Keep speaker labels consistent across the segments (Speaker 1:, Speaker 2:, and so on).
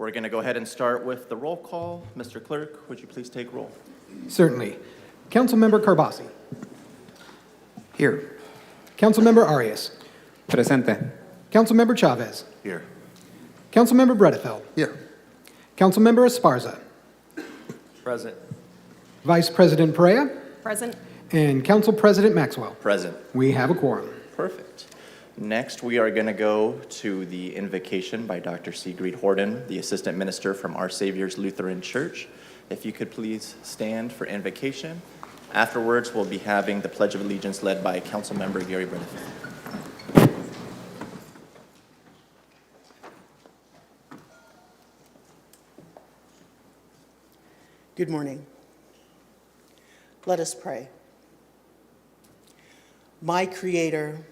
Speaker 1: We're going to go ahead and start with the roll call. Mr. Clerk, would you please take roll?
Speaker 2: Certainly. Councilmember Carbasi.
Speaker 3: Here.
Speaker 2: Councilmember Arias.
Speaker 3: Presente.
Speaker 2: Councilmember Chavez.
Speaker 1: Here.
Speaker 2: Councilmember Bredefeld.
Speaker 3: Here.
Speaker 2: Councilmember Esparza.
Speaker 1: Present.
Speaker 2: Vice President Perea.
Speaker 4: Present.
Speaker 2: And Council President Maxwell.
Speaker 1: Present.
Speaker 2: We have a quorum.
Speaker 1: Perfect. Next, we are going to go to the invocation by Dr. Sigrid Horden, the Assistant Minister from Our Savior's Lutheran Church. If you could please stand for invocation. Afterwards, we'll be having the Pledge of Allegiance led by Councilmember Gary Bredefeld.
Speaker 5: Good morning. Let us pray. My Creator,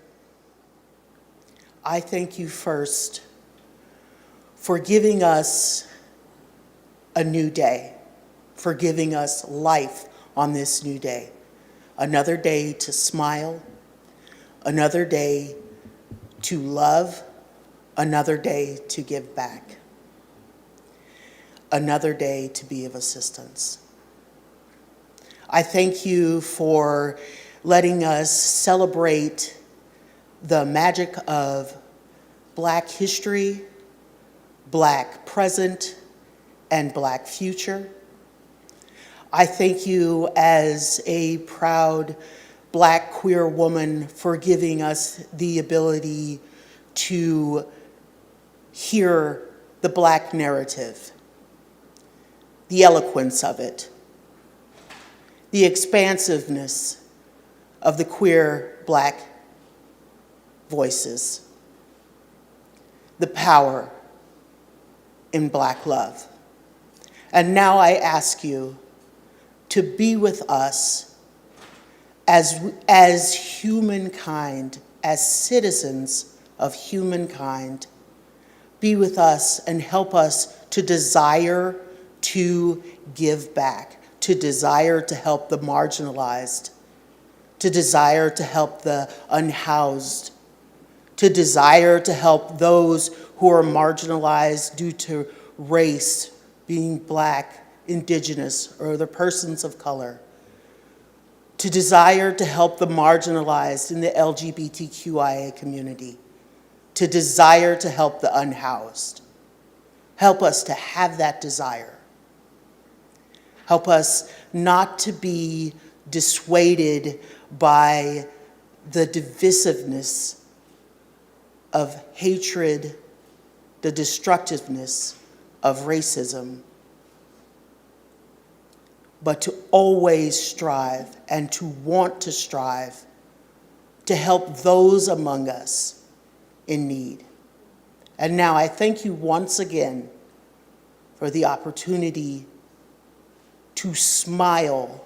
Speaker 5: I thank you first for giving us a new day, for giving us life on this new day. Another day to smile, another day to love, another day to give back, another day to be of assistance. I thank you for letting us celebrate the magic of Black history, Black present, and Black future. I thank you as a proud Black queer woman for giving us the ability to hear the Black narrative, the eloquence of it, the expansiveness of the queer Black voices, the power in Black love. And now I ask you to be with us as humankind, as citizens of humankind. Be with us and help us to desire to give back, to desire to help the marginalized, to desire to help the unhoused, to desire to help those who are marginalized due to race, being Black, Indigenous, or other persons of color, to desire to help the marginalized in the LGBTQIA community, to desire to help the unhoused. Help us to have that desire. Help us not to be dissuaded by the divisiveness of hatred, the destructiveness of racism, but to always strive and to want to strive to help those among us in need. And now I thank you once again for the opportunity to smile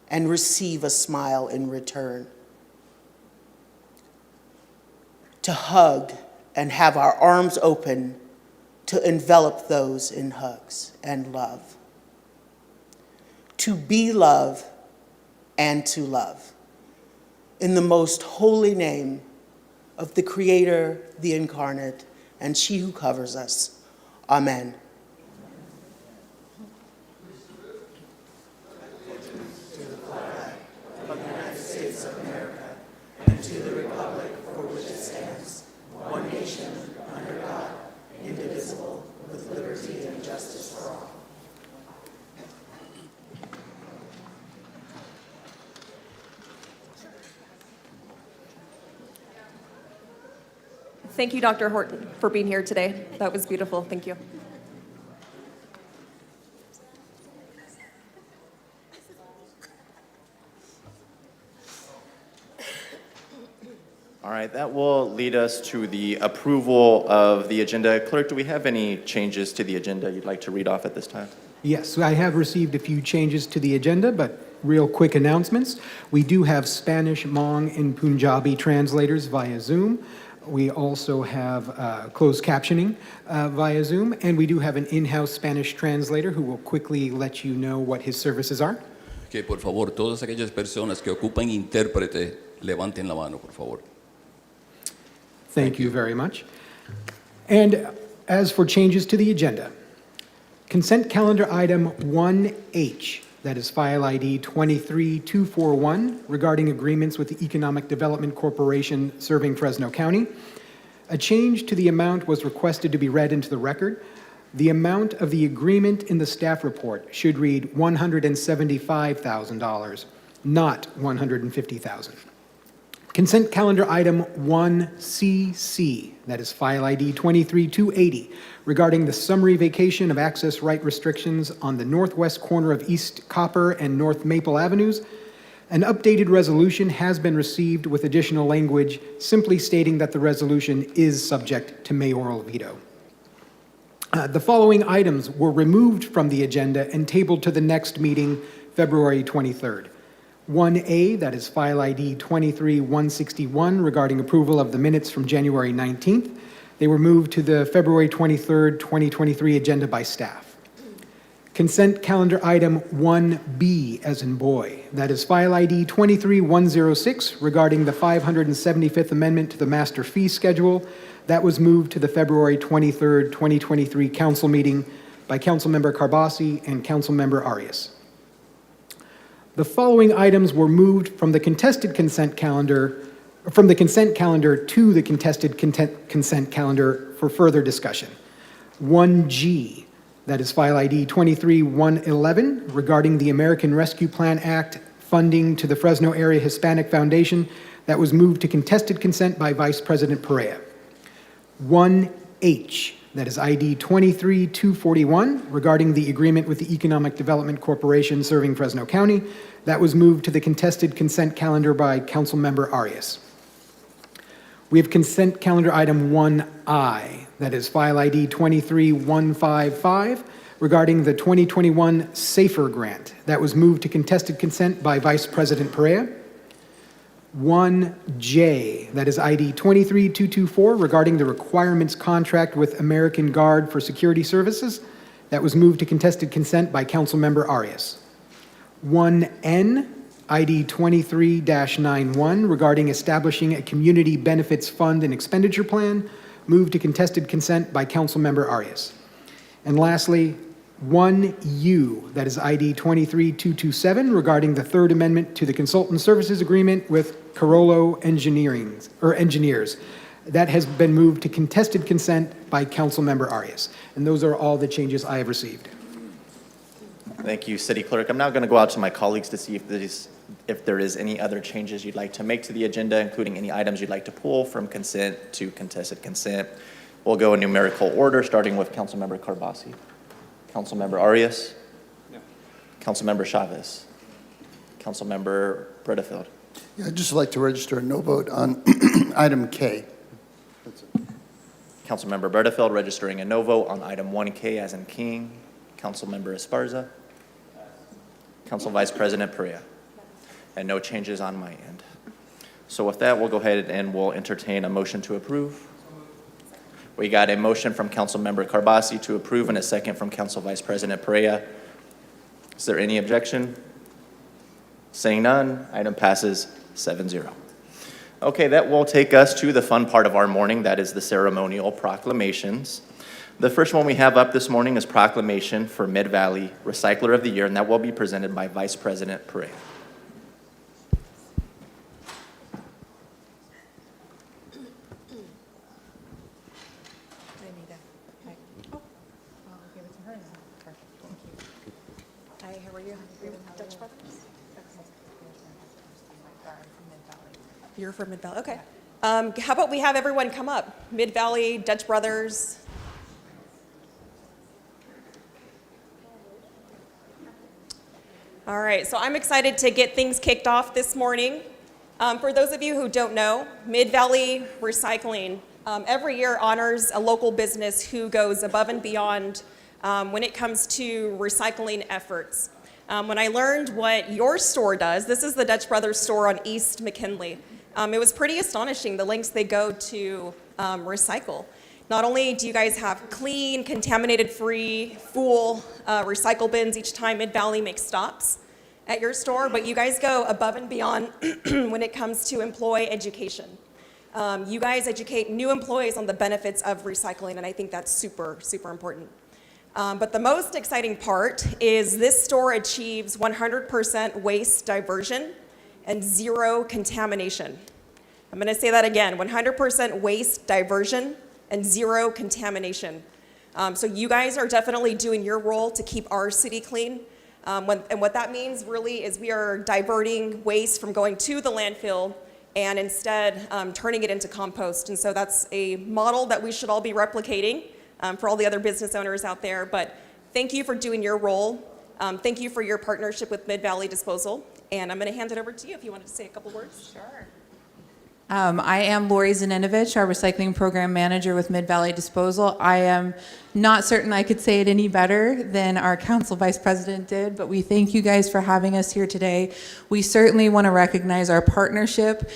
Speaker 5: and receive a smile in return, to hug and have our arms open to envelop those in hugs and love, to be love and to love. In the most holy name of the Creator, the Incarnate, and she who covers us. Amen.
Speaker 4: Thank you, Dr. Horton, for being here today. That was beautiful. Thank you.
Speaker 1: All right, that will lead us to the approval of the agenda. Clerk, do we have any changes to the agenda you'd like to read off at this time?
Speaker 2: Yes, I have received a few changes to the agenda, but real quick announcements. We do have Spanish, Hmong, and Punjabi translators via Zoom. We also have closed captioning via Zoom, and we do have an in-house Spanish translator who will quickly let you know what his services are.
Speaker 6: Que por favor, todas aquellas personas que ocupan intérprete, levanten la mano, por favor.
Speaker 2: Thank you very much. And As for changes to the agenda, consent calendar item 1H, that is file ID 23241, regarding agreements with the Economic Development Corporation serving Fresno County. A change to the amount was requested to be read into the record. The amount of the agreement in the staff report should read $175,000, not $150,000. Consent calendar item 1CC, that is file ID 23280, regarding the summary vacation of access right restrictions on the northwest corner of East Copper and North Maple Avenues. An updated resolution has been received with additional language simply stating that the resolution is subject to mayoral veto. The following items were removed from the agenda and tabled to the next meeting, February 23rd. 1A, that is file ID 23161, regarding approval of the minutes from January 19th. They were moved to the February 23rd, 2023 agenda by staff. Consent calendar item 1B, as in boy, that is file ID 23106, regarding the 575th Amendment to the Master Fee Schedule. That was moved to the February 23rd, 2023 council meeting by Councilmember Carbasi and Councilmember Arias. The following items were moved from the contested consent calendar, to the contested consent calendar for further discussion. 1G, that is file ID 23111, regarding the American Rescue Plan Act funding to the Fresno Area Hispanic Foundation. That was moved to contested consent by Vice President Perea. 1H, that is ID 23241, regarding the agreement with the Economic Development Corporation serving Fresno County. That was moved to the contested consent calendar by Councilmember Arias. We have consent calendar item 1I, that is file ID 23155, regarding the 2021 SAFER grant. That was moved to contested consent by Vice President Perea. 1J, that is ID 23224, regarding the requirements contract with American Guard for Security Services. That was moved to contested consent by Councilmember Arias. 1N, ID 23-91, regarding establishing a community benefits fund and expenditure plan, moved to contested consent by Councilmember Arias. And lastly, 1U, that is ID 23227, regarding the Third Amendment to the Consultant Services Agreement with Carollo Engineers. That has been moved to contested consent by Councilmember Arias. And those are all the changes I have received.
Speaker 1: Thank you, City Clerk. I'm now going to go out to my colleagues to see if there is any other changes you'd like to make to the agenda, including any items you'd like to pull from consent to contested consent. We'll go in numerical order, starting with Councilmember Carbasi. Councilmember Arias? No. Councilmember Chavez? Councilmember Bredefeld?
Speaker 3: Yeah, I'd just like to register a no vote on item K. That's it.
Speaker 1: Councilmember Bredefeld registering a no vote on item 1K as in King. Councilmember Esparza? Council Vice President Perea? And no changes on my end. So with that, we'll go ahead and we'll entertain a motion to approve. We got a motion from Councilmember Carbasi to approve and a second from Council Vice President Perea. Is there any objection? Saying none, item passes 7-0. Okay, that will take us to the fun part of our morning. That is the ceremonial proclamations. The first one we have up this morning is proclamation for Mid-Valley Recycler of the Year, and that will be presented by Vice President Perea.
Speaker 4: You're from Mid-Valley, okay. How about we have everyone come up? Mid-Valley, Dutch Brothers. All right, so I'm excited to get things kicked off this morning. For those of you who don't know, Mid-Valley Recycling every year honors a local business who goes above and beyond when it comes to recycling efforts. When I learned what your store does, this is the Dutch Brothers store on East McKinley. It was pretty astonishing, the lengths they go to recycle. Not only do you guys have clean, contaminated-free, full recycle bins each time Mid-Valley makes stops at your store, but you guys go above and beyond when it comes to employee education. You guys educate new employees on the benefits of recycling, and I think that's super, super important. But the most exciting part is this store achieves 100% waste diversion and zero contamination. I'm going to say that again, 100% waste diversion and zero contamination. So you guys are definitely doing your role to keep our city clean. And what that means really is we are diverting waste from going to the landfill and instead turning it into compost. And so that's a model that we should all be replicating for all the other business owners out there. But thank you for doing your role. Thank you for your partnership with Mid-Valley Disposal. And I'm going to hand it over to you if you wanted to say a couple words.
Speaker 7: Sure. I am Lori Zaninovich, our recycling program manager with Mid-Valley Disposal. I am not certain I could say it any better than our council vice president did, but we thank you guys for having us here today. We certainly want to recognize our partnership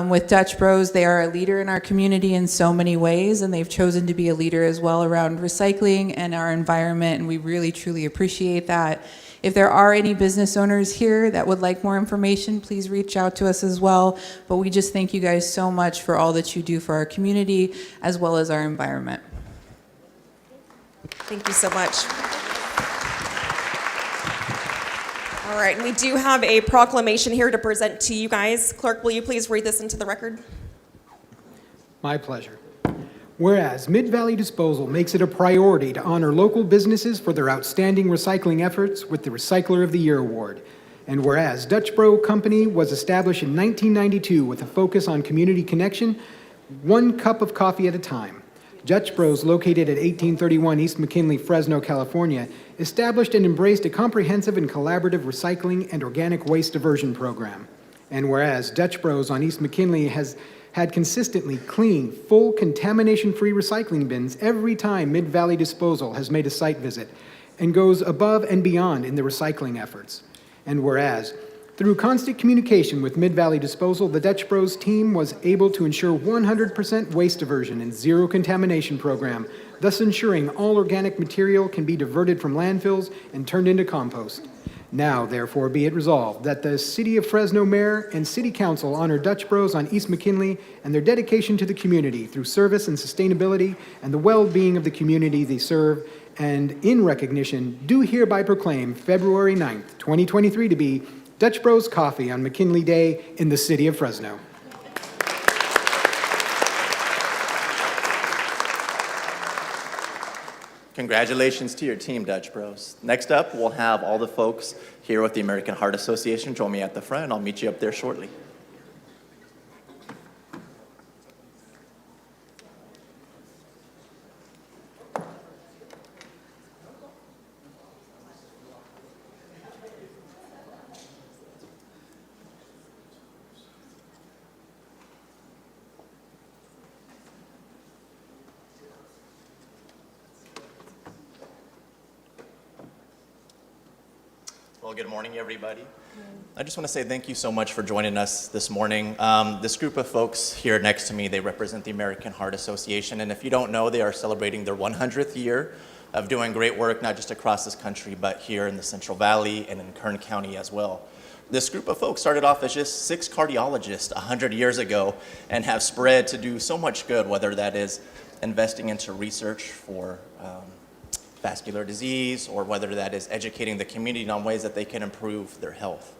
Speaker 7: with Dutch Bros. They are a leader in our community in so many ways, and they've chosen to be a leader as well around recycling and our environment, and we really, truly appreciate that. If there are any business owners here that would like more information, please reach out to us as well. But we just thank you guys so much for all that you do for our community as well as our environment.
Speaker 4: Thank you so much. All right, and we do have a proclamation here to present to you guys. Clerk, will you please read this into the record?
Speaker 2: My pleasure. Whereas Mid-Valley Disposal makes it a priority to honor local businesses for their outstanding recycling efforts with the Recycler of the Year Award. And whereas Dutch Bro Company was established in 1992 with a focus on community connection, one cup of coffee at a time. Dutch Bros, located at 1831 East McKinley, Fresno, California, established and embraced a comprehensive and collaborative recycling and organic waste diversion program. And whereas Dutch Bros on East McKinley has had consistently clean, full, contamination-free recycling bins every time Mid-Valley Disposal has made a site visit, and goes above and beyond in the recycling efforts. And whereas, through constant communication with Mid-Valley Disposal, the Dutch Bros team was able to ensure 100% waste diversion and zero contamination program, thus ensuring all organic material can be diverted from landfills and turned into compost. Now, therefore, be it resolved that the City of Fresno Mayor and City Council honor Dutch Bros on East McKinley and their dedication to the community through service and sustainability and the well-being of the community they serve, and in recognition, do hereby proclaim February 9th, 2023 to be Dutch Bros Coffee on McKinley Day in the City of Fresno.
Speaker 1: Congratulations to your team, Dutch Bros. Next up, we'll have all the folks here with the American Heart Association join me at the front, and I'll meet you up there shortly. Well, good morning, everybody. I just want to say thank you so much for joining us this morning. This group of folks here next to me, they represent the American Heart Association, and if you don't know, they are celebrating their 100th year of doing great work, not just across this country, but here in the Central Valley and in Kern County as well. This group of folks started off as just 6 cardiologists 100 years ago and have spread to do so much good, whether that is investing into research for vascular disease, or whether that is educating the community on ways that they can improve their health.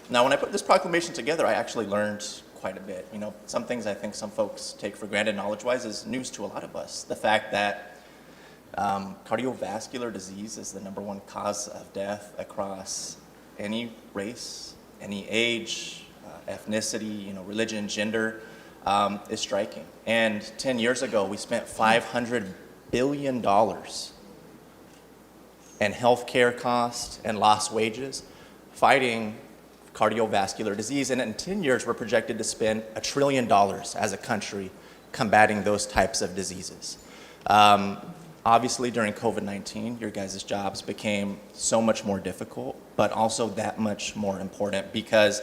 Speaker 1: Now, when I put this proclamation together, I actually learned quite a bit. You know, some things I think some folks take for granted knowledge-wise is news to a lot of us. The fact that cardiovascular disease is the #1 cause of death across any race, any age, ethnicity, religion, gender, is striking. And 10 years ago, we spent $500 billion and healthcare costs and lost wages fighting cardiovascular disease. And in 10 years, we're projected to spend $1 trillion as a country combating those types of diseases. Obviously, during COVID-19, your guys' jobs became so much more difficult, but also that much more important, because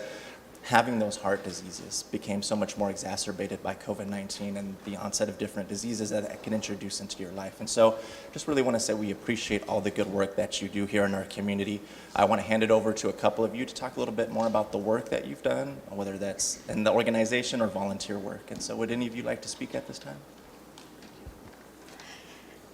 Speaker 1: having those heart diseases became so much more exacerbated by COVID-19 and the onset of different diseases that it can introduce into your life. And so just really want to say we appreciate all the good work that you do here in our community. I want to hand it over to a couple of you to talk a little bit more about the work that you've done, whether that's in the organization or volunteer work. And so would any of you like to speak at this time?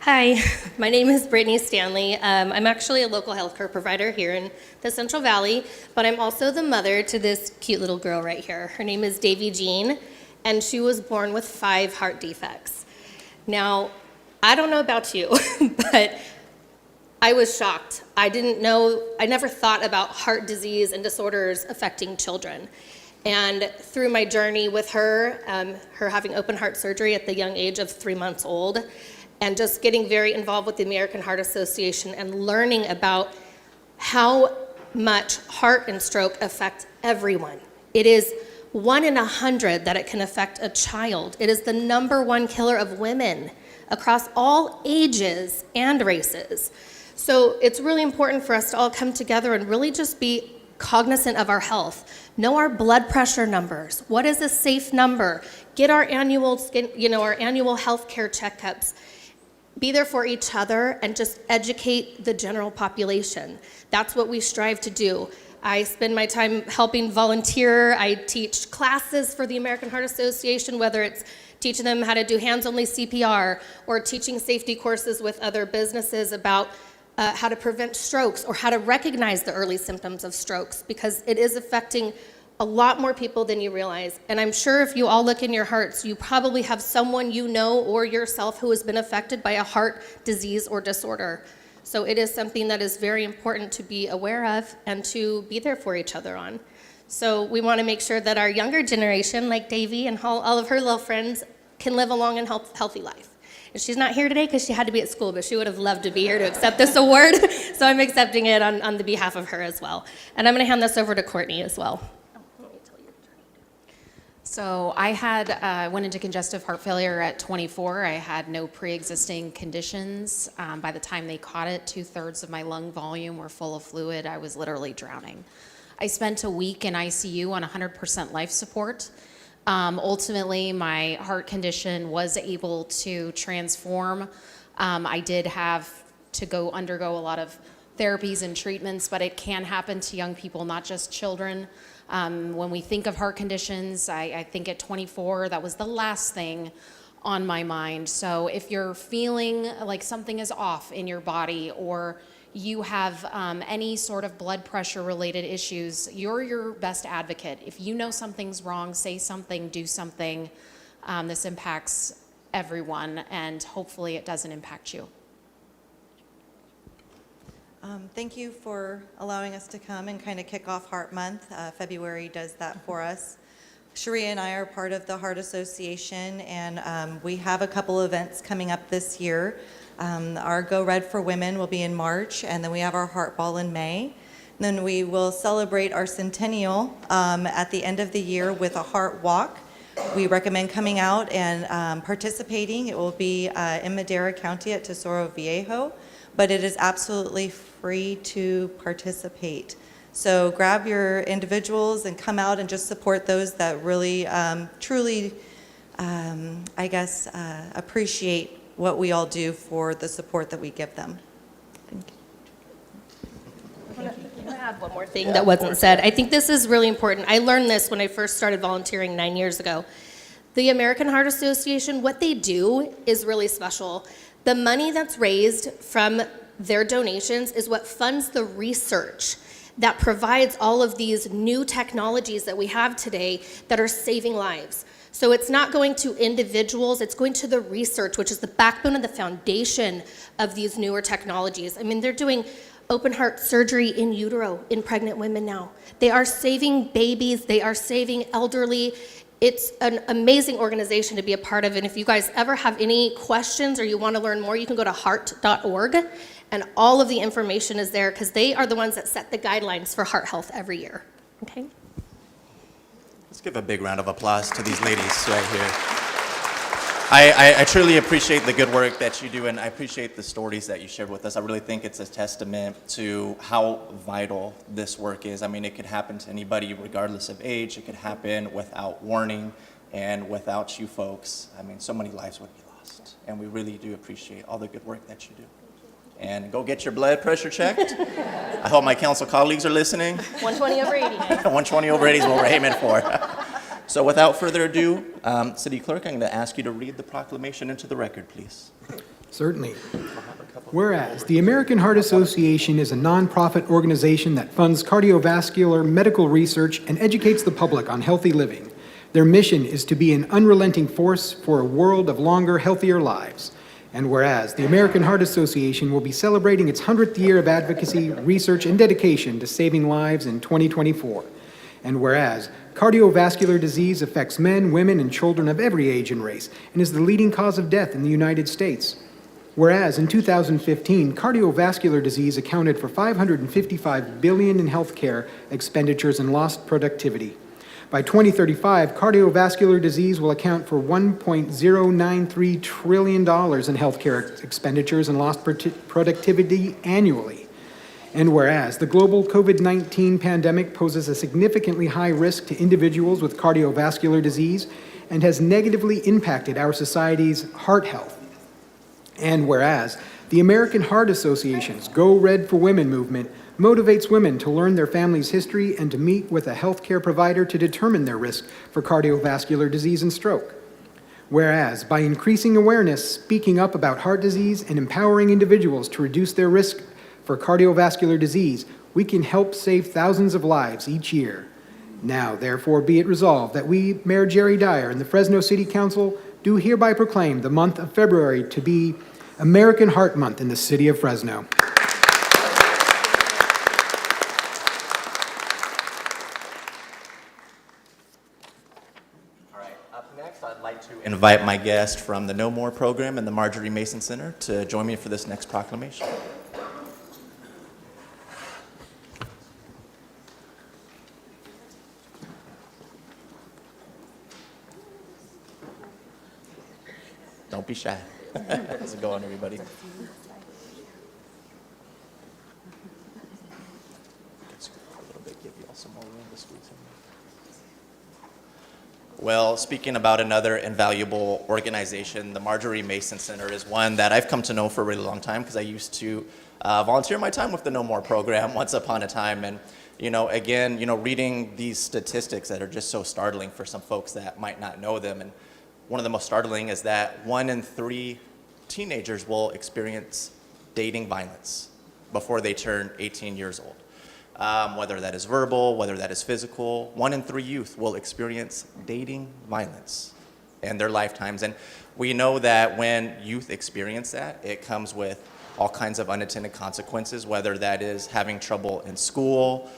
Speaker 8: Hi, my name is Brittany Stanley. I'm actually a local healthcare provider here in the Central Valley, but I'm also the mother to this cute little girl right here. Her name is Davy Jean, and she was born with 5 heart defects. Now, I don't know about you, but I was shocked. I never thought about heart disease and disorders affecting children. And through my journey with her, her having open heart surgery at the young age of 3 months old, and just getting very involved with the American Heart Association and learning about how much heart and stroke affect everyone. It is 1 in 100 that it can affect a child. It is the #1 killer of women across all ages and races. So it's really important for us to all come together and really just be cognizant of our health. Know our blood pressure numbers. What is a safe number? Get our annual health care checkups. Be there for each other and just educate the general population. That's what we strive to do. I spend my time helping volunteer. I teach classes for the American Heart Association, whether it's teaching them how to do hands-only CPR or teaching safety courses with other businesses about how to prevent strokes or how to recognize the early symptoms of strokes, because it is affecting a lot more people than you realize. And I'm sure if you all look in your hearts, you probably have someone you know or yourself who has been affected by a heart disease or disorder. So it is something that is very important to be aware of and to be there for each other on. So we want to make sure that our younger generation, like Davy and all of her little friends, can live a long and healthy life. And she's not here today because she had to be at school, but she would have loved to be here to accept this award. So I'm accepting it on the behalf of her as well. And I'm going to hand this over to Courtney as well.
Speaker 9: So I went into congestive heart failure at 24. I had no pre-existing conditions. By the time they caught it, 2/3 of my lung volume were full of fluid. I was literally drowning. I spent a week in ICU on 100% life support. Ultimately, my heart condition was able to transform. I did have to undergo a lot of therapies and treatments, but it can happen to young people, not just children. When we think of heart conditions, I think at 24, that was the last thing on my mind. So if you're feeling like something is off in your body, or you have any sort of blood pressure related issues, you're your best advocate. If you know something's wrong, say something, do something. This impacts everyone, and hopefully it doesn't impact you.
Speaker 10: Thank you for allowing us to come and kind of kick off Heart Month. February does that for us. Sharia and I are part of the Heart Association, and we have a couple events coming up this year. Our Go Red for Women will be in March, and then we have our Heart Ball in May. And then we will celebrate our centennial at the end of the year with a Heart Walk. We recommend coming out and participating. It will be in Madera County at Tesoro Viejo, but it is absolutely free to participate. So grab your individuals and come out and just support those that really, truly, appreciate what we all do for the support that we give them. Thank you.
Speaker 8: I'm gonna add one more thing that wasn't said. I think this is really important. I learned this when I first started volunteering 9 years ago. The American Heart Association, what they do is really special. The money that's raised from their donations is what funds the research that provides all of these new technologies that we have today that are saving lives. So it's not going to individuals, it's going to the research, which is the backbone and the foundation of these newer technologies. I mean, they're doing open heart surgery in utero in pregnant women now. They are saving babies, they are saving elderly. It's an amazing organization to be a part of, and if you guys ever have any questions or you want to learn more, you can go to heart.org, and all of the information is there because they are the ones that set the guidelines for heart health every year. Okay?
Speaker 1: Let's give a big round of applause to these ladies right here. I truly appreciate the good work that you do, and I appreciate the stories that you shared with us. I really think it's a testament to how vital this work is. I mean, it could happen to anybody regardless of age. It could happen without warning, and without you folks, I mean, so many lives would be lost. And we really do appreciate all the good work that you do. And go get your blood pressure checked. I hope my council colleagues are listening.
Speaker 8: 120 over 80.
Speaker 1: 120 over 80 is what we're aiming for. So without further ado, City Clerk, I'm going to ask you to read the proclamation into the record, please.
Speaker 2: Certainly. Whereas the American Heart Association is a nonprofit organization that funds cardiovascular medical research and educates the public on healthy living. Their mission is to be an unrelenting force for a world of longer, healthier lives. And whereas the American Heart Association will be celebrating its 100th year of advocacy, research, and dedication to saving lives in 2024. And whereas cardiovascular disease affects men, women, and children of every age and race and is the leading cause of death in the United States. Whereas in 2015, cardiovascular disease accounted for $555 billion in healthcare expenditures and lost productivity. By 2035, cardiovascular disease will account for $1.093 trillion in healthcare expenditures and lost productivity annually. And whereas the global COVID-19 pandemic poses a significantly high risk to individuals with cardiovascular disease and has negatively impacted our society's heart health. And whereas the American Heart Association's Go Red for Women movement motivates women to learn their family's history and to meet with a healthcare provider to determine their risk for cardiovascular disease and stroke. Whereas by increasing awareness, speaking up about heart disease, and empowering individuals to reduce their risk for cardiovascular disease, we can help save thousands of lives each year. Now, therefore, be it resolved that we, Mayor Jerry Dyer and the Fresno City Council, do hereby proclaim the month of February to be American Heart Month in the city of Fresno.
Speaker 1: All right, up next, I'd like to invite my guest from the No More program and the Marjorie Mason Center to join me for this next proclamation. Don't be shy. How's it going, everybody? Well, speaking about another invaluable organization, the Marjorie Mason Center is one that I've come to know for a really long time because I used to volunteer my time with the No More program once upon a time. And, again, reading these statistics that are just so startling for some folks that might not know them. And one of the most startling is that 1 in 3 teenagers will experience dating violence before they turn 18 years old. Whether that is verbal, whether that is physical, 1 in 3 youth will experience dating violence in their lifetimes. And we know that when youth experience that, it comes with all kinds of unintended consequences, whether that is having trouble in school,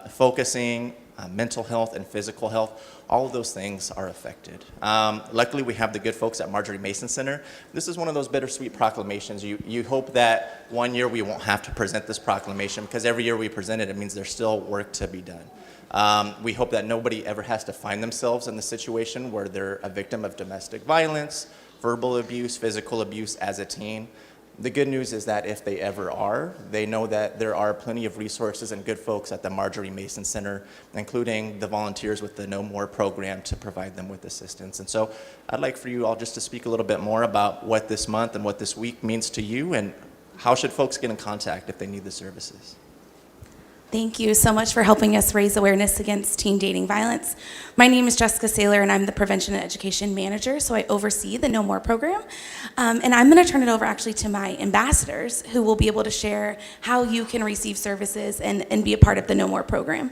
Speaker 1: focusing, mental health and physical health. All of those things are affected. Luckily, we have the good folks at Marjorie Mason Center. This is one of those bittersweet proclamations. You hope that one year we won't have to present this proclamation, because every year we present it, it means there's still work to be done. We hope that nobody ever has to find themselves in the situation where they're a victim of domestic violence, verbal abuse, physical abuse as a teen. The good news is that if they ever are, they know that there are plenty of resources and good folks at the Marjorie Mason Center, including the volunteers with the No More program, to provide them with assistance. And so I'd like for you all just to speak a little bit more about what this month and what this week means to you, and how should folks get in contact if they need the services.
Speaker 11: Thank you so much for helping us raise awareness against teen dating violence. My name is Jessica Saylor, and I'm the Prevention and Education Manager, so I oversee the No More program. And I'm going to turn it over actually to my ambassadors, who will be able to share how you can receive services and be a part of the No More program.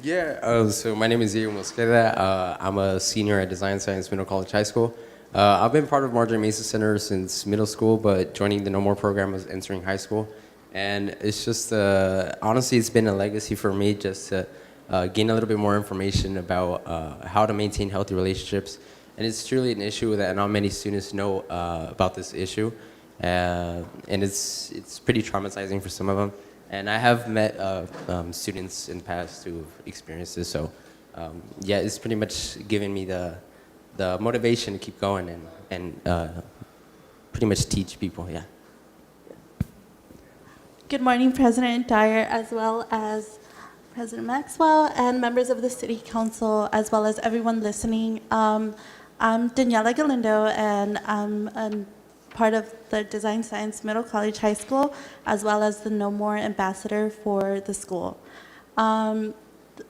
Speaker 12: Yeah, so my name is Diego Mosqueda. I'm a senior at Design Science Middle College High School. I've been part of Marjorie Mason Center since middle school, but joining the No More program was entering high school. And it's just, honestly, it's been a legacy for me just to gain a little bit more information about how to maintain healthy relationships. And it's truly an issue that not many students know about this issue. And it's pretty traumatizing for some of them. And I have met students in the past who've experienced this. So yeah, it's pretty much given me the the motivation to keep going and pretty much teach people. Yeah.
Speaker 13: Good morning, President Dyer, as well as President Maxwell and members of the City Council, as well as everyone listening. I'm Daniela Galindo, and I'm part of the Design Science Middle College High School, as well as the No More ambassador for the school.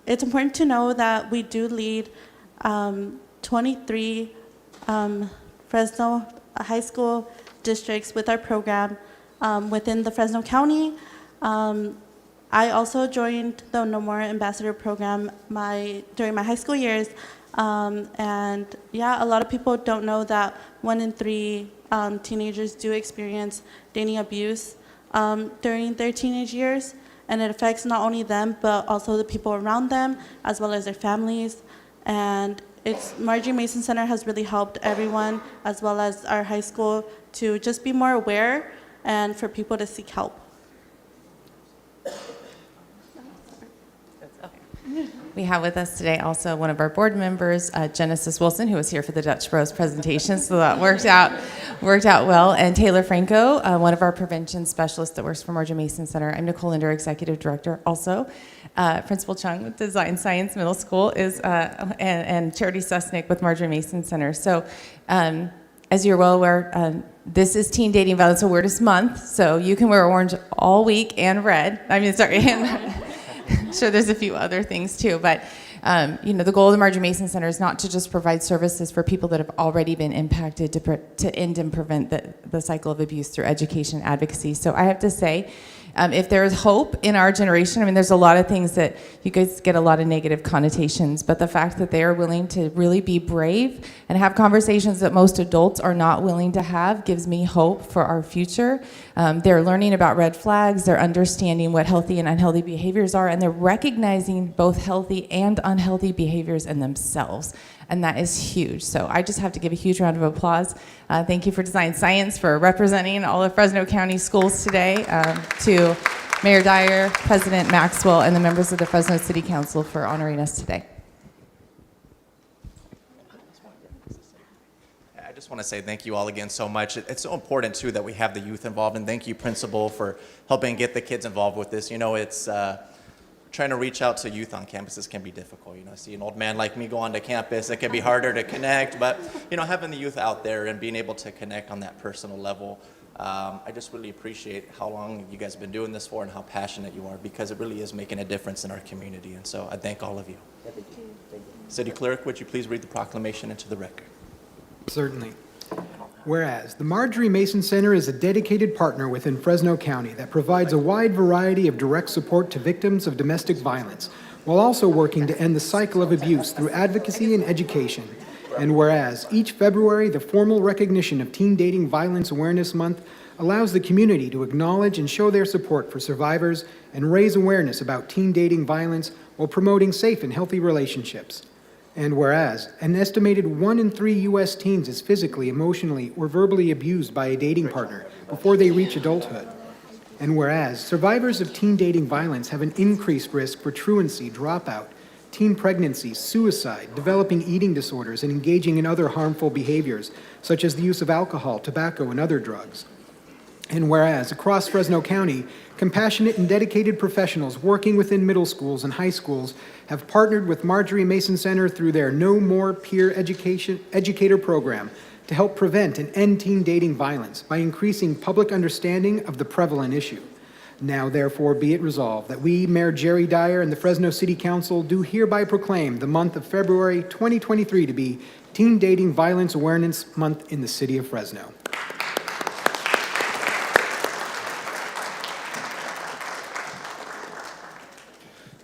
Speaker 13: It's important to know that we do lead 23 Fresno high school districts with our program within the Fresno County. I also joined the No More Ambassador program during my high school years. And yeah, a lot of people don't know that 1 in 3 teenagers do experience dating abuse during their teenage years. And it affects not only them, but also the people around them, as well as their families. And Marjorie Mason Center has really helped everyone, as well as our high school, to just be more aware and for people to seek help.
Speaker 7: We have with us today also one of our board members, Genesis Wilson, who was here for the Dutch Bros presentation, so that worked out well. And Taylor Franco, one of our prevention specialists that works for Marjorie Mason Center. I'm Nicole Linder, Executive Director also. Principal Chung with Design Science Middle School and Charity Susnick with Marjorie Mason Center. So as you're well aware, this is Teen Dating Violence Awareness Month, so you can wear orange all week and red. Sure, there's a few other things too, but the goal of the Marjorie Mason Center is not to just provide services for people that have already been impacted to end and prevent the cycle of abuse through education and advocacy. So I have to say, if there is hope in our generation, there's a lot of things that you guys get a lot of negative connotations, but the fact that they are willing to really be brave and have conversations that most adults are not willing to have gives me hope for our future. They're learning about red flags, they're understanding what healthy and unhealthy behaviors are, and they're recognizing both healthy and unhealthy behaviors in themselves. And that is huge. So I just have to give a huge round of applause. Thank you for Design Science for representing all of Fresno County schools today, to Mayor Dyer, President Maxwell, and the members of the Fresno City Council for honoring us today.
Speaker 1: I just want to say thank you all again so much. It's so important, too, that we have the youth involved, and thank you, Principal, for helping get the kids involved with this. It's trying to reach out to youth on campuses can be difficult. See an old man like me go onto campus, it can be harder to connect, but having the youth out there and being able to connect on that personal level, I just really appreciate how long you guys have been doing this for and how passionate you are, because it really is making a difference in our community, and so I thank all of you. City Clerk, would you please read the proclamation into the record?
Speaker 2: Certainly. Whereas the Marjorie Mason Center is a dedicated partner within Fresno County that provides a wide variety of direct support to victims of domestic violence, while also working to end the cycle of abuse through advocacy and education. And whereas each February, the formal recognition of Teen Dating Violence Awareness Month allows the community to acknowledge and show their support for survivors and raise awareness about teen dating violence while promoting safe and healthy relationships. And whereas an estimated 1 in 3 U.S. teens is physically, emotionally, or verbally abused by a dating partner before they reach adulthood. And whereas survivors of teen dating violence have an increased risk for truancy, dropout, teen pregnancy, suicide, developing eating disorders, and engaging in other harmful behaviors, such as the use of alcohol, tobacco, and other drugs. And whereas across Fresno County, compassionate and dedicated professionals working within middle schools and high schools have partnered with Marjorie Mason Center through their No More Peer Educator program to help prevent and end teen dating violence by increasing public understanding of the prevalent issue. Now, therefore, be it resolved that we, Mayor Jerry Dyer, and the Fresno City Council do hereby proclaim the month of February 2023 to be Teen Dating Violence Awareness Month in the city of Fresno.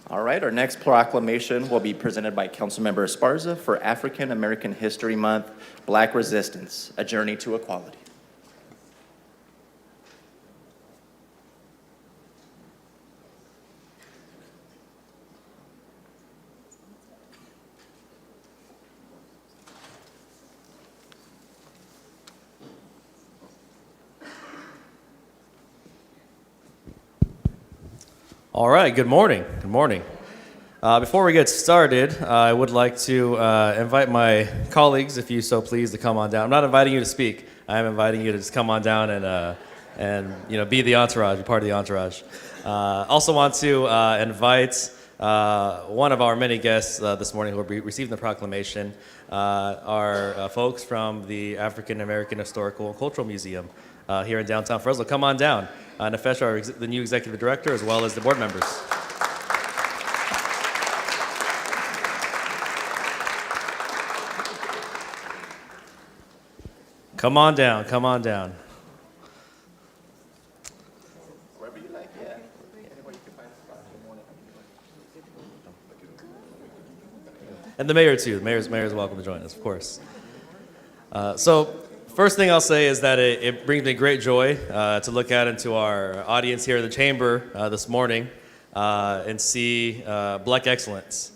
Speaker 1: All right, our next proclamation will be presented by Councilmember Esparza for African American History Month, Black Resistance, A Journey to Equality.
Speaker 14: All right, good morning. Good morning. Before we get started, I would like to invite my colleagues, if you so please, to come on down. I'm not inviting you to speak. I am inviting you to just come on down and be the entourage, be part of the entourage. Also want to invite one of our many guests this morning who will be receiving the proclamation, are folks from the African American Historical and Cultural Museum here in downtown Fresno. Come on down. Nefesh, the new executive director, as well as the board members. Come on down, come on down.
Speaker 1: Wherever you like, yeah. Anywhere you can find a spot.
Speaker 14: And the mayor too. The mayor's welcome to join us, of course. So first thing I'll say is that it brings me great joy to look out into our audience here in the chamber this morning and see Black excellence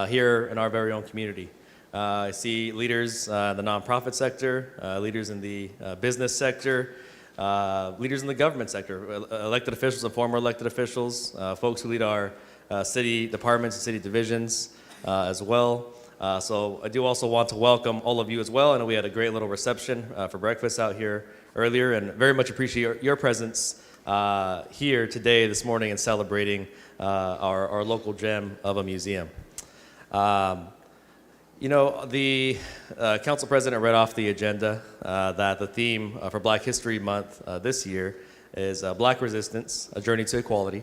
Speaker 14: here in our very own community. I see leaders in the nonprofit sector, leaders in the business sector, leaders in the government sector, elected officials and former elected officials, folks who lead our city departments and city divisions as well. So I do also want to welcome all of you as well. I know we had a great little reception for breakfast out here earlier, and very much appreciate your presence here today, this morning, in celebrating our local gem of a museum. The council president read off the agenda that the theme for Black History Month this year is Black Resistance, A Journey to Equality.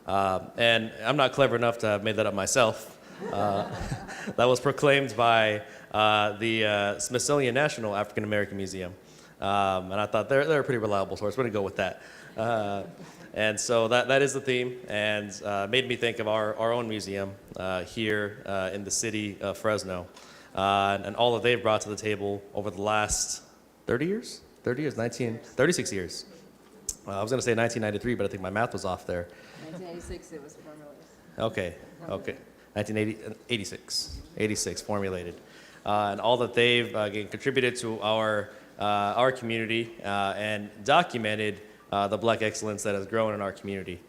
Speaker 14: And I'm not clever enough to have made that up myself. That was proclaimed by the Smithsonian National African American Museum. And I thought they're a pretty reliable source. We're going to go with that. And so that is the theme, and made me think of our own museum here in the city of Fresno, and all that they've brought to the table over the last 36 years. I was going to say 1993, but I think my math was off there.
Speaker 15: 1986 it was formulated.
Speaker 14: Okay. 86 formulated. And all that they've contributed to our community and documented the Black excellence that has grown in our community.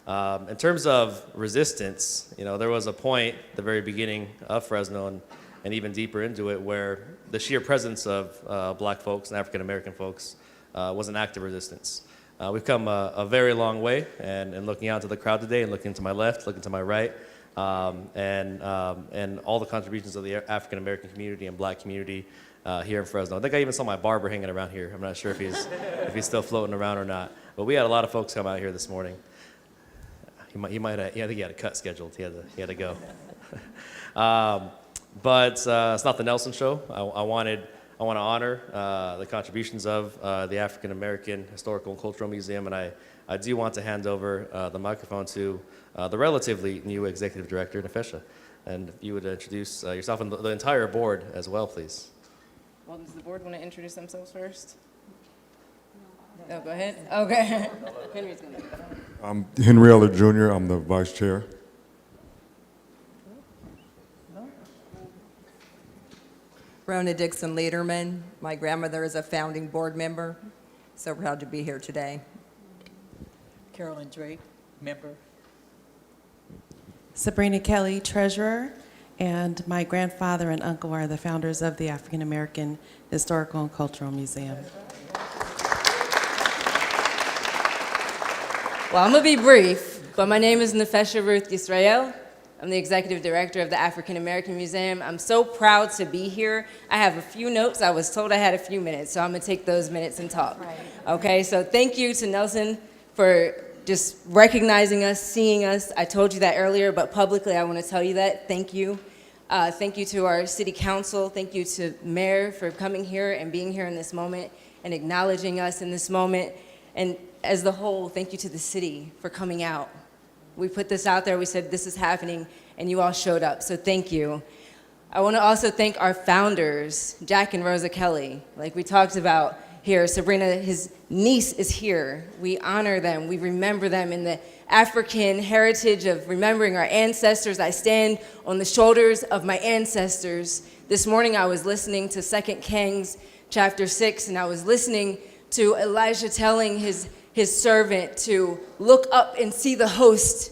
Speaker 14: In terms of resistance, there was a point at the very beginning of Fresno and even deeper into it where the sheer presence of Black folks and African American folks was an act of resistance. We've come a very long way, and looking out to the crowd today and looking to my left, looking to my right, and all the contributions of the African American community and Black community here in Fresno. I think I even saw my barber hanging around here. I'm not sure if he's still floating around or not. But we had a lot of folks come out here this morning. I think he had a cut scheduled. He had to go. But it's not the Nelson Show. I want to honor the contributions of the African American Historical and Cultural Museum, and I do want to hand over the microphone to the relatively new executive director, Nefesh. And if you would introduce yourself and the entire board as well, please.
Speaker 15: Well, does the board want to introduce themselves first? No, go ahead. Okay. Henry's going to do that.
Speaker 16: I'm Henry Eller Jr. I'm the vice chair.
Speaker 17: Rona Dixon Lederman. My grandmother is a founding board member. So proud to be here today.
Speaker 15: Carolyn Drake, member.
Speaker 18: Sabrina Kelly, treasurer, and my grandfather and uncle are the founders of the African American Historical and Cultural Museum.
Speaker 15: Well, I'm going to be brief, but my name is Nefesh Ruth Yisrael. I'm the executive director of the African American Museum. I'm so proud to be here. I have a few notes. I was told I had a few minutes, so I'm going to take those minutes and talk. Right. Okay, so thank you to Nelson for just recognizing us, seeing us. I told you that earlier, but publicly I want to tell you that. Thank you. Thank you to our city council. Thank you to Mayor for coming here and being here in this moment and acknowledging us in this moment. And as the whole, thank you to the city for coming out. We put this out there, we said this is happening, and you all showed up, so thank you. I want to also thank our founders, Jack and Rosa Kelly. Like we talked about here, Sabrina, his niece is here. We honor them, we remember them in the African heritage of remembering our ancestors. I stand on the shoulders of my ancestors. This morning I was listening to 2 Kings chapter 6, and I was listening to Elijah telling his servant to look up and see the host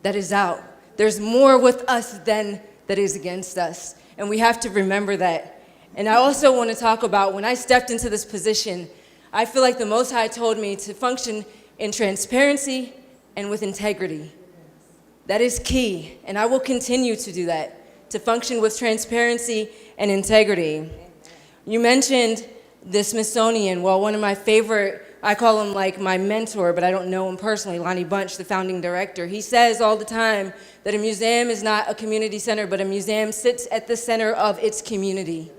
Speaker 15: that is out. There's more with us than that is against us. And we have to remember that. And I also want to talk about when I stepped into this position, I feel like the Most High told me to function in transparency and with integrity. That is key, and I will continue to do that, to function with transparency and integrity. You mentioned the Smithsonian. Well, one of my favorite, I call him like my mentor, but I don't know him personally, Lonnie Bunch, the founding director. He says all the time that a museum is not a community center, but a museum sits at the center of its community.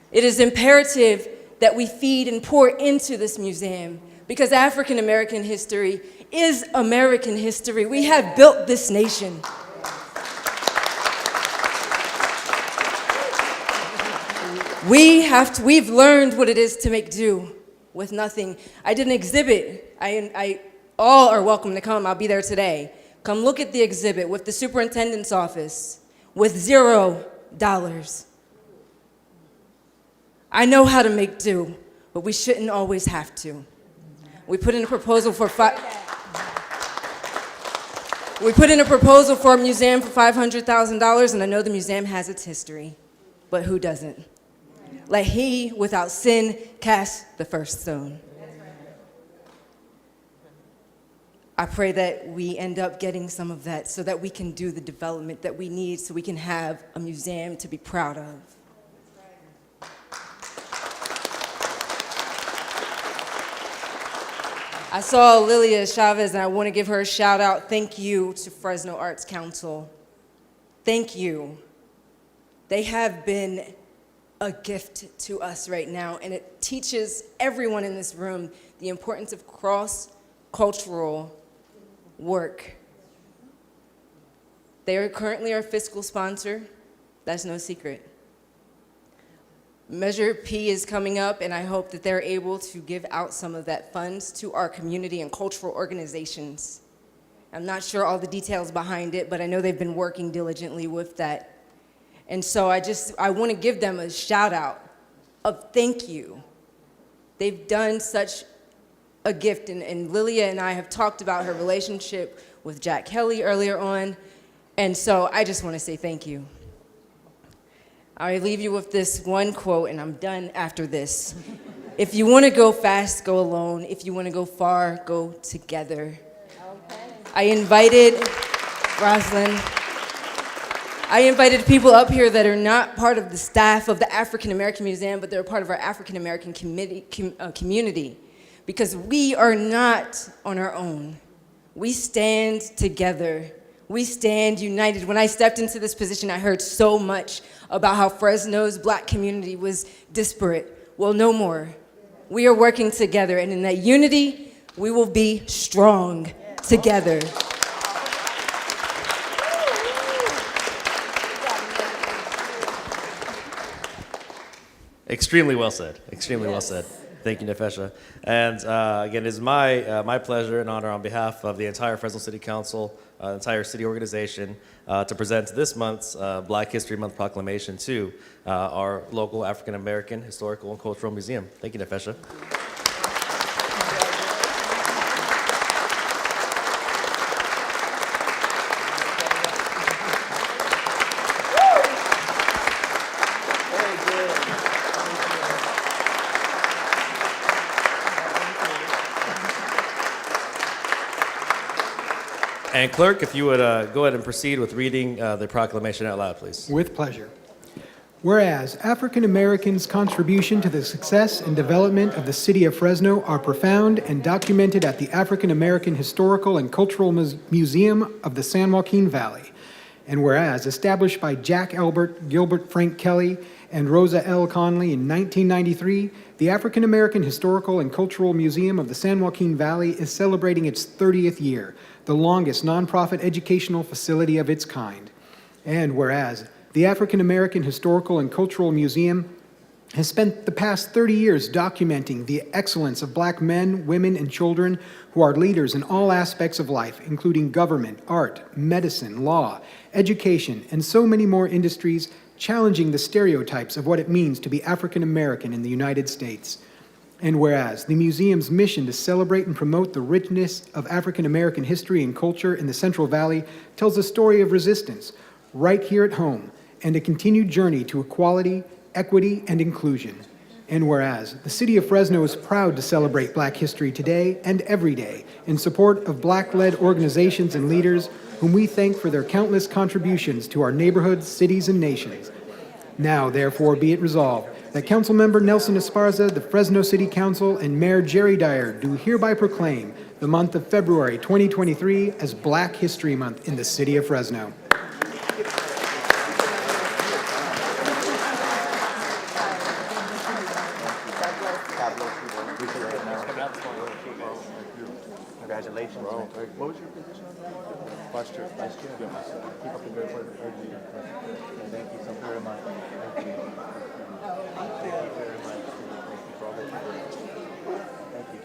Speaker 15: It is imperative that we feed and pour into this museum because African American history is American history. We have built this nation. We've learned what it is to make do with nothing. I did an exhibit. All are welcome to come. I'll be there today. Come look at the exhibit with the superintendent's office with $0. I know how to make do, but we shouldn't always have to. We put in a proposal for a museum for $500,000, and I know the museum has its history, but who doesn't? Let he without sin cast the first stone. I pray that we end up getting some of that so that we can do the development that we need so we can have a museum to be proud of. I saw Lilia Chavez, and I want to give her a shout out. Thank you to Fresno Arts Council. Thank you. They have been a gift to us right now, and it teaches everyone in this room the importance of cross-cultural work. They are currently our fiscal sponsor. That's no secret. Measure P is coming up, and I hope that they're able to give out some of that funds to our community and cultural organizations. I'm not sure all the details behind it, but I know they've been working diligently with that. And so I want to give them a shout out of thank you. They've done such a gift, and Lilia and I have talked about her relationship with Jack Kelly earlier on, and so I just want to say thank you. I leave you with this one quote, and I'm done after this. If you want to go fast, go alone. If you want to go far, go together. I invited people up here that are not part of the staff of the African American Museum, but they're part of our African American community, because we are not on our own. We stand together. We stand united. When I stepped into this position, I heard so much about how Fresno's Black community was disparate. Well, no more. We are working together, and in that unity, we will be strong together.
Speaker 14: Extremely well said. Extremely well said. Thank you, Nefesha. And again, it is my pleasure and honor on behalf of the entire Fresno City Council, entire city organization, to present this month's Black History Month proclamation to our local African American Historical and Cultural Museum. Thank you, Nefesha. And clerk, if you would go ahead and proceed with reading the proclamation out loud, please.
Speaker 2: With pleasure. Whereas African Americans' contribution to the success and development of the city of Fresno are profound and documented at the African American Historical and Cultural Museum of the San Joaquin Valley. And whereas established by Jack Albert, Gilbert Frank Kelly, and Rosa L. Conley in 1993, the African American Historical and Cultural Museum of the San Joaquin Valley is celebrating its 30th year, the longest nonprofit educational facility of its kind. And whereas the African American Historical and Cultural Museum has spent the past 30 years documenting the excellence of Black men, women, and children who are leaders in all aspects of life, including government, art, medicine, law, education, and so many more industries, challenging the stereotypes of what it means to be African American in the United States. And whereas the museum's mission to celebrate and promote the richness of African American history and culture in the Central Valley tells a story of resistance right here at home and a continued journey to equality, equity, and inclusion. And whereas the city of Fresno is proud to celebrate Black history today and every day in support of Black-led organizations and leaders whom we thank for their countless contributions to our neighborhoods, cities, and nations. Now, therefore, be it resolved that Councilmember Nelson Esparza, the Fresno City Council, and Mayor Jerry Dyer do hereby proclaim the month of February 2023 as Black History Month in the city of Fresno.
Speaker 1: Congratulations. What was your position? Vice Chair. Vice Chair. Keep up the good work. Thank you so very much. Thank you. Thank you very much. Thank you for all that you do. Thank you.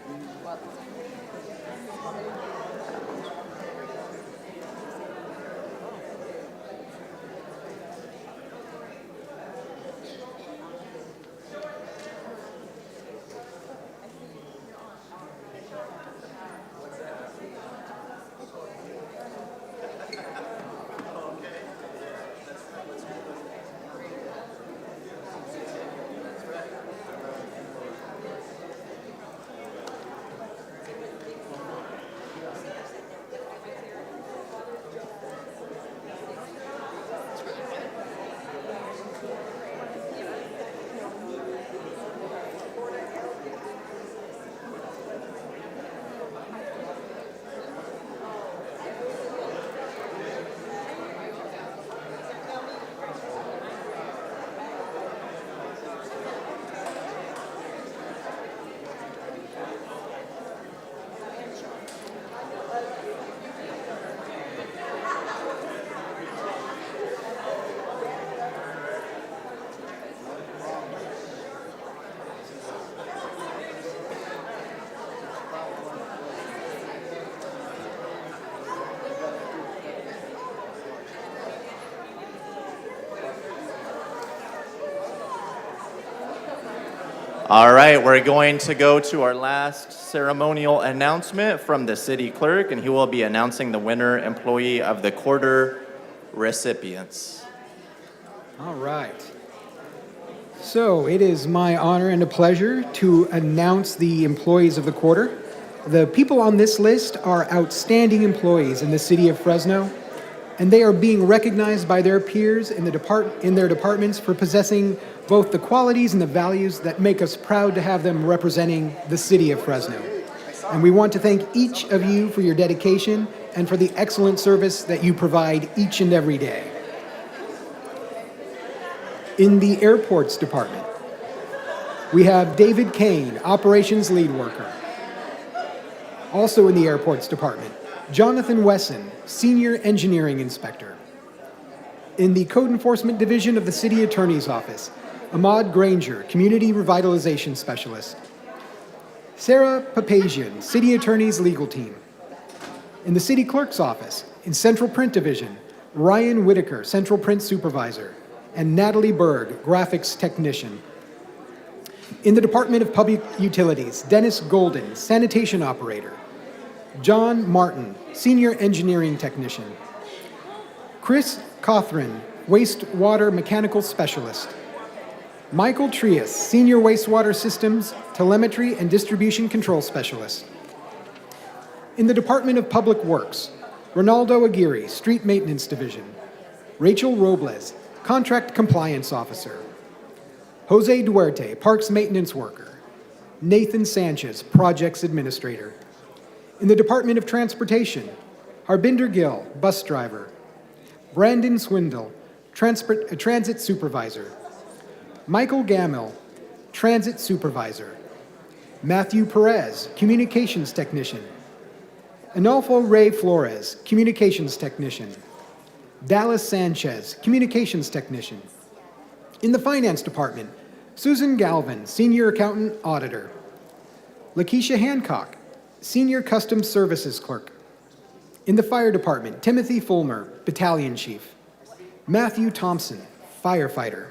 Speaker 1: All right, we're going to go to our last ceremonial announcement from the city clerk, and he will be announcing the winner employee of the quarter recipients.
Speaker 2: All right. So it is my honor and a pleasure to announce the employees of the quarter. The people on this list are outstanding employees in the city of Fresno, and they are being recognized by their peers in their departments for possessing both the qualities and the values that make us proud to have them representing the city of Fresno. And we want to thank each of you for your dedication and for the excellent service that you provide each and every day. In the airports department, we have David Kane, operations lead worker. Also in the airports department, Jonathan Wesson, senior engineering inspector. In the code enforcement division of the city attorney's office, Ahmad Granger, community revitalization specialist. Sarah Papazian, city attorney's legal team. In the city clerk's office, in central print division, Ryan Whitaker, central print supervisor, and Natalie Berg, graphics technician. In the Department of Public Utilities, Dennis Golden, sanitation operator. John Martin, senior engineering technician. Chris Cothran, wastewater mechanical specialist. Michael Trias, senior wastewater systems, telemetry, and distribution control specialist. In the Department of Public Works, Ronaldo Aguirre, street maintenance division. Rachel Robles, contract compliance officer. Jose Duarte, parks maintenance worker. Nathan Sanchez, projects administrator. In the Department of Transportation, Harbinder Gill, bus driver. Brandon Swindle, transit supervisor. Michael Gammill, transit supervisor. Matthew Perez, communications technician. Anolfo Ray Flores, communications technician. Dallas Sanchez, communications technician. In the finance department, Susan Galvin, senior accountant auditor. Lakeisha Hancock, senior customs services clerk. In the fire department, Timothy Fulmer, battalion chief. Matthew Thompson, firefighter.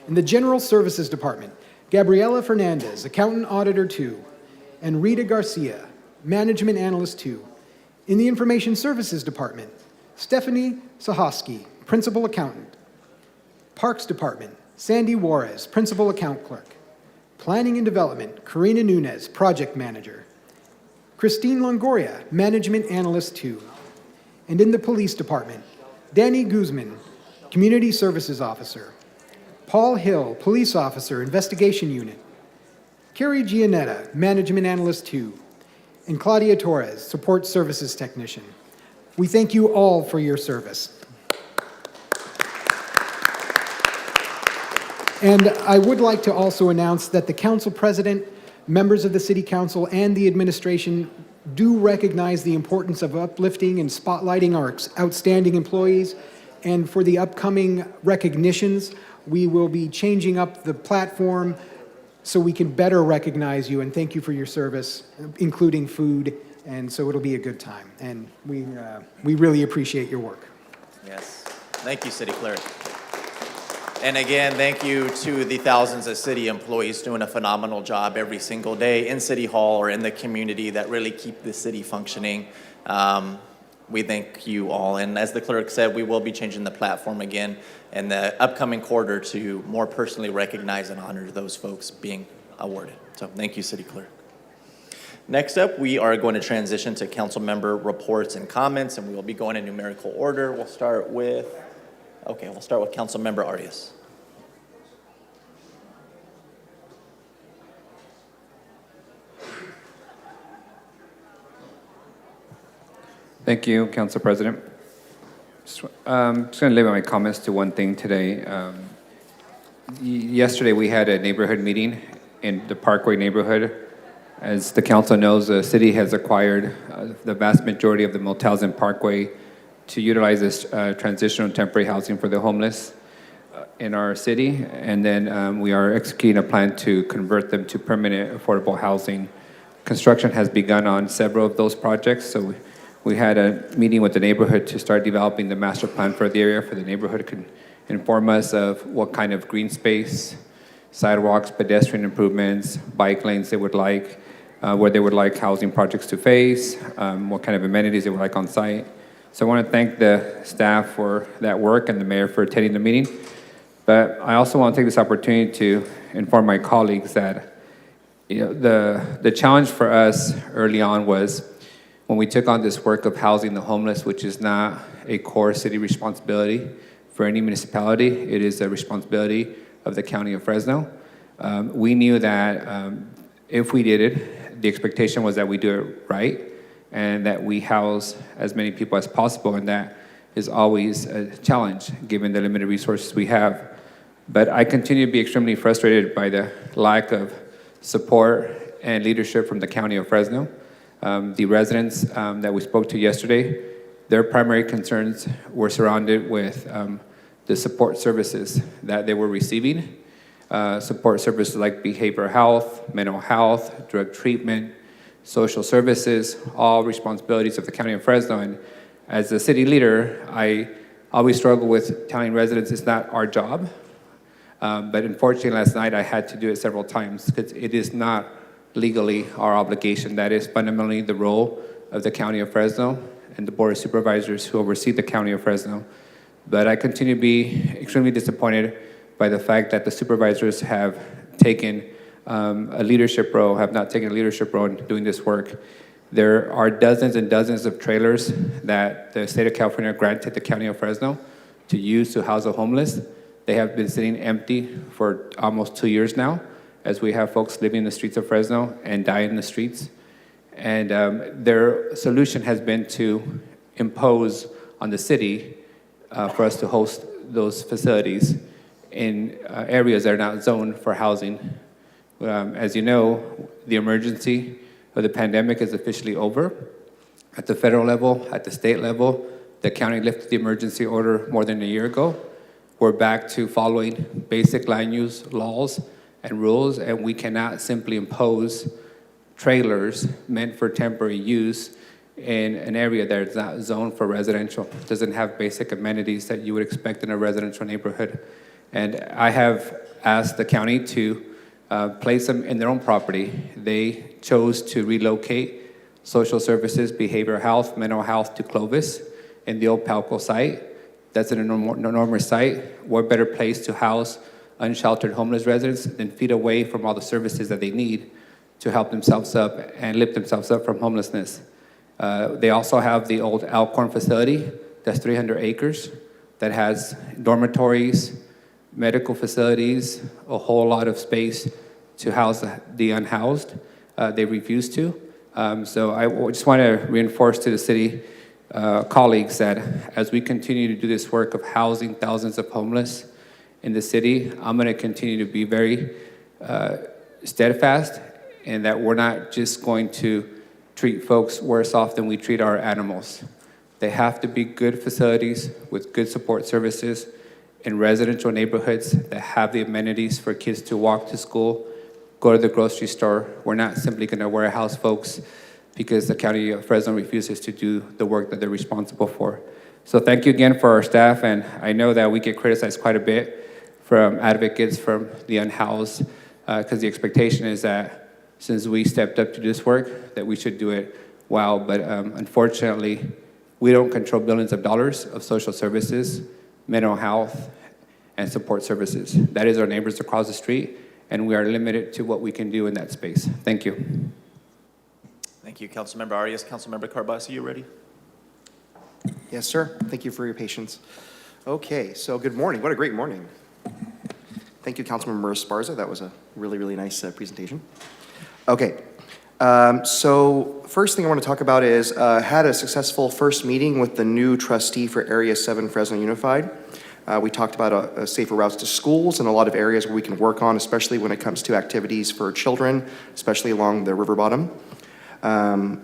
Speaker 2: In the General Services Department, Gabriela Fernandez, Accountant Auditor 2, and Rita Garcia, Management Analyst 2. In the Information Services Department, Stephanie Sahosky, Principal Accountant. Parks Department, Sandy Juarez, Principal Account Clerk. Planning and Development, Karina Nunez, Project Manager. Christine Longoria, Management Analyst 2. And in the Police Department, Danny Guzman, Community Services Officer. Paul Hill, Police Officer, Investigation Unit. Carrie Gianetta, Management Analyst 2. And Claudia Torres, Support Services Technician. We thank you all for your service. And I would like to also announce that the Council President, members of the City Council, and the administration do recognize the importance of uplifting and spotlighting our outstanding employees. And for the upcoming recognitions, we will be changing up the platform so we can better recognize you and thank you for your service, including food, and so it'll be a good time. And we really appreciate your work.
Speaker 1: Yes. Thank you, City Clerk. And again, thank you to the thousands of city employees doing a phenomenal job every single day in City Hall or in the community that really keep the city functioning. We thank you all. And as the clerk said, we will be changing the platform again in the upcoming quarter to more personally recognize and honor those folks being awarded. So thank you, City Clerk. Next up, we are going to transition to council member reports and comments, and we will be going in numerical order. We'll start with council member Arias.
Speaker 19: Thank you, Council President. Just going to limit my comments to one thing today. Yesterday, we had a neighborhood meeting in the Parkway neighborhood. As the council knows, the city has acquired the vast majority of the motels in Parkway to utilize this transitional temporary housing for the homeless in our city. And then we are executing a plan to convert them to permanent affordable housing. Construction has begun on several of those projects, so we had a meeting with the neighborhood to start developing the master plan for the area, for the neighborhood could inform us of what kind of green space, sidewalks, pedestrian improvements, bike lanes they would like, where they would like housing projects to face, what kind of amenities they would like on site. So I want to thank the staff for that work and the mayor for attending the meeting. But I also want to take this opportunity to inform my colleagues that the challenge for us early on was when we took on this work of housing the homeless, which is not a core city responsibility for any municipality. It is a responsibility of the county of Fresno. We knew that if we did it, the expectation was that we do it right and that we house as many people as possible, and that is always a challenge given the limited resources we have. But I continue to be extremely frustrated by the lack of support and leadership from the county of Fresno. The residents that we spoke to yesterday, their primary concerns were surrounded with the support services that they were receiving. Support services like behavioral health, mental health, drug treatment, social services, all responsibilities of the county of Fresno. And as a city leader, I always struggle with telling residents it's not our job. But unfortunately, last night I had to do it several times because it is not legally our obligation. That is fundamentally the role of the county of Fresno and the board of supervisors who oversee the county of Fresno. But I continue to be extremely disappointed by the fact that the supervisors have taken a leadership role, have not taken a leadership role in doing this work. There are dozens and dozens of trailers that the state of California granted the county of Fresno to use to house the homeless. They have been sitting empty for almost 2 years now, as we have folks living in the streets of Fresno and die in the streets. And their solution has been to impose on the city for us to host those facilities in areas that are not zoned for housing. As you know, the emergency of the pandemic is officially over. At the federal level, at the state level, the county lifted the emergency order more than a year ago. We're back to following basic land use laws and rules, and we cannot simply impose trailers meant for temporary use in an area that is not zoned for residential, doesn't have basic amenities that you would expect in a residential neighborhood. And I have asked the county to place them in their own property. They chose to relocate social services, behavioral health, mental health to Clovis in the old Palco site. That's an enormous site. What better place to house unsheltered homeless residents than feet away from all the services that they need to help themselves up and lift themselves up from homelessness. They also have the old Alcorn facility that's 300 acres that has dormitories, medical facilities, a whole lot of space to house the unhoused. They refuse to. So I just want to reinforce to the city colleagues that as we continue to do this work of housing thousands of homeless in the city, I'm going to continue to be very steadfast in that we're not just going to treat folks worse off than we treat our animals. They have to be good facilities with good support services in residential neighborhoods that have the amenities for kids to walk to school, go to the grocery store. We're not simply going to warehouse folks because the county of Fresno refuses to do the work that they're responsible for. So thank you again for our staff, and I know that we get criticized quite a bit from advocates from the unhoused, because the expectation is that since we stepped up to do this work, that we should do it well, but unfortunately, we don't control billions of dollars of social services, mental health, and support services. That is our neighbors across the street, and we are limited to what we can do in that space. Thank you.
Speaker 1: Thank you, Councilmember Arias. Councilmember Carbasi, you ready?
Speaker 20: Yes, sir. Thank you for your patience. Okay, so good morning. What a great morning. Thank you, Councilmember Esparza. That was a really, really nice presentation. Okay, so first thing I want to talk about is had a successful first meeting with the new trustee for Area 7 Fresno Unified. We talked about safer routes to schools and a lot of areas where we can work on, especially when it comes to activities for children, especially along the river bottom.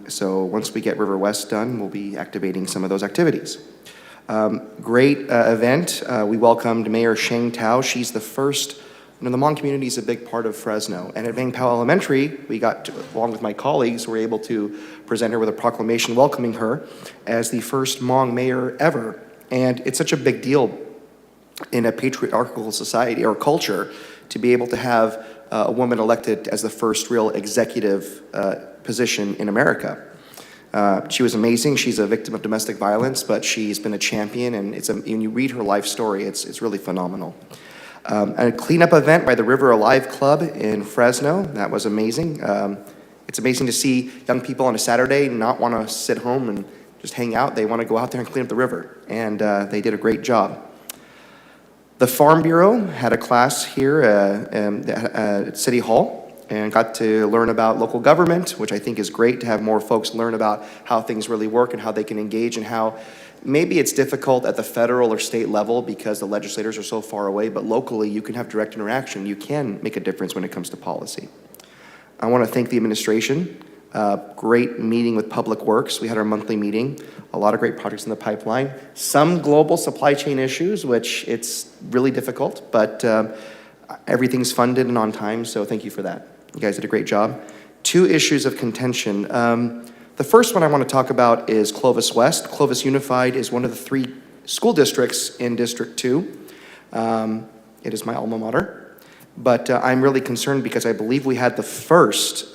Speaker 20: So once we get River West done, we'll be activating some of those activities. Great event. We welcomed Mayor Sheng Tao. She's the first, the Hmong community is a big part of Fresno. And at Vang Pao Elementary, we got to, along with my colleagues, were able to present her with a proclamation welcoming her as the first Hmong mayor ever. And it's such a big deal in a patriarchal society or culture to be able to have a woman elected as the first real executive position in America. She was amazing. She's a victim of domestic violence, but she's been a champion, and when you read her life story, it's really phenomenal. A cleanup event by the River Alive Club in Fresno. That was amazing. It's amazing to see young people on a Saturday not want to sit home and just hang out. They want to go out there and clean up the river, and they did a great job. The Farm Bureau had a class here at City Hall and got to learn about local government, which I think is great to have more folks learn about how things really work and how they can engage, and how maybe it's difficult at the federal or state level because the legislators are so far away, but locally you can have direct interaction. You can make a difference when it comes to policy. I want to thank the administration. Great meeting with Public Works. We had our monthly meeting. A lot of great projects in the pipeline. Some global supply chain issues, which it's really difficult, but everything's funded and on time, so thank you for that. You guys did a great job. 2 issues of contention. The first one I want to talk about is Clovis West. Clovis Unified is one of the 3 school districts in District 2. It is my alma mater. But I'm really concerned because I believe we had the fourth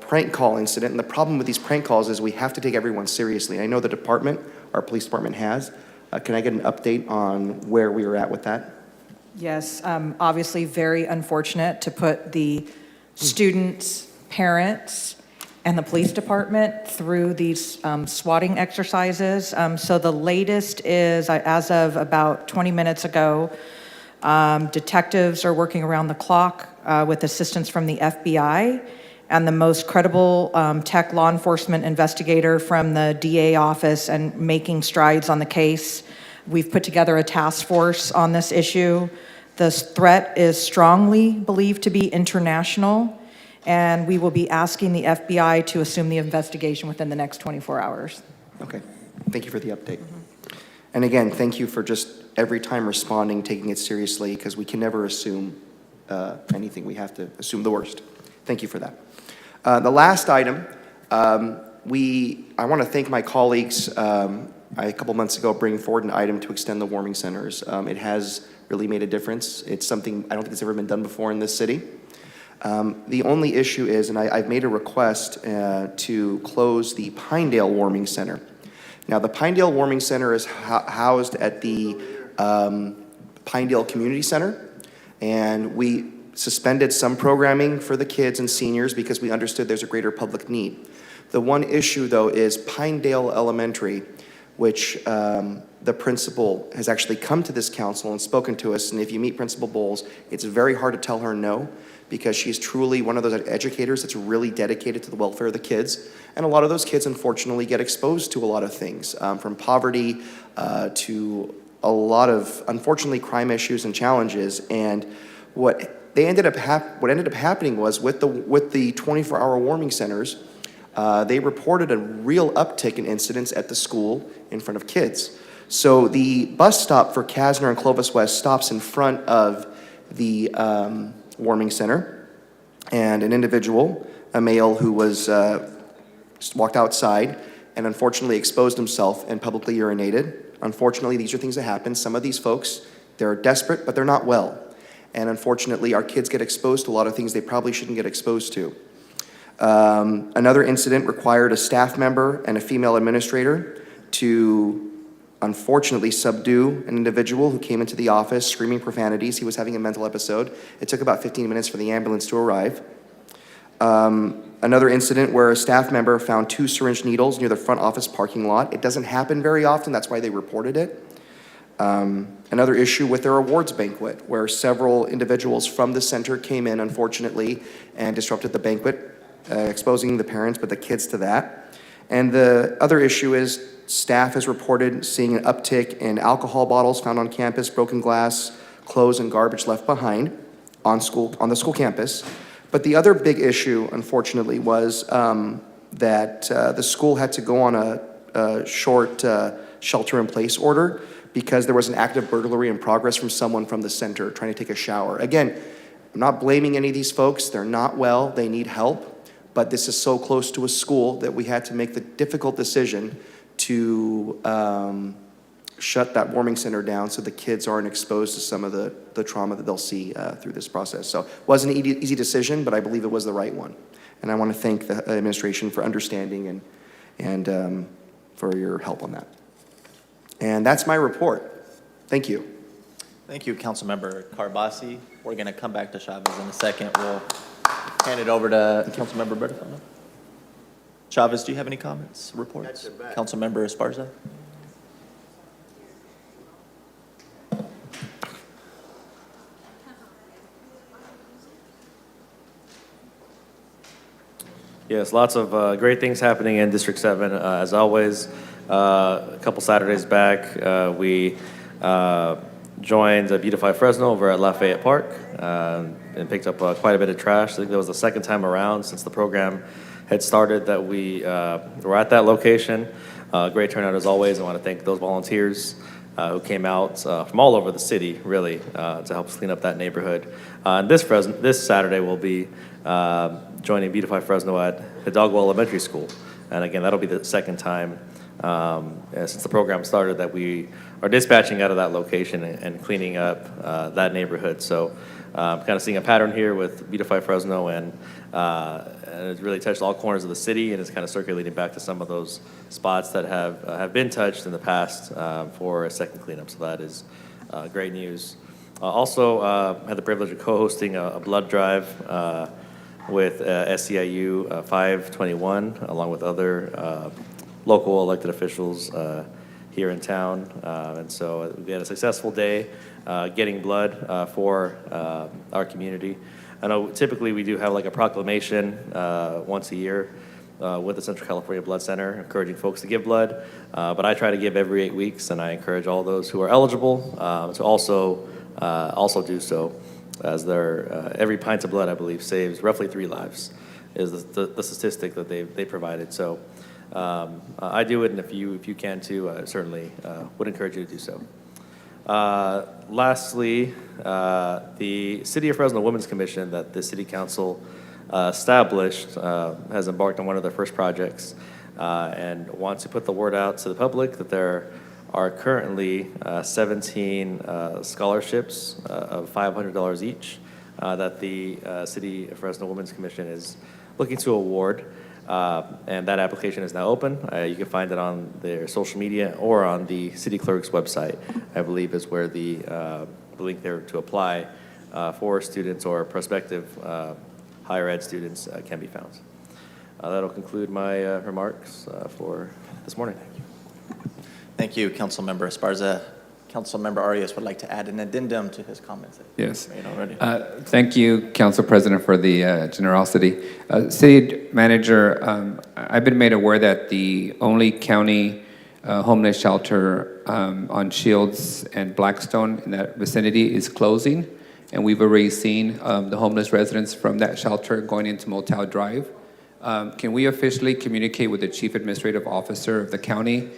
Speaker 20: prank call incident. And the problem with these prank calls is we have to take everyone seriously. I know the department, our police department has. Can I get an update on where we are at with that?
Speaker 21: Yes, obviously very unfortunate to put the students, parents, and the police department through these swatting exercises. So the latest is, as of about 20 minutes ago, detectives are working around the clock with assistance from the FBI, and the most credible tech law enforcement investigator from the DA office, and making strides on the case. We've put together a task force on this issue. The threat is strongly believed to be international, and we will be asking the FBI to assume the investigation within the next 24 hours.
Speaker 20: Okay, thank you for the update. And again, thank you for just every time responding, taking it seriously, because we can never assume anything. We have to assume the worst. Thank you for that. The last item, I want to thank my colleagues. A couple months ago, bringing forward an item to extend the warming centers. It has really made a difference. It's something I don't think it's ever been done before in this city. The only issue is, and I've made a request to close the Pinedale Warming Center. Now, the Pinedale Warming Center is housed at the Pinedale Community Center, and we suspended some programming for the kids and seniors because we understood there's a greater public need. The one issue, though, is Pinedale Elementary, which the principal has actually come to this council and spoken to us, and if you meet Principal Bowles, it's very hard to tell her no, because she's truly one of those educators that's really dedicated to the welfare of the kids. And a lot of those kids, unfortunately, get exposed to a lot of things, from poverty to a lot of, unfortunately, crime issues and challenges. And what ended up happening was with the 24-hour warming centers, they reported a real uptick in incidents at the school in front of kids. So the bus stop for Kasner and Clovis West stops in front of the warming center, and an individual, a male who was walked outside and unfortunately exposed himself and publicly urinated. Unfortunately, these are things that happen. Some of these folks, they're desperate, but they're not well. And unfortunately, our kids get exposed to a lot of things they probably shouldn't get exposed to. Another incident required a staff member and a female administrator to unfortunately subdue an individual who came into the office screaming profanities. He was having a mental episode. It took about 15 minutes for the ambulance to arrive. Another incident where a staff member found 2 syringe needles near the front office parking lot. It doesn't happen very often, that's why they reported it. Another issue with their awards banquet, where several individuals from the center came in, unfortunately, and disrupted the banquet, exposing the parents, but the kids to that. And the other issue is staff has reported seeing an uptick in alcohol bottles found on campus, broken glass, clothes, and garbage left behind on the school campus. But the other big issue, unfortunately, was that the school had to go on a short shelter-in-place order because there was an active burglary in progress from someone from the center trying to take a shower. Again, I'm not blaming any of these folks. They're not well. They need help. But this is so close to a school that we had to make the difficult decision to shut that warming center down so the kids aren't exposed to some of the trauma that they'll see through this process. So it wasn't an easy decision, but I believe it was the right one. And I want to thank the administration for understanding and for your help on that. And that's my report. Thank you.
Speaker 1: Thank you, Councilmember Carbasi. We're going to come back to Chavez in a second. We'll hand it over to Councilmember Bertafano. Chavez, do you have any comments, reports? Councilmember Esparza?
Speaker 14: Yes, lots of great things happening in District 7. As always, a couple Saturdays back, we joined Beautify Fresno over at Lafayette Park and picked up quite a bit of trash. I think that was the second time around since the program had started that we were at that location. Great turnout as always. I want to thank those volunteers who came out from all over the city, really, to help us clean up that neighborhood. This Saturday, we'll be joining Beautify Fresno at Hidalgo Elementary School. And again, that'll be the second time since the program started that we are dispatching out of that location and cleaning up that neighborhood. So kind of seeing a pattern here with Beautify Fresno, and it's really touched all corners of the city, and it's kind of circulating back to some of those spots that have been touched in the past for a second cleanup. So that is great news. Also had the privilege of co-hosting a blood drive with SEIU 521, along with other local elected officials here in town. And so we had a successful day getting blood for our community. I know typically we do have like a proclamation once a year with the Central California Blood Center, encouraging folks to give blood. But I try to give every 8 weeks, and I encourage all those who are eligible to also do so, as every pint of blood, I believe, saves roughly 3 lives, is the statistic that they provided. So I do it, and if you can too, I certainly would encourage you to do so. Lastly, the City of Fresno Women's Commission that the City Council established has embarked on one of their first projects and wants to put the word out to the public that there are currently 17 scholarships of $500 each that the City of Fresno Women's Commission is looking to award. And that application is now open. You can find it on their social media or on the city clerk's website, I believe is where the link there to apply for students or prospective higher ed students can be found. That'll conclude my remarks for this morning.
Speaker 1: Thank you, Councilmember Esparza. Councilmember Arias would like to add an addendum to his comments that
Speaker 19: Yes.
Speaker 1: he made already.
Speaker 19: Thank you, Council President, for the generosity. City Manager, I've been made aware that the only county homeless shelter on Shields and Blackstone in that vicinity is closing, and we've already seen the homeless residents from that shelter going into Motel Drive. Can we officially communicate with the Chief Administrative Officer of the county?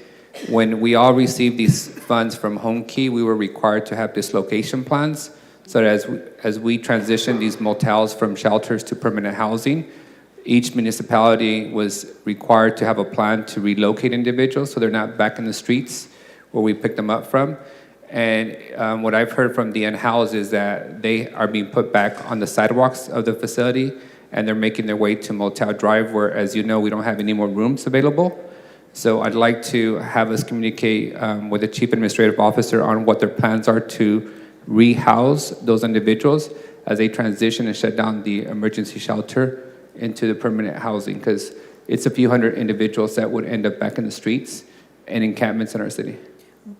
Speaker 19: When we all received these funds from Home Key, we were required to have dislocation plans, so that as we transition these motels from shelters to permanent housing, each municipality was required to have a plan to relocate individuals so they're not back in the streets where we picked them up from. And what I've heard from the unhoused is that they are being put back on the sidewalks of the facility, and they're making their way to Motel Drive, where, as you know, we don't have any more rooms available. So I'd like to have us communicate with the Chief Administrative Officer on what their plans are to rehouse those individuals as they transition and shut down the emergency shelter into the permanent housing, because it's a few hundred individuals that would end up back in the streets and encampments in our city.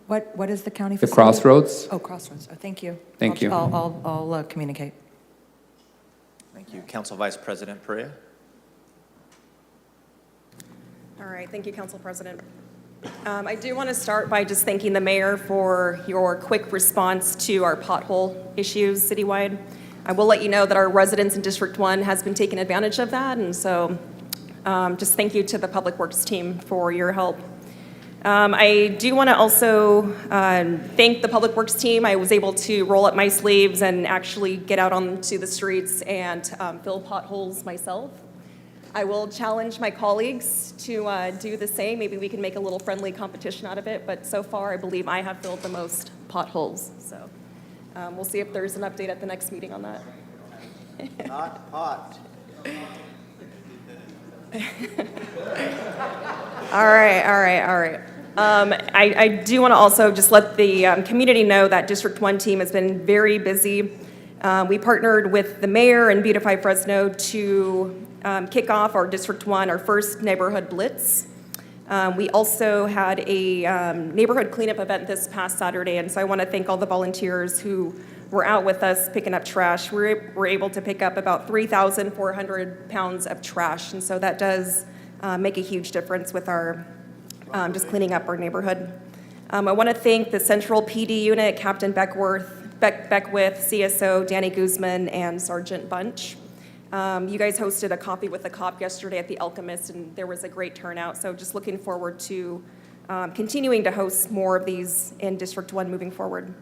Speaker 21: What is the county
Speaker 19: The
Speaker 21: facility?
Speaker 19: Crossroads.
Speaker 21: Oh, Crossroads. Oh, thank you.
Speaker 19: Thank you.
Speaker 21: I'll communicate.
Speaker 1: Thank you. Council Vice President Perea.
Speaker 4: All right, thank you, Council President. I do want to start by just thanking the mayor for your quick response to our pothole issues citywide. I will let you know that our residents in District 1 has been taking advantage of that, and so just thank you to the Public Works team for your help. I do want to also thank the Public Works team. I was able to roll up my sleeves and actually get out onto the streets and fill potholes myself. I will challenge my colleagues to do the same. Maybe we can make a little friendly competition out of it, but so far I believe I have filled the most potholes. So we'll see if there's an update at the next meeting on that.
Speaker 20: Not pot.
Speaker 4: All right. I do want to also just let the community know that District 1 team has been very busy. We partnered with the mayor and Beautify Fresno to kick off our District 1, our first neighborhood blitz. We also had a neighborhood cleanup event this past Saturday, and so I want to thank all the volunteers who were out with us picking up trash. We were able to pick up about 3,400 pounds of trash, and so that does make a huge difference with our just cleaning up our neighborhood. I want to thank the Central PD unit, Captain Beckwith, CSO Danny Guzman, and Sergeant Bunch. You guys hosted a Coffee with a Cop yesterday at the Alchemist, and there was a great turnout. So just looking forward to continuing to host more of these in District 1 moving forward.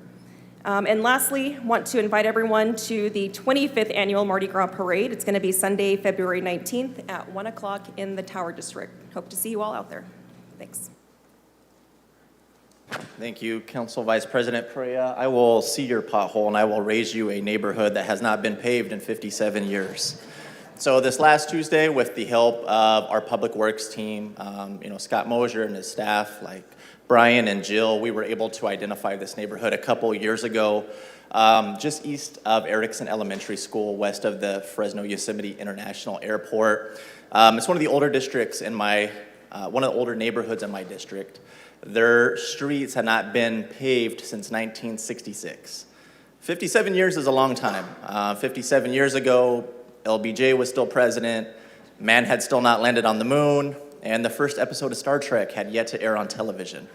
Speaker 4: And lastly, want to invite everyone to the 25th Annual Mardi Gras Parade. It's going to be Sunday, February 19th at 1 o'clock in the Tower District. Hope to see you all out there. Thanks.
Speaker 1: Thank you, Council Vice President Perea. I will see your pothole and I will raise you a neighborhood that has not been paved in 57 years. So this last Tuesday, with the help of our Public Works team, Scott Mosier and his staff, like Brian and Jill, we were able to identify this neighborhood a couple years ago, just east of Erickson Elementary School, west of the Fresno Yosemite International Airport. It's one of the older districts in one of the older neighborhoods in my district. Their streets had not been paved since 1966. 57 years is a long time. 57 years ago, LBJ was still president, man had still not landed on the moon, and the first episode of Star Trek had yet to air on television.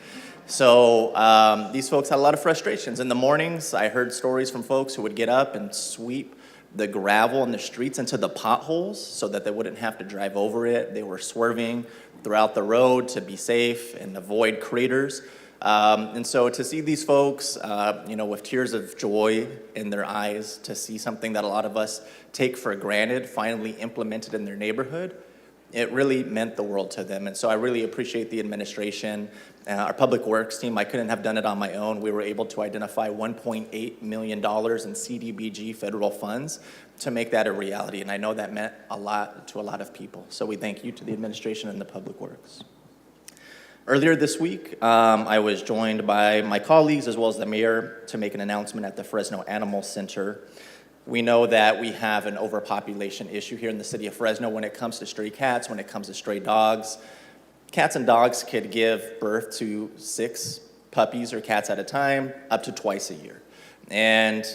Speaker 1: So these folks had a lot of frustrations. In the mornings, I heard stories from folks who would get up and sweep the gravel in the streets into the potholes so that they wouldn't have to drive over it. They were swerving throughout the road to be safe and avoid craters. And so to see these folks, with tears of joy in their eyes, to see something that a lot of us take for granted finally implemented in their neighborhood it really meant the world to them. And so I really appreciate the administration, our public works team. I couldn't have done it on my own. We were able to identify $1.8 million in CDBG federal funds to make that a reality. And I know that meant a lot to a lot of people. So we thank you to the administration and the public works. Earlier this week, I was joined by my colleagues as well as the mayor to make an announcement at the Fresno Animal Center. We know that we have an overpopulation issue here in the city of Fresno when it comes to stray cats, when it comes to stray dogs. Cats and dogs could give birth to 6 puppies or cats at a time, up to twice a year. And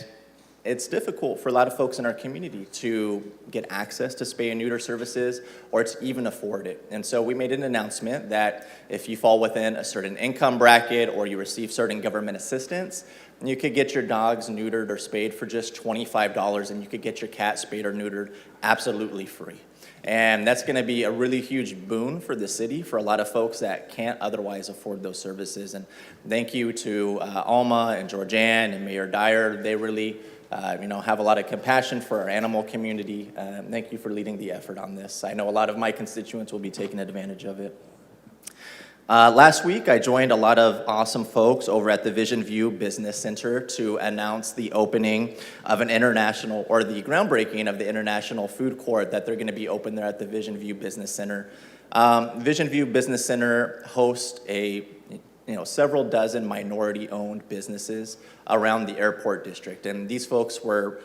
Speaker 1: it's difficult for a lot of folks in our community to get access to spay and neuter services or to even afford it. And so we made an announcement that if you fall within a certain income bracket or you receive certain government assistance, you could get your dogs neutered or spayed for just $25, and you could get your cat spayed or neutered absolutely free. And that's going to be a really huge boon for the city for a lot of folks that can't otherwise afford those services. And thank you to Alma and Georgianne and Mayor Dyer. They really have a lot of compassion for our animal community. Thank you for leading the effort on this. I know a lot of my constituents will be taking advantage of it. Last week, I joined a lot of awesome folks over at the Vision View Business Center to announce the opening of an international, or the groundbreaking of the international food court that they're going to be open there at the Vision View Business Center. Vision View Business Center hosts several dozen minority-owned businesses around the airport district, and these folks were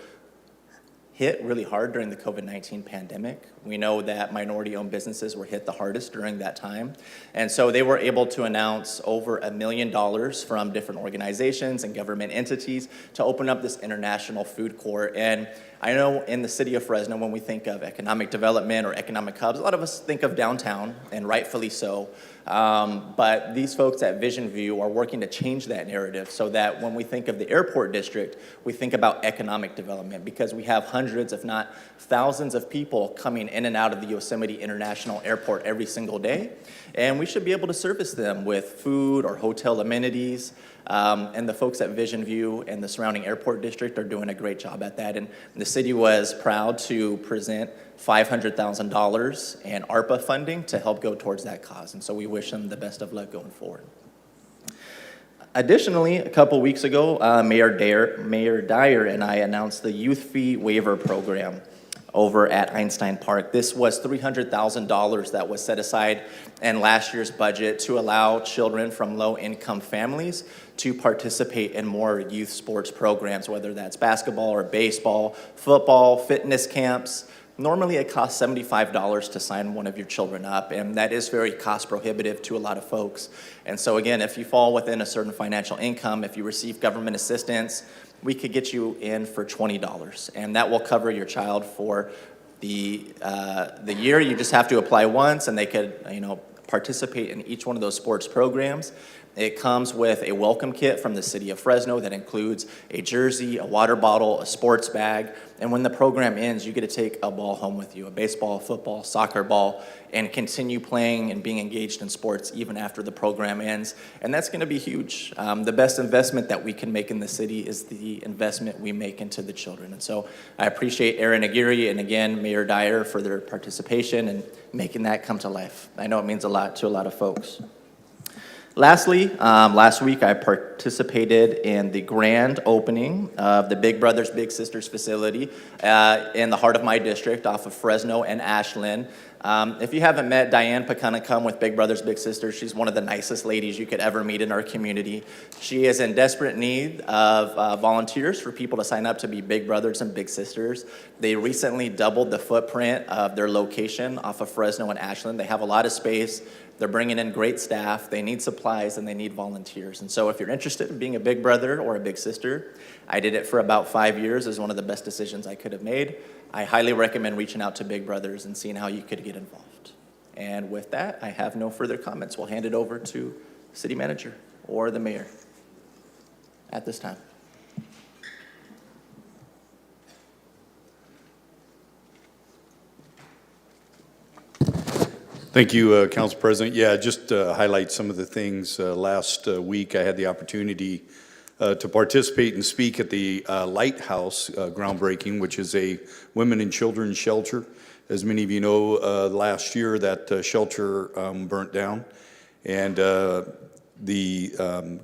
Speaker 1: hit really hard during the COVID-19 pandemic. We know that minority-owned businesses were hit the hardest during that time. And so they were able to announce over $1 million from different organizations and government entities to open up this international food court. And I know in the city of Fresno, when we think of economic development or economic hubs, a lot of us think of downtown, and rightfully so. But these folks at Vision View are working to change that narrative so that when we think of the airport district, we think about economic development, because we have hundreds, if not thousands of people coming in and out of the Yosemite International Airport every single day. And we should be able to service them with food or hotel amenities. And the folks at Vision View and the surrounding airport district are doing a great job at that. And the city was proud to present $500,000 in ARPA funding to help go towards that cause. And so we wish them the best of luck going forward. Additionally, a couple weeks ago, Mayor Dyer and I announced the youth fee waiver program over at Einstein Park. This was $300,000 that was set aside in last year's budget to allow children from low-income families to participate in more youth sports programs, whether that's basketball or baseball, football, fitness camps. Normally it costs $75 to sign one of your children up, and that is very cost prohibitive to a lot of folks. And so again, if you fall within a certain financial income, if you receive government assistance, we could get you in for $20, and that will cover your child for the year. You just have to apply once, and they could participate in each one of those sports programs. It comes with a welcome kit from the city of Fresno that includes a jersey, a water bottle, a sports bag, and when the program ends, you get to take a ball home with you, a baseball, football, soccer ball, and continue playing and being engaged in sports even after the program ends. And that's going to be huge. The best investment that we can make in the city is the investment we make into the children. And so I appreciate Aaron Aguirre and again, Mayor Dyer for their participation and making that come to life. I know it means a lot to a lot of folks. Lastly, last week I participated in the grand opening of the Big Brothers Big Sisters facility in the heart of my district off of Fresno and Ashland. If you haven't met Diane Pacunicum with Big Brothers Big Sisters, she's one of the nicest ladies you could ever meet in our community. She is in desperate need of volunteers for people to sign up to be Big Brothers and Big Sisters. They recently doubled the footprint of their location off of Fresno and Ashland. They have a lot of space. They're bringing in great staff, they need supplies, and they need volunteers. And so if you're interested in being a big brother or a big sister, I did it for about 5 years. It was one of the best decisions I could have made. I highly recommend reaching out to Big Brothers and seeing how you could get involved. And with that, I have no further comments. We'll hand it over to the city manager or the mayor at this time.
Speaker 5: Thank you, Council President. Yeah, just to highlight some of the things. Last week, I had the opportunity to participate and speak at the Lighthouse groundbreaking, which is a women and children's shelter As many of you know, last year that shelter burnt down, and the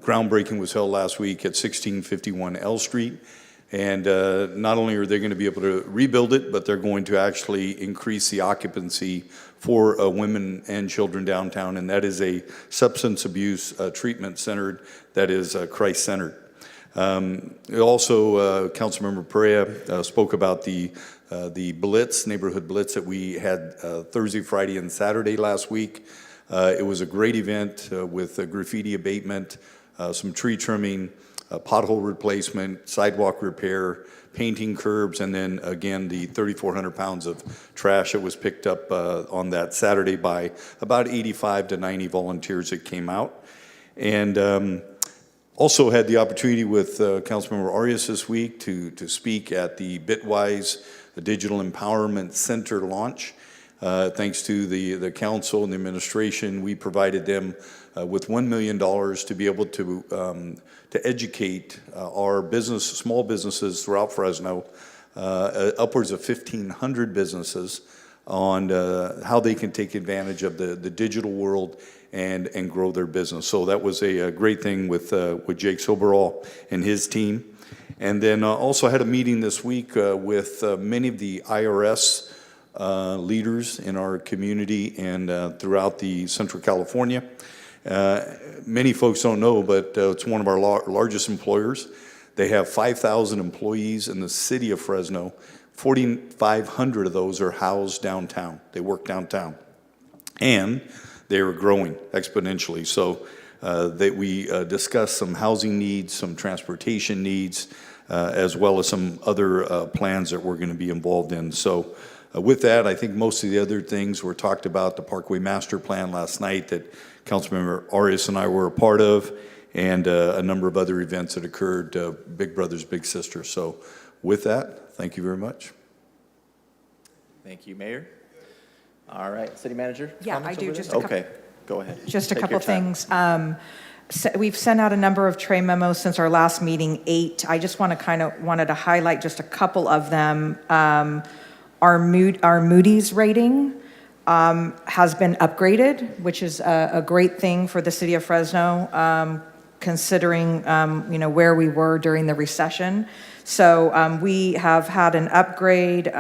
Speaker 5: groundbreaking was held last week at 1651 L Street. And not only are they going to be able to rebuild it, but they're going to actually increase the occupancy for women and children downtown. And that is a substance abuse treatment center that is Christ-centered. Also, Councilmember Perea spoke about the Blitz, neighborhood Blitz that we had Thursday, Friday, and Saturday last week. It was a great event with graffiti abatement, some tree trimming, pothole replacement, sidewalk repair, painting curbs, and then again the 3,400 pounds of trash that was picked up on that Saturday by about 85 to 90 volunteers that came out. And also had the opportunity with Councilmember Arias this week to speak at the Bitwise Digital Empowerment Center launch. Thanks to the council and the administration, we provided them with $1 million to be able to educate our small businesses throughout Fresno, upwards of 1,500 businesses, on how they can take advantage of the digital world and grow their business. So that was a great thing with Jake Soberall and his team. And then also had a meeting this week with many of the IRS leaders in our community and throughout the Central California. Many folks don't know, but it's one of our largest employers. They have 5,000 employees in the city of Fresno. 4,500 of those are housed downtown. They work downtown. And they are growing exponentially. So we discussed some housing needs, some transportation needs, as well as some other plans that we're going to be involved in. So with that, I think most of the other things were talked about, the Parkway Master Plan last night that Councilmember Arias and I were a part of, and a number of other events that occurred, Big Brothers Big Sisters. So with that, thank you very much.
Speaker 1: Thank you, Mayor. All right, City Manager?
Speaker 21: Yeah,
Speaker 1: comments
Speaker 21: I do
Speaker 1: over
Speaker 21: just
Speaker 1: there?
Speaker 21: a couple-
Speaker 1: Okay, go ahead.
Speaker 21: Just a
Speaker 1: Take
Speaker 21: couple
Speaker 1: your time.
Speaker 21: things. We've sent out a number of tray memos since our last meeting, 8. I just wanted to highlight just a couple of them. Our Moody's rating has been upgraded, which is a great thing for the city of Fresno, considering where we were during the recession. So we have had an upgrade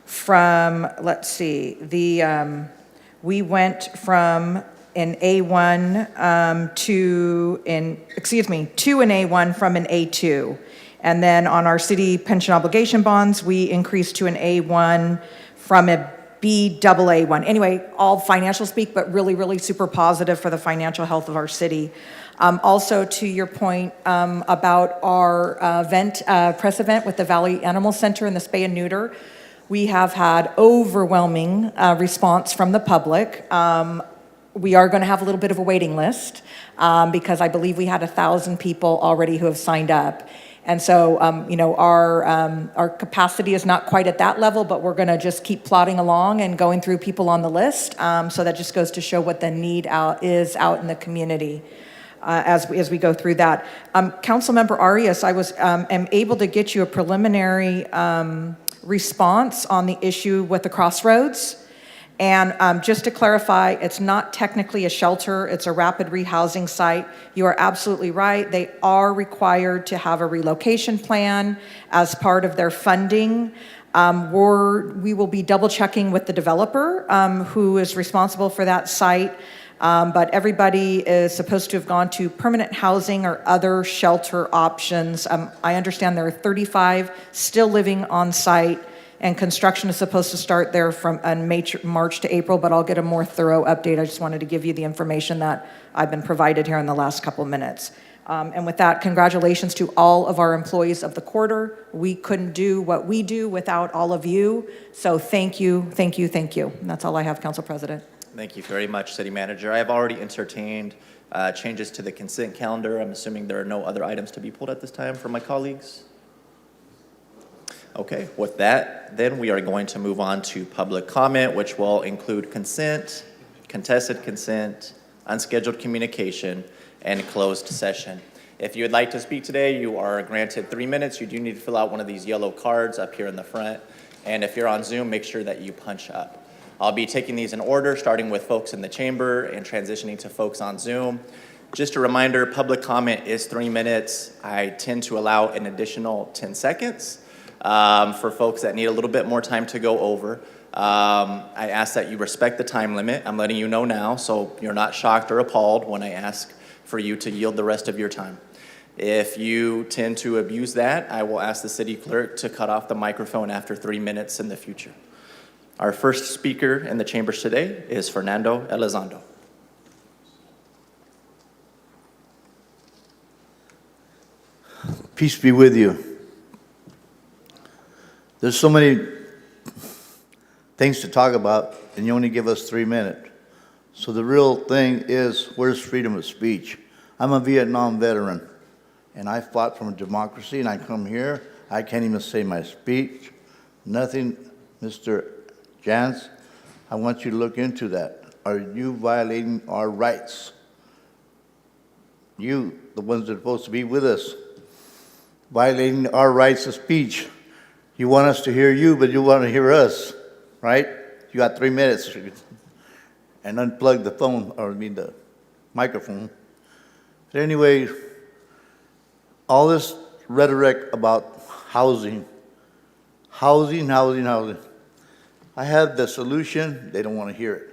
Speaker 21: from, let's see, we went from an A1 to an A1 from an A2. And then on our city pension obligation bonds, we increased to an A1 from a Baa1. Anyway, all financial speak, but really, really super positive for the financial health of our city. Also, to your point about our press event with the Valley Animal Center and the spay and neuter, we have had overwhelming response from the public. We are going to have a little bit of a waiting list because I believe we had 1,000 people already who have signed up. And so, our capacity is not quite at that level, but we're going to just keep plodding along and going through people on the list. So that just goes to show what the need is out in the community as we go through that. Councilmember Arias, I am able to get you a preliminary response on the issue with the crossroads. And just to clarify, it's not technically a shelter, it's a rapid rehousing site. You are absolutely right. They are required to have a relocation plan as part of their funding. We will be double checking with the developer who is responsible for that site. But everybody is supposed to have gone to permanent housing or other shelter options. I understand there are 35 still living on site, and construction is supposed to start there from March to April, but I'll get a more thorough update. I just wanted to give you the information that I've been provided here in the last couple of minutes. And with that, congratulations to all of our employees of the quarter. We couldn't do what we do without all of you. So thank you, thank you, thank you. And that's all I have, Council President.
Speaker 1: Thank you very much, City Manager. I have already entertained changes to the consent calendar. I'm assuming there are no other items to be pulled at this time from my colleagues. Okay, with that, then we are going to move on to public comment, which will include consent, contested consent, unscheduled communication, and closed session. If you would like to speak today, you are granted 3 minutes. You do need to fill out one of these yellow cards up here in the front. And if you're on Zoom, make sure that you punch up. I'll be taking these in order, starting with folks in the chamber and transitioning to folks on Zoom. Just a reminder, public comment is 3 minutes. I tend to allow an additional 10 seconds for folks that need a little bit more time to go over. I ask that you respect the time limit. I'm letting you know now, so you're not shocked or appalled when I ask for you to yield the rest of your time. If you tend to abuse that, I will ask the city clerk to cut off the microphone after 3 minutes in the future. Our first speaker in the chambers today is Fernando Elizondo.
Speaker 6: Peace be with you. There's so many things to talk about, and you only give us 3 minutes. So the real thing is, where's freedom of speech? I'm a Vietnam veteran, and I fought for democracy, and I come here, I can't even say my speech. Nothing, Mr. Jans, I want you to look into that. Are you violating our rights? You, the ones that are supposed to be with us, violating our rights of speech. You want us to hear you, but you want to hear us, right? You got 3 minutes. And unplug the phone, or I mean the microphone. But anyway, all this rhetoric about housing. I have the solution, they don't want to hear it.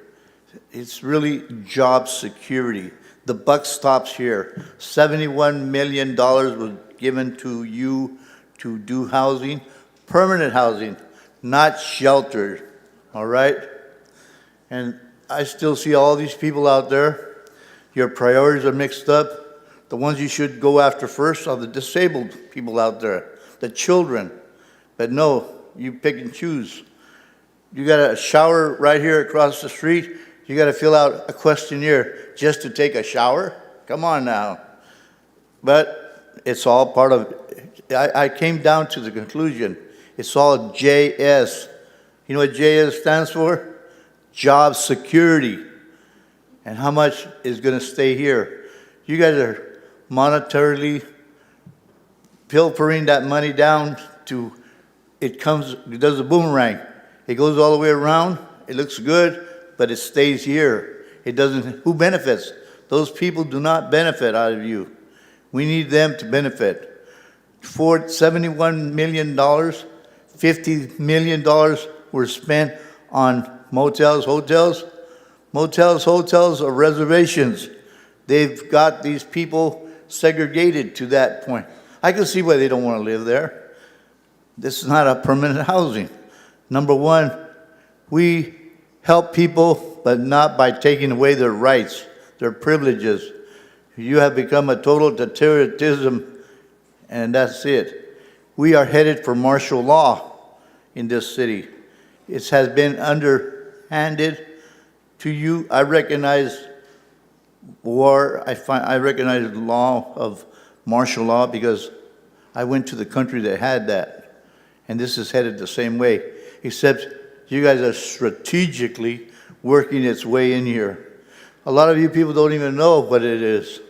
Speaker 6: It's really job security. The buck stops here. $71 million was given to you to do housing, permanent housing, not sheltered, all right? And I still see all these people out there. Your priorities are mixed up. The ones you should go after first are the disabled people out there, the children. But no, you pick and choose. You got a shower right here across the street. You got to fill out a questionnaire just to take a shower? Come on now. But it's all part of, I came down to the conclusion, it's all JS. You know what JS stands for? Job security. And how much is going to stay here? You guys are monetarily pilfering that money down to, it does a boomerang. It goes all the way around, it looks good, but it stays here. It doesn't, who benefits? Those people do not benefit out of you. We need them to benefit. For $71 million, $50 million were spent on motels, hotels. Motels, hotels are reservations. They've got these people segregated to that point. I can see why they don't want to live there. This is not a permanent housing. Number one, we help people, but not by taking away their rights, their privileges. You have become a total totalitarianism, and that's it. We are headed for martial law in this city. It has been underhanded to you. I recognize war. I recognize the law of martial law because I went to the country that had that. And this is headed the same way, except you guys are strategically working its way in here. A lot of you people don't even know what it is.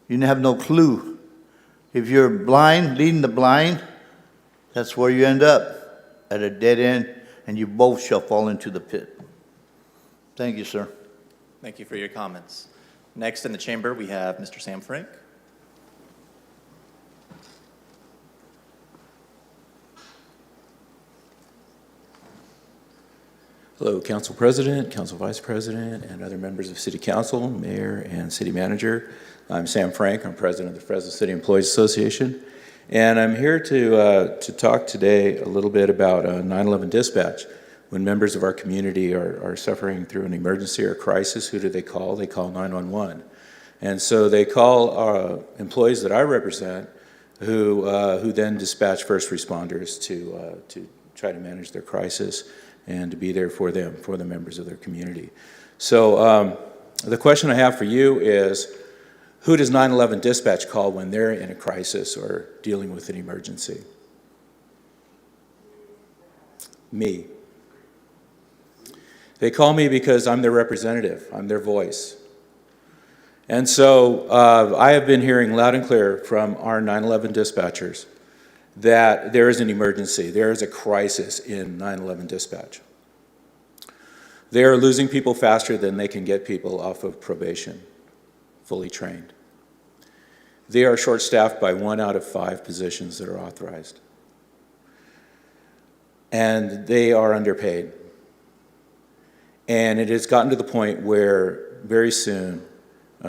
Speaker 6: You have no clue. If you're blind, leading the blind, that's where you end up, at a dead end, and you both shall fall into the pit. Thank you, sir.
Speaker 1: Thank you for your comments. Next in the chamber, we have Mr. Sam Frank.
Speaker 22: Hello, Council President, Council Vice President, and other members of City Council, Mayor, and City Manager. I'm Sam Frank. I'm President of the Fresno City Employees Association. And I'm here to talk today a little bit about 9/11 dispatch. When members of our community are suffering through an emergency or crisis, who do they call? They call 911. And so they call employees that I represent who then dispatch first responders to try to manage their crisis and to be there for them, for the members of their community. So the question I have for you is, who does 911 dispatch call when they're in a crisis or dealing with an emergency? Me. They call me because I'm their representative, I'm their voice. And so I have been hearing loud and clear from our 911 dispatchers that there is an emergency, there is a crisis in 911 dispatch. They are losing people faster than they can get people off of probation, fully trained. They are short-staffed by 1 out of 5 positions that are authorized. And they are underpaid. And it has gotten to the point where very soon,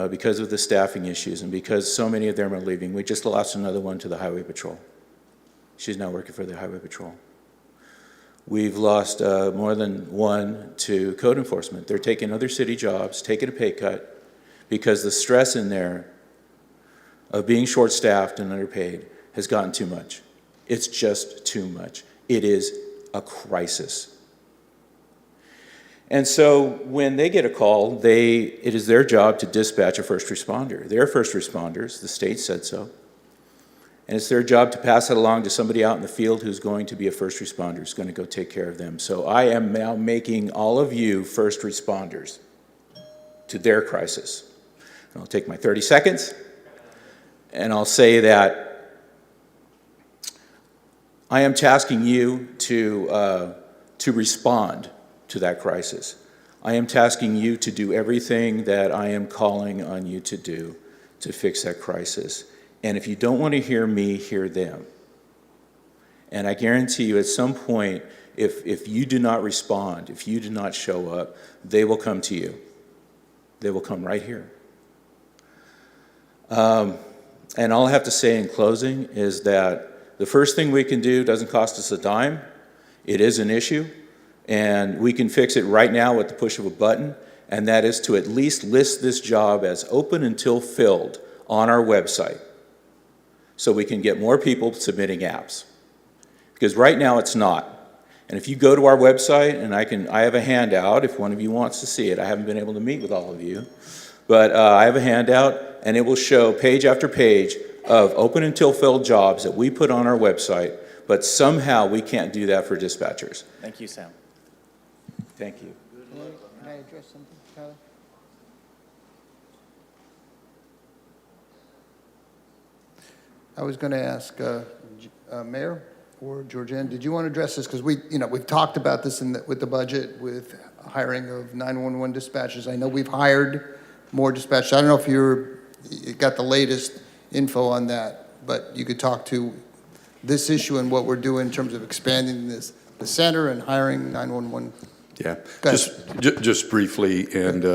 Speaker 22: because of the staffing issues and because so many of them are leaving, we just lost another one to the Highway Patrol. She's now working for the Highway Patrol. We've lost more than one to code enforcement. They're taking other city jobs, taking a pay cut, because the stress in there of being short-staffed and underpaid has gotten too much. It's just too much. It is a crisis. And so when they get a call, it is their job to dispatch a first responder. They're first responders, the state said so. And it's their job to pass it along to somebody out in the field who's going to be a first responder, who's going to go take care of them. So I am now making all of you first responders to their crisis. And I'll take my 30 seconds, and I'll say that I am tasking you to respond to that crisis. I am tasking you to do everything that I am calling on you to do to fix that crisis. And if you don't want to hear me, hear them. And I guarantee you at some point, if you do not respond, if you do not show up, they will come to you. They will come right here. And all I have to say in closing is that the first thing we can do doesn't cost us a dime. It is an issue, and we can fix it right now with the push of a button, and that is to at least list this job as open until filled on our website, so we can get more people submitting apps. Because right now it's not. And if you go to our website, and I have a handout if one of you wants to see it. I haven't been able to meet with all of you, but I have a handout, and it will show page after page of open until filled jobs that we put on our website, but somehow we can't do that for dispatchers.
Speaker 1: Thank you, Sam.
Speaker 22: Thank you.
Speaker 6: Can I address something, Tyler? I was going to ask Mayor or Georgianne, did you want to address this? Because we've talked about this with the budget, with hiring of 911 dispatchers. I know we've hired more dispatchers. I don't know if you got the latest info on that, but you could talk to this issue and what we're doing in terms of expanding the center and hiring 911.
Speaker 5: Yeah, just briefly, and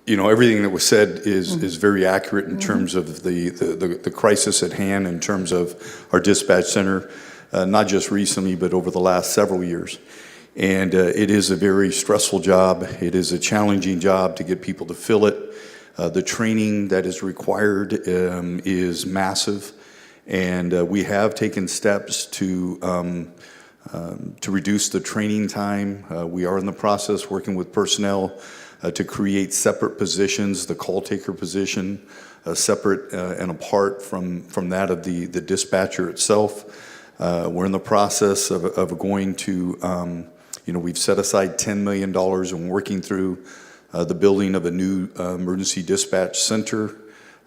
Speaker 5: everything that was said is very accurate in terms of the crisis at hand, in terms of our dispatch center, not just recently, but over the last several years. And it is a very stressful job. It is a challenging job to get people to fill it. The training that is required is massive, and we have taken steps to reduce the training time. We are in the process working with personnel to create separate positions, the call taker position, separate and apart from that of the dispatcher itself. We're in the process of going to, we've set aside $10 million and working through the building of a new emergency dispatch center.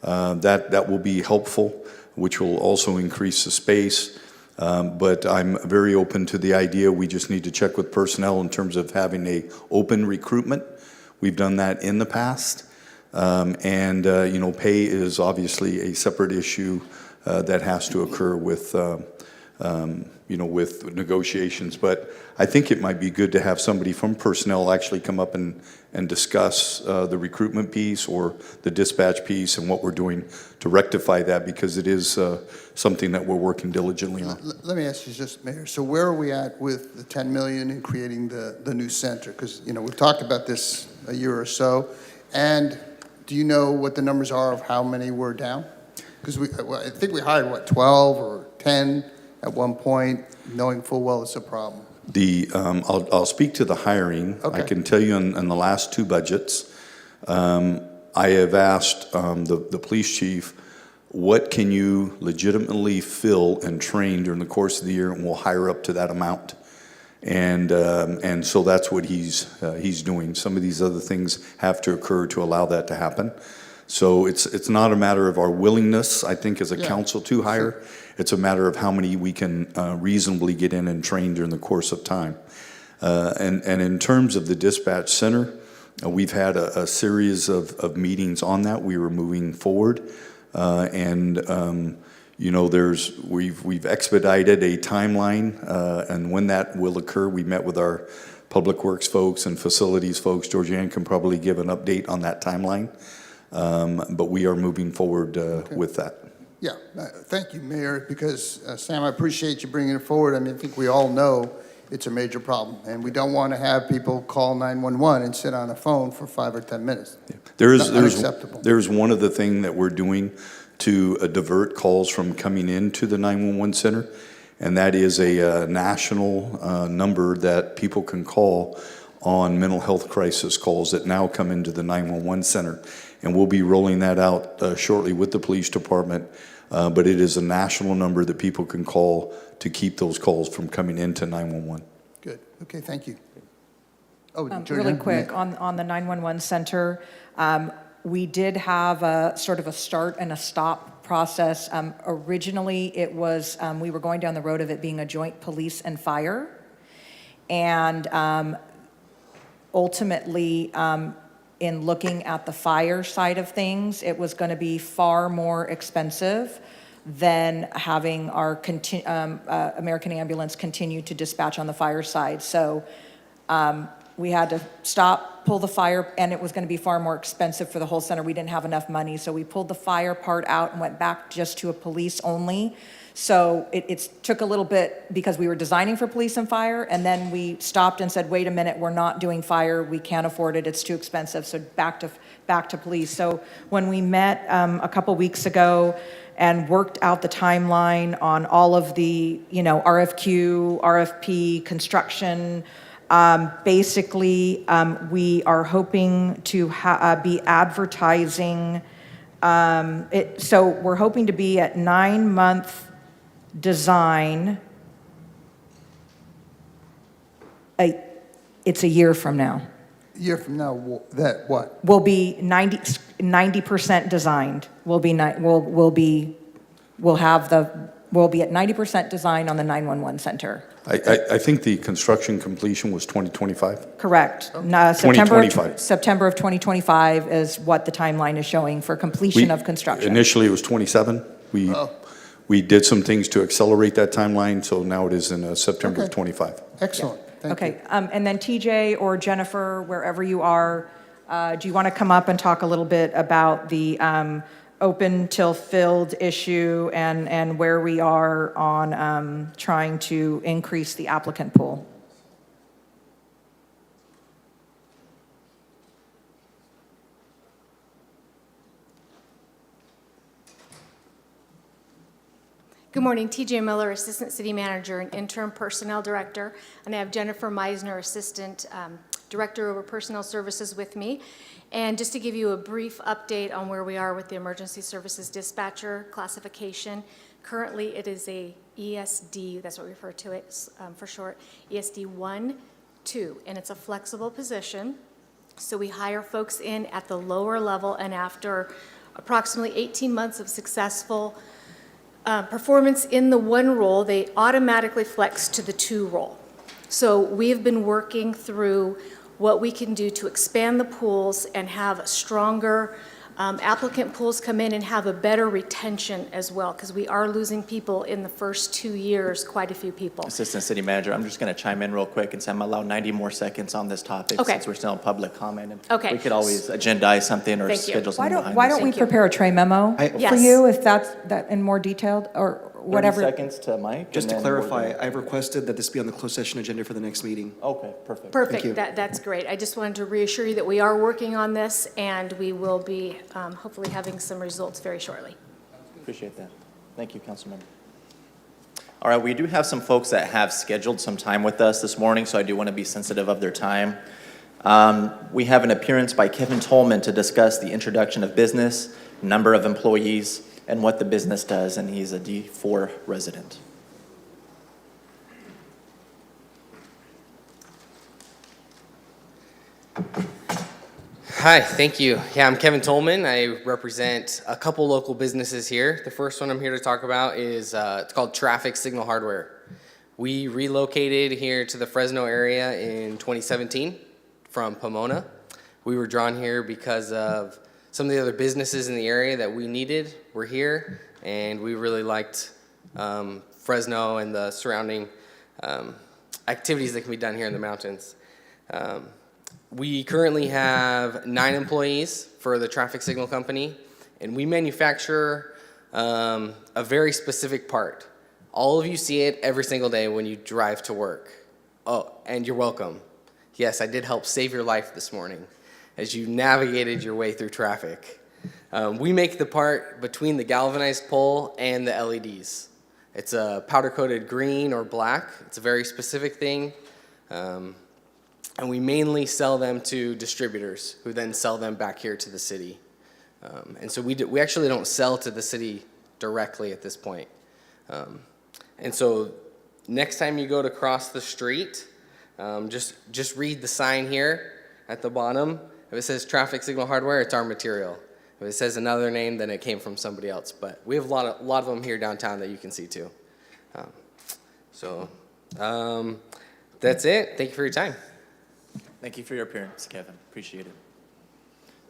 Speaker 5: That will be helpful, which will also increase the space. But I'm very open to the idea. We just need to check with personnel in terms of having a open recruitment. We've done that in the past. Pay is obviously a separate issue that has to occur with negotiations. But I think it might be good to have somebody from personnel actually come up and discuss the recruitment piece or the dispatch piece and what we're doing to rectify that, because it is something that we're working diligently on.
Speaker 6: Let me ask you just, Mayor, so where are we at with the 10 million in creating the new center? Because, we've talked about this a year or so, and do you know what the numbers are of how many were down? Because I think we hired, 12 or 10 at one point, knowing full well it's a problem.
Speaker 5: I'll speak to the hiring.
Speaker 6: Okay.
Speaker 5: I can tell you in the last two budgets, I have asked the police chief, what can you legitimately fill and train during the course of the year, and we'll hire up to that amount. And so that's what he's doing. Some of these other things have to occur to allow that to happen. So it's not a matter of our willingness, I think, as a
Speaker 3: Yeah,
Speaker 5: council to hire. It's a matter of how many we can reasonably get in and train during the course of time. And in terms of the dispatch center, we've had a series of meetings on that. We were moving forward. You know, we've expedited a timeline, and when that will occur, we met with our public works folks and facilities folks. Georgianne can probably give an update on that timeline, but we are moving forward with that.
Speaker 3: Yeah, thank you, Mayor, because Sam, I appreciate you bringing it forward. I mean, I think we all know it's a major problem, and we don't want to have people call 911 and sit on a phone for 5 or 10 minutes. Unacceptable.
Speaker 5: There's one other thing that we're doing to divert calls from coming into the 911 center, and that is a national number that people can call on mental health crisis calls that now come into the 911 center. And we'll be rolling that out shortly with the police department, but it is a national number that people can call to keep those calls from coming into 911.
Speaker 3: Good. Okay, thank you. Oh,
Speaker 21: Really
Speaker 3: Georgianne?
Speaker 21: quick, on the 911 center, we did have a sort of a start and a stop process. Originally, it was, we were going down the road of it being a joint police and fire. And ultimately, in looking at the fire side of things, it was going to be far more expensive than having our American Ambulance continue to dispatch on the fire side. So we had to stop, pull the fire, and it was going to be far more expensive for the whole center. We didn't have enough money, so we pulled the fire part out and went back just to a police only. So it took a little bit because we were designing for police and fire, and then we stopped and said, wait a minute, we're not doing fire, we can't afford it, it's too expensive, so back to police. So when we met a couple weeks ago and worked out the timeline on all of the, RFQ, RFP, construction, basically we are hoping to be advertising so we're hoping to be at 9-month design. It's a year from now.
Speaker 3: A year from now, that what?
Speaker 21: We'll be 90% designed. We'll be at 90% design on the 911 center.
Speaker 5: I think the construction completion was 2025.
Speaker 21: Correct. September of 2025 is what the timeline is showing for completion of construction.
Speaker 5: Initially, it was 27. We did some things to accelerate that timeline, so now it is in September of 25.
Speaker 3: Excellent. Thank you.
Speaker 21: And then TJ or Jennifer, wherever you are, do you want to come up and talk a little bit about the open till filled issue and where we are on trying to increase the applicant pool?
Speaker 9: Good morning, TJ Miller, Assistant City Manager and Interim Personnel Director, and I have Jennifer Meisner, Assistant Director over Personnel Services with me. And just to give you a brief update on where we are with the Emergency Services Dispatcher classification, currently it is a ESD, that's what we refer to it for short, ESD 1, 2, and it's a flexible position. So we hire folks in at the lower level, and after approximately 18 months of successful performance in the 1 role, they automatically flex to the 2 role. So we've been working through what we can do to expand the pools and have stronger applicant pools come in and have a better retention as well, because we are losing people in the first 2 years, quite a few people.
Speaker 1: Assistant City Manager, I'm just going to chime in real quick and say I'm allowed 90 more seconds on this topic since we're still in public comment. And
Speaker 9: Okay.
Speaker 1: we could always agendize something or schedule something behind
Speaker 21: Why
Speaker 1: the
Speaker 21: don't we
Speaker 1: scenes.
Speaker 21: prepare a tray memo for you, if that's that in more detailed, or whatever?
Speaker 1: 30 seconds to Mike.
Speaker 20: Just
Speaker 1: and
Speaker 20: to
Speaker 1: then we're
Speaker 20: clarify,
Speaker 1: good.
Speaker 20: I've requested that this be on the closed session agenda for the next meeting.
Speaker 1: Okay, perfect.
Speaker 9: Perfect,
Speaker 20: you.
Speaker 9: that's great. I just wanted to reassure you that we are working on this, and we will be hopefully having some results very shortly.
Speaker 1: Appreciate that. Thank you, Councilmember. All right, we do have some folks that have scheduled some time with us this morning, so I do want to be sensitive of their time. We have an appearance by Kevin Tolman to discuss the introduction of business, number of employees, and what the business does, and he's a D4 resident.
Speaker 8: Hi, thank you. Yeah, I'm Kevin Tolman. I represent a couple local businesses here. The first one I'm here to talk about is it's called Traffic Signal Hardware. We relocated here to the Fresno area in 2017 from Pomona. We were drawn here because of some of the other businesses in the area that we needed were here, and we really liked Fresno and the surrounding activities that can be done here in the mountains. We currently have 9 employees for the traffic signal company, and we manufacture a very specific part. All of you see it every single day when you drive to work. Oh, and you're welcome. Yes, I did help save your life this morning as you navigated your way through traffic. We make the part between the galvanized pole and the LEDs. It's a powder-coated green or black. It's a very specific thing. And we mainly sell them to distributors who then sell them back here to the city. And so we actually don't sell to the city directly at this point. And so next time you go to cross the street, just read the sign here at the bottom. If it says traffic signal hardware, it's our material. If it says another name, then it came from somebody else. But we have a lot of them here downtown that you can see too. That's it. Thank you for your time.
Speaker 1: Thank you for your appearance, Kevin. Appreciate it.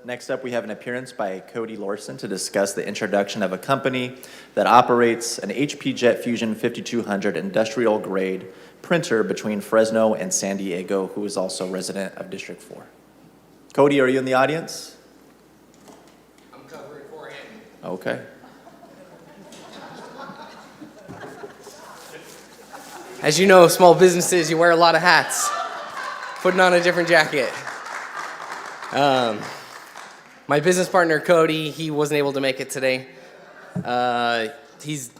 Speaker 1: Next up, we have an appearance by Cody Lorson to discuss the introduction of a company that operates an HP Jet Fusion 5200 industrial grade printer between Fresno and San Diego, who is also a resident of District 4. Cody, are you in the audience?
Speaker 8: I'm covering for him.
Speaker 1: Okay.
Speaker 8: As you know, small businesses, you wear a lot of hats. Putting on a different jacket. My business partner, Cody, he wasn't able to make it today. He's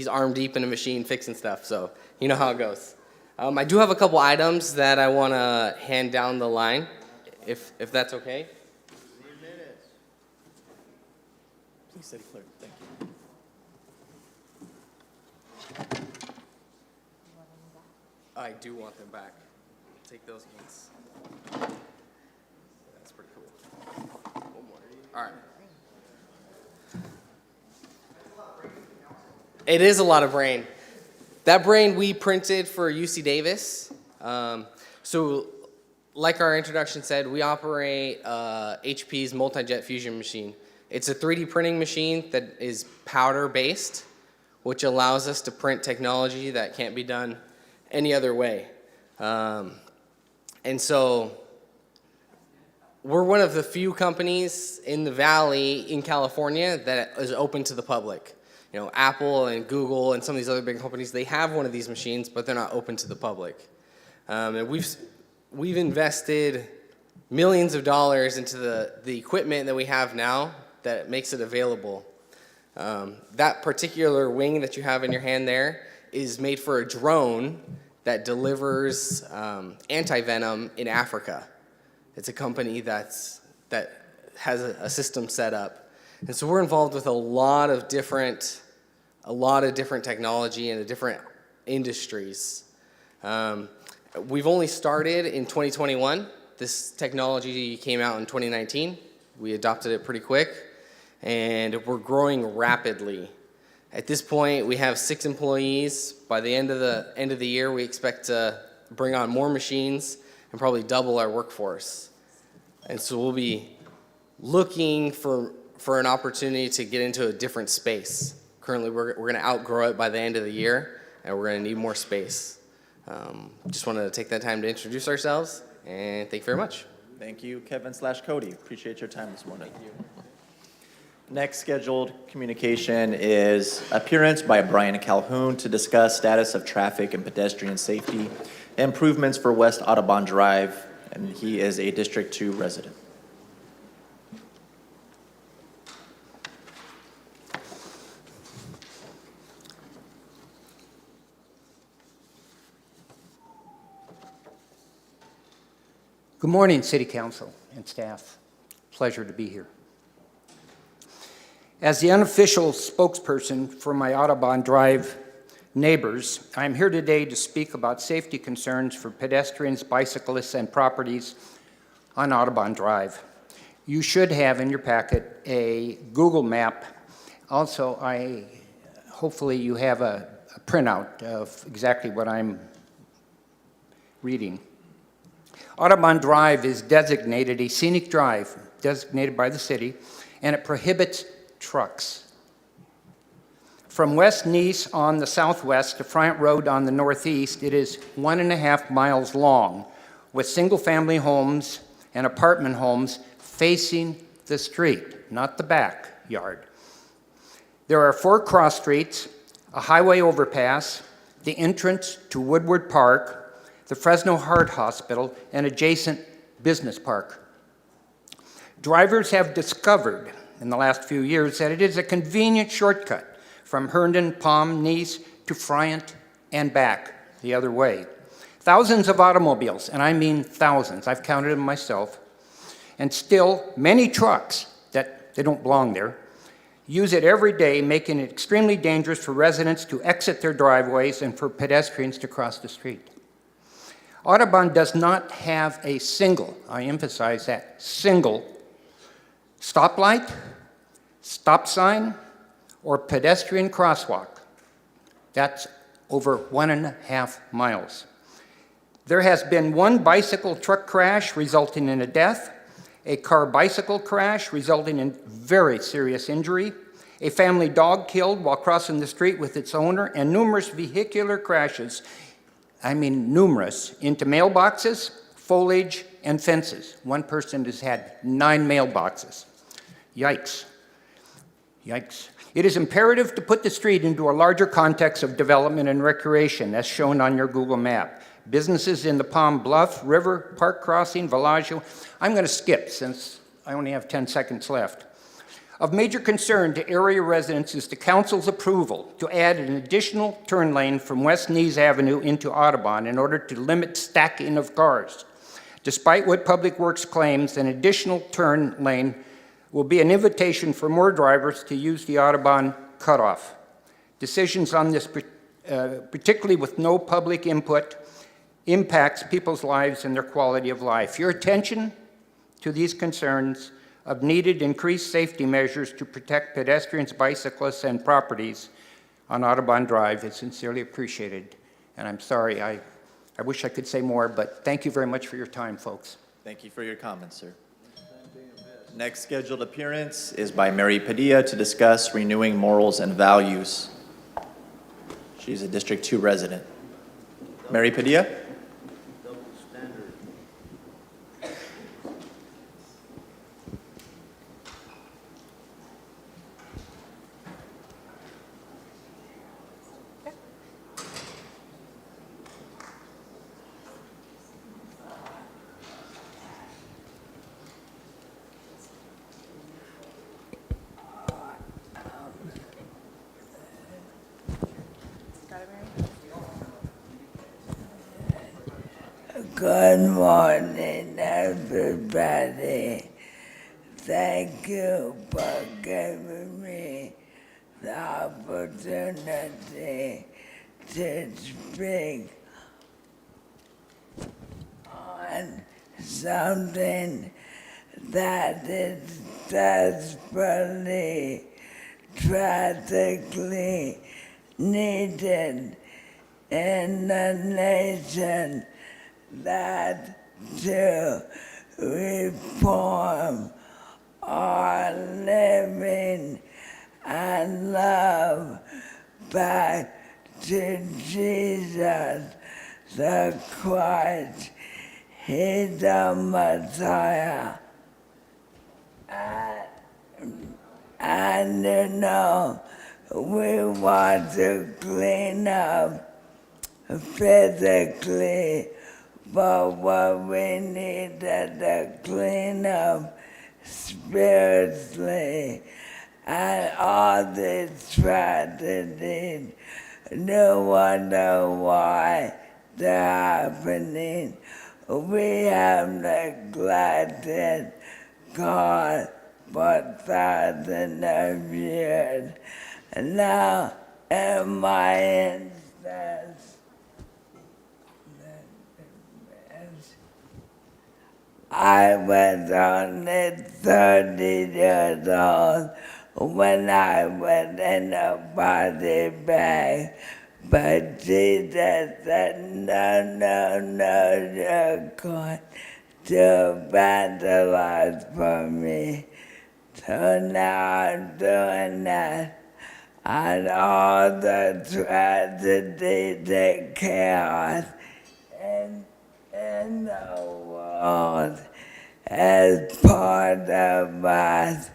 Speaker 8: arm deep in a machine fixing stuff, so you know how it goes. I do have a couple items that I want to hand down the line, if that's okay.
Speaker 1: 3 minutes. Please, City Clerk, thank you.
Speaker 8: I do want them back. Take those ones. That's pretty cool. One more. All right. It is a lot of brain. That brain we printed for UC Davis. So like our introduction said, we operate HP's multi-jet fusion machine. It's a 3D printing machine that is powder-based, which allows us to print technology that can't be done any other way. And so we're one of the few companies in the Valley in California that is open to the public. You know, Apple and Google and some of these other big companies, they have one of these machines, but they're not open to the public. And we've invested millions of dollars into the equipment that we have now that makes it available. That particular wing that you have in your hand there is made for a drone that delivers anti-venom in Africa. It's a company that has a system set up. And so we're involved with a lot of different technology and different industries. We've only started in 2021. This technology came out in 2019. We adopted it pretty quick, and we're growing rapidly. At this point, we have 6 employees. By the end of the year, we expect to bring on more machines and probably double our workforce. And so we'll be looking for an opportunity to get into a different space. Currently, we're going to outgrow it by the end of the year, and we're going to need more space. Just wanted to take that time to introduce ourselves, and thank you very much.
Speaker 1: Thank you, Kevin/Cody. Appreciate your time this morning. Thank you. Next scheduled communication is appearance by Brian Calhoun to discuss status of traffic and pedestrian safety improvements for West Audubon Drive, and he is a District 2 resident.
Speaker 10: Good morning, City Council and staff. Pleasure to be here. As the unofficial spokesperson for my Audubon Drive neighbors, I'm here today to speak about safety concerns for pedestrians, bicyclists, and properties on Audubon Drive. You should have in your packet a Google map. Also, hopefully you have a printout of exactly what I'm reading. Audubon Drive is designated a scenic drive, designated by the city, and it prohibits trucks. From West Nice on the southwest to Front Road on the northeast, it is 1.5 miles long, with single-family homes and apartment homes facing the street, not the backyard. There are 4 cross streets, a highway overpass, the entrance to Woodward Park, the Fresno Heart Hospital, and adjacent business park. Drivers have discovered in the last few years that it is a convenient shortcut from Herndon, Palm, Nice to Friant and back the other way. Thousands of automobiles, and I mean thousands, I've counted them myself, and still many trucks that they don't belong there, use it every day, making it extremely dangerous for residents to exit their driveways and for pedestrians to cross the street. Audubon does not have a single, I emphasize that, single stoplight, stop sign, or pedestrian crosswalk. That's over 1.5 miles. There has been 1 bicycle truck crash resulting in a death, a car-bicycle crash resulting in very serious injury, a family dog killed while crossing the street with its owner, and numerous vehicular crashes, I mean numerous, into mailboxes, foliage, and fences. One person has had 9 mailboxes. Yikes. Yikes. It is imperative to put the street into a larger context of development and recreation, as shown on your Google map. Businesses in the Palm Bluff, River, Park Crossing, Villaggio. I'm going to skip since I only have 10 seconds left. Of major concern to area residents is the council's approval to add an additional turn lane from West Nice Avenue into Audubon in order to limit stacking of cars. Despite what Public Works claims, an additional turn lane will be an invitation for more drivers to use the Audubon cutoff. Decisions on this, particularly with no public input, impacts people's lives and their quality of life. Your attention to these concerns of needed increased safety measures to protect pedestrians, bicyclists, and properties on Audubon Drive is sincerely appreciated. And I'm sorry, I wish I could say more, but thank you very much for your time, folks.
Speaker 1: Thank you for your comments, sir. Next scheduled appearance is by Mary Padilla to discuss renewing morals and values. She's a District 2 resident. Mary Padilla?
Speaker 11: Good morning, everybody. Thank you for giving me the opportunity to speak on something that is desperately, tragically needed in the nation, that to reform our living and love back to Jesus the Christ. He's the Messiah. And you know, we want to clean up physically, but what we need is to clean up spiritually. And all these tragedies, no wonder why they're happening. We have neglected God for thousands of years. Now, in my instance, I was only 30 years old when I went in a body bag. But Jesus said, no, you're going to evangelize for me. So now I'm doing that. And all the tragedy, the chaos in the world as part of us.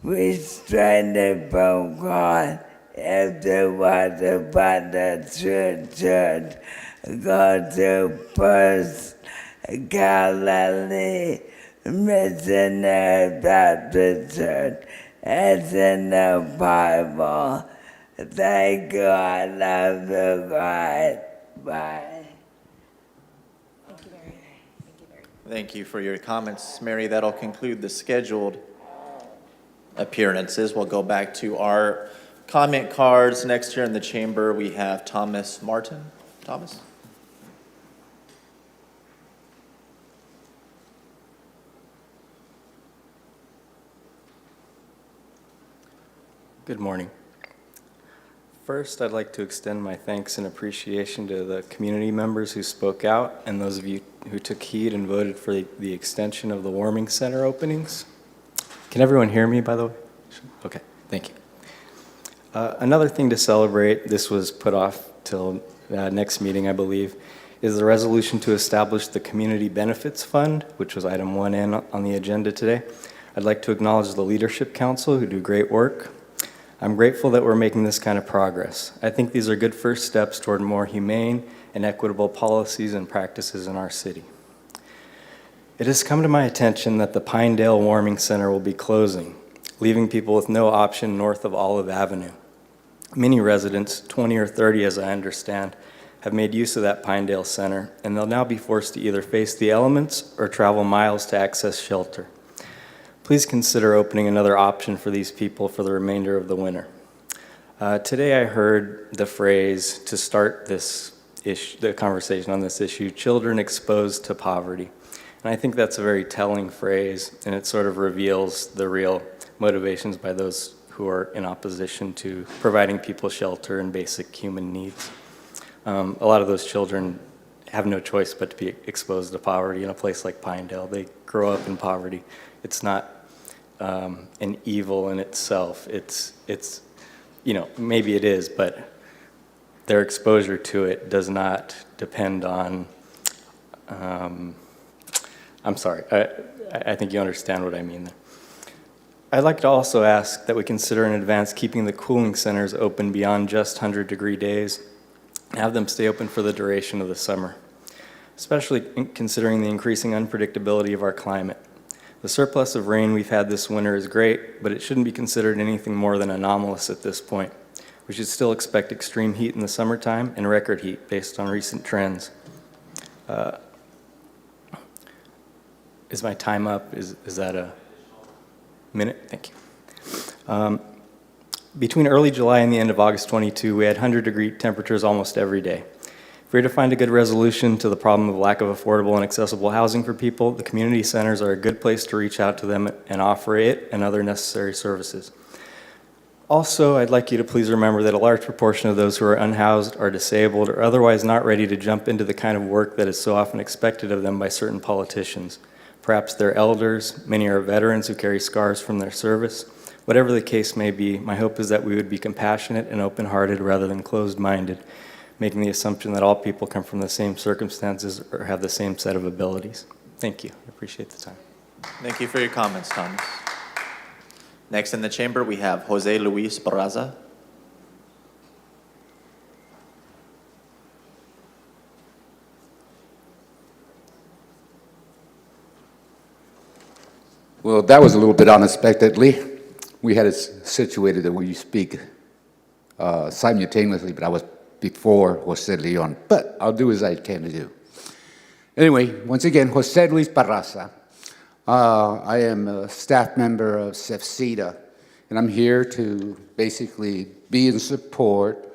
Speaker 11: We strayed from God. If there was about the church, go to First Galilee Missionary Baptist Church. It's in the Bible. Thank you. I love you guys. Bye.
Speaker 1: Thank you for your comments, Mary. That'll conclude the scheduled appearances. We'll go back to our comment cards. Next here in the chamber, we have Thomas Martin. Thomas?
Speaker 12: Good morning. First, I'd like to extend my thanks and appreciation to the community members who spoke out and those of you who took heed and voted for the extension of the warming center openings. Can everyone hear me, by the way? Okay, thank you. Another thing to celebrate, this was put off till next meeting, I believe, is the resolution to establish the Community Benefits Fund, which was item 1N on the agenda today. I'd like to acknowledge the Leadership Council who do great work. I'm grateful that we're making this kind of progress. I think these are good first steps toward more humane and equitable policies and practices in our city. It has come to my attention that the Pinedale Warming Center will be closing, leaving people with no option north of Olive Avenue. Many residents, 20 or 30 as I understand, have made use of that Pinedale Center, and they'll now be forced to either face the elements or travel miles to access shelter. Please consider opening another option for these people for the remainder of the winter. Today I heard the phrase to start this the conversation on this issue, children exposed to poverty. And I think that's a very telling phrase, and it sort of reveals the real motivations by those who are in opposition to providing people shelter and basic human needs. A lot of those children have no choice but to be exposed to poverty in a place like Pinedale. They grow up in poverty. It's not an evil in itself. It's maybe it is, but their exposure to it does not depend on, I'm sorry, I think you understand what I mean there. I'd like to also ask that we consider in advance keeping the cooling centers open beyond just 100-degree days and have them stay open for the duration of the summer, especially considering the increasing unpredictability of our climate. The surplus of rain we've had this winter is great, but it shouldn't be considered anything more than anomalous at this point. We should still expect extreme heat in the summertime and record heat based on recent trends. Is my time up? Is that a minute? Thank you. Between early July and the end of August 22, we had 100-degree temperatures almost every day. If we're to find a good resolution to the problem of lack of affordable and accessible housing for people, the community centers are a good place to reach out to them and offer it and other necessary services. Also, I'd like you to please remember that a large proportion of those who are unhoused are disabled or otherwise not ready to jump into the kind of work that is so often expected of them by certain politicians. Perhaps they're elders, many are veterans who carry scars from their service. Whatever the case may be, my hope is that we would be compassionate and open-hearted rather than closed-minded, making the assumption that all people come from the same circumstances or have the same set of abilities. Thank you. I appreciate the time.
Speaker 1: Thank you for your comments, Thomas. Next in the chamber, we have Jose Luis Barraza.
Speaker 13: Well, that was a little bit unexpectedly. We had it situated that we speak simultaneously, but I was before Jose Leon, but I'll do as I can to do. Anyway, once again, Jose Luis Barraza. I am a staff member of CEFCITA, and I'm here to basically be in support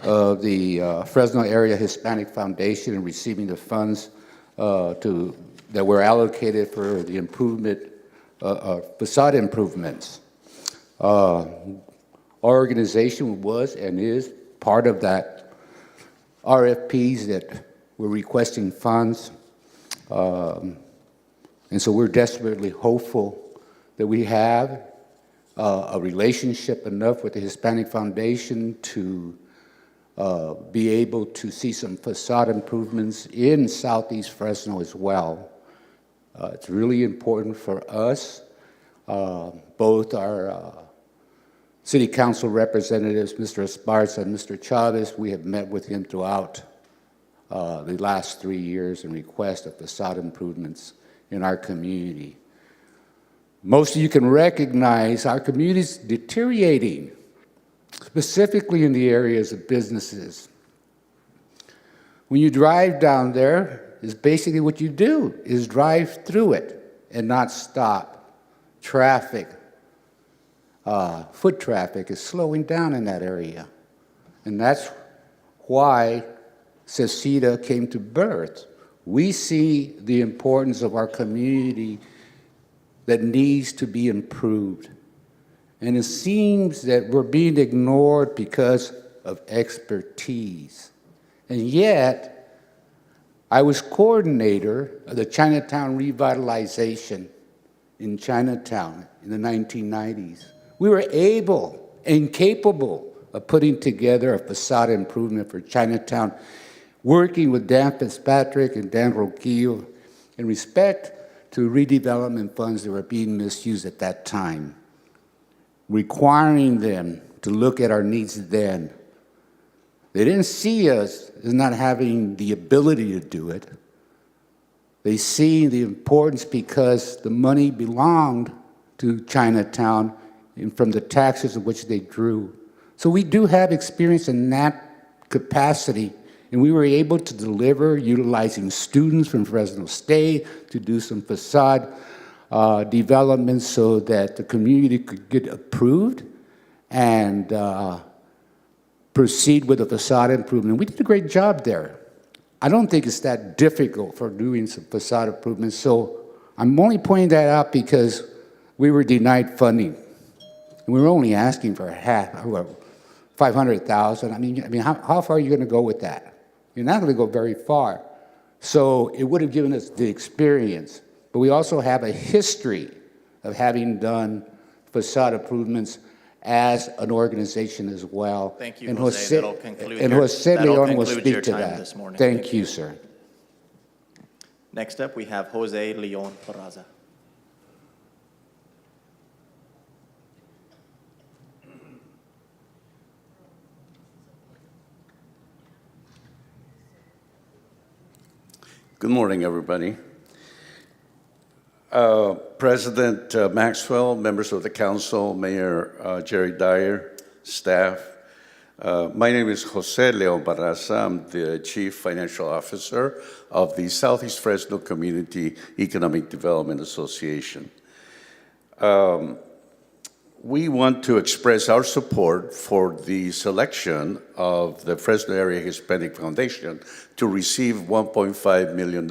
Speaker 13: of the Fresno Area Hispanic Foundation and receiving the funds to that were allocated for the improvement, facade improvements. Our organization was and is part of that RFPs that were requesting funds. And so we're desperately hopeful that we have a relationship enough with the Hispanic Foundation to be able to see some facade improvements in Southeast Fresno as well. It's really important for us, both our City Council representatives, Mr. Esparza and Mr. Chavez. We have met with him throughout the last 3 years and request of facade improvements in our community. Most of you can recognize our community is deteriorating, specifically in the areas of businesses. When you drive down there, is basically what you do, is drive through it and not stop. Traffic, foot traffic is slowing down in that area. And that's why CECITA came to birth. We see the importance of our community that needs to be improved. And it seems that we're being ignored because of expertise. And yet, I was coordinator of the Chinatown revitalization in Chinatown in the 1990s. We were able and capable of putting together a facade improvement for Chinatown, working with Dan Fitzpatrick and Dan Roquillo in respect to redevelopment funds that were being misused at that time, requiring them to look at our needs then. They didn't see us as not having the ability to do it. They see the importance because the money belonged to Chinatown and from the taxes of which they drew. So we do have experience in that capacity, and we were able to deliver utilizing students from Fresno State to do some facade development so that the community could get approved and proceed with the facade improvement. We did a great job there. I don't think it's that difficult for doing some facade improvements, so I'm only pointing that out because we were denied funding. And we were only asking for half, $500,000. I mean, how far are you going to go with that? You're not going to go very far. So it would have given us the experience. But we also have a history of having done facade improvements as an organization as well.
Speaker 1: Thank you,
Speaker 13: and
Speaker 1: Jose. That'll conclude
Speaker 13: and
Speaker 1: your-
Speaker 13: Jose
Speaker 1: that'll
Speaker 13: Leon will
Speaker 1: conclude your
Speaker 13: speak to
Speaker 1: time
Speaker 13: that.
Speaker 1: this morning.
Speaker 13: Thank you, sir.
Speaker 1: Next up, we have Jose Leon Peraza.
Speaker 7: Good morning, everybody. President Maxwell, members of the council, Mayor Jerry Dyer, staff. My name is Jose Leon Barraza. I'm the Chief Financial Officer of the Southeast Fresno Community Economic Development Association. We want to express our support for the selection of the Fresno Area Hispanic Foundation to receive $1.5 million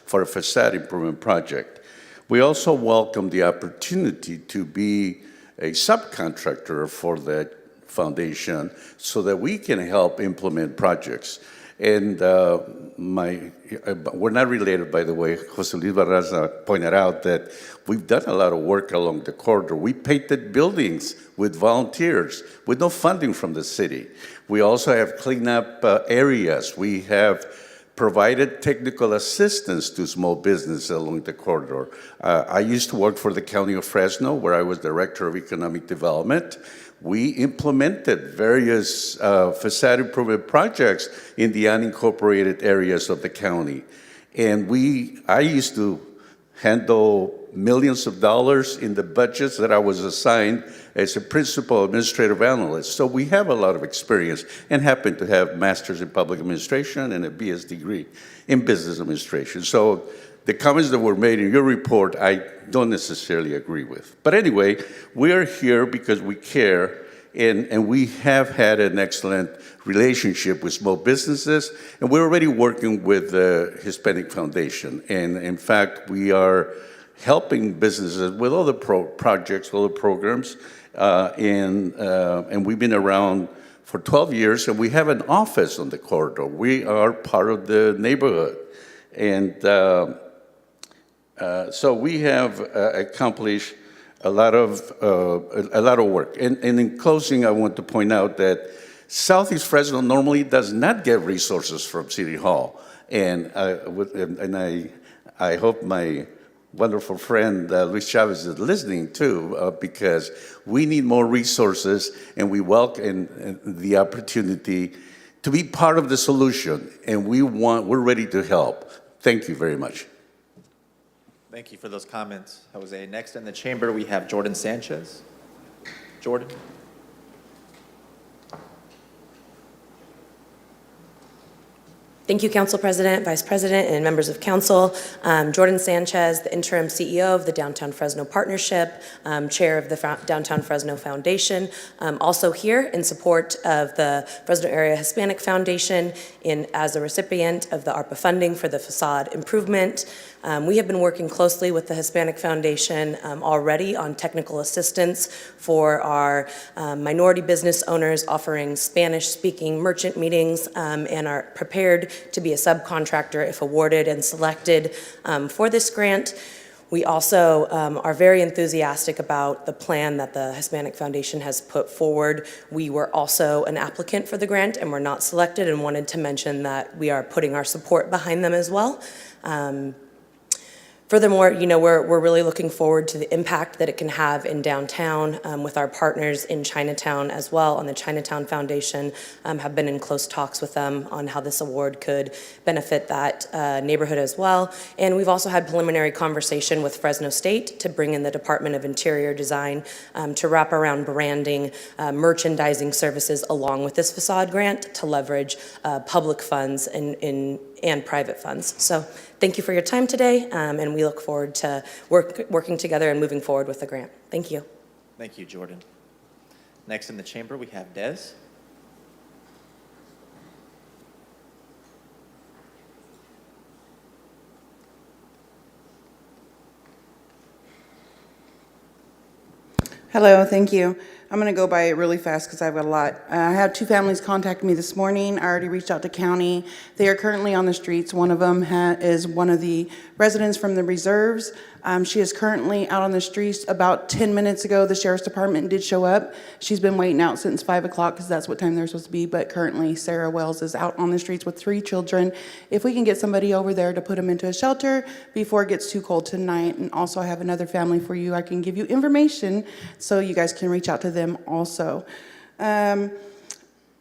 Speaker 7: for a facade improvement project. We also welcome the opportunity to be a subcontractor for that foundation so that we can help implement projects. And we're not related, by the way. Jose Luis Barraza pointed out that we've done a lot of work along the corridor. We painted buildings with volunteers with no funding from the city. We also have cleanup areas. We have provided technical assistance to small businesses along the corridor. I used to work for the County of Fresno, where I was Director of Economic Development. We implemented various facade improvement projects in the unincorporated areas of the county. And I used to handle millions of dollars in the budgets that I was assigned as a principal administrative analyst. So we have a lot of experience and happen to have masters in public administration and a BS degree in business administration. So the comments that were made in your report, I don't necessarily agree with. But anyway, we are here because we care, and we have had an excellent relationship with small businesses, and we're already working with the Hispanic Foundation. And in fact, we are helping businesses with other projects, other programs, and we've been around for 12 years, and we have an office on the corridor. We are part of the neighborhood. And so we have accomplished a lot of work. And in closing, I want to point out that Southeast Fresno normally does not get resources from City Hall. And I hope my wonderful friend Luis Chavez is listening too, because we need more resources, and we welcome the opportunity to be part of the solution, and we're ready to help. Thank you very much.
Speaker 1: Thank you for those comments, Jose. Next in the chamber, we have Jordan Sanchez. Jordan.
Speaker 16: Thank you, Council President, Vice President, and members of Council. Jordan Sanchez, the interim CEO of the Downtown Fresno Partnership, Chair of the Downtown Fresno Foundation, also here in support of the Fresno Area Hispanic Foundation as a recipient of the ARPA funding for the facade improvement. We have been working closely with the Hispanic Foundation already on technical assistance for our minority business owners, offering Spanish-speaking merchant meetings, and are prepared to be a subcontractor if awarded and selected for this grant. We also are very enthusiastic about the plan that the Hispanic Foundation has put forward. We were also an applicant for the grant and were not selected, and wanted to mention that we are putting our support behind them as well. Furthermore, we're really looking forward to the impact that it can have in downtown with our partners in Chinatown as well. On the Chinatown Foundation, have been in close talks with them on how this award could benefit that neighborhood as well. And we've also had preliminary conversation with Fresno State to bring in the Department of Interior Design to wrap around branding, merchandising services along with this facade grant to leverage public funds and private funds. So thank you for your time today, and we look forward to working together and moving forward with the grant. Thank you.
Speaker 1: Thank you, Jordan. Next in the chamber, we have Des.
Speaker 17: Hello, thank you. I'm going to go by it really fast because I've got a lot. I had 2 families contact me this morning. I already reached out to county. They are currently on the streets. One of them is one of the residents from the reserves. She is currently out on the streets. About 10 minutes ago, the sheriff's department did show up. She's been waiting out since 5 o'clock because that's what time they're supposed to be. But currently, Sarah Wells is out on the streets with 3 children. If we can get somebody over there to put them into a shelter before it gets too cold tonight. And also, I have another family for you. I can give you information so you guys can reach out to them also. I'm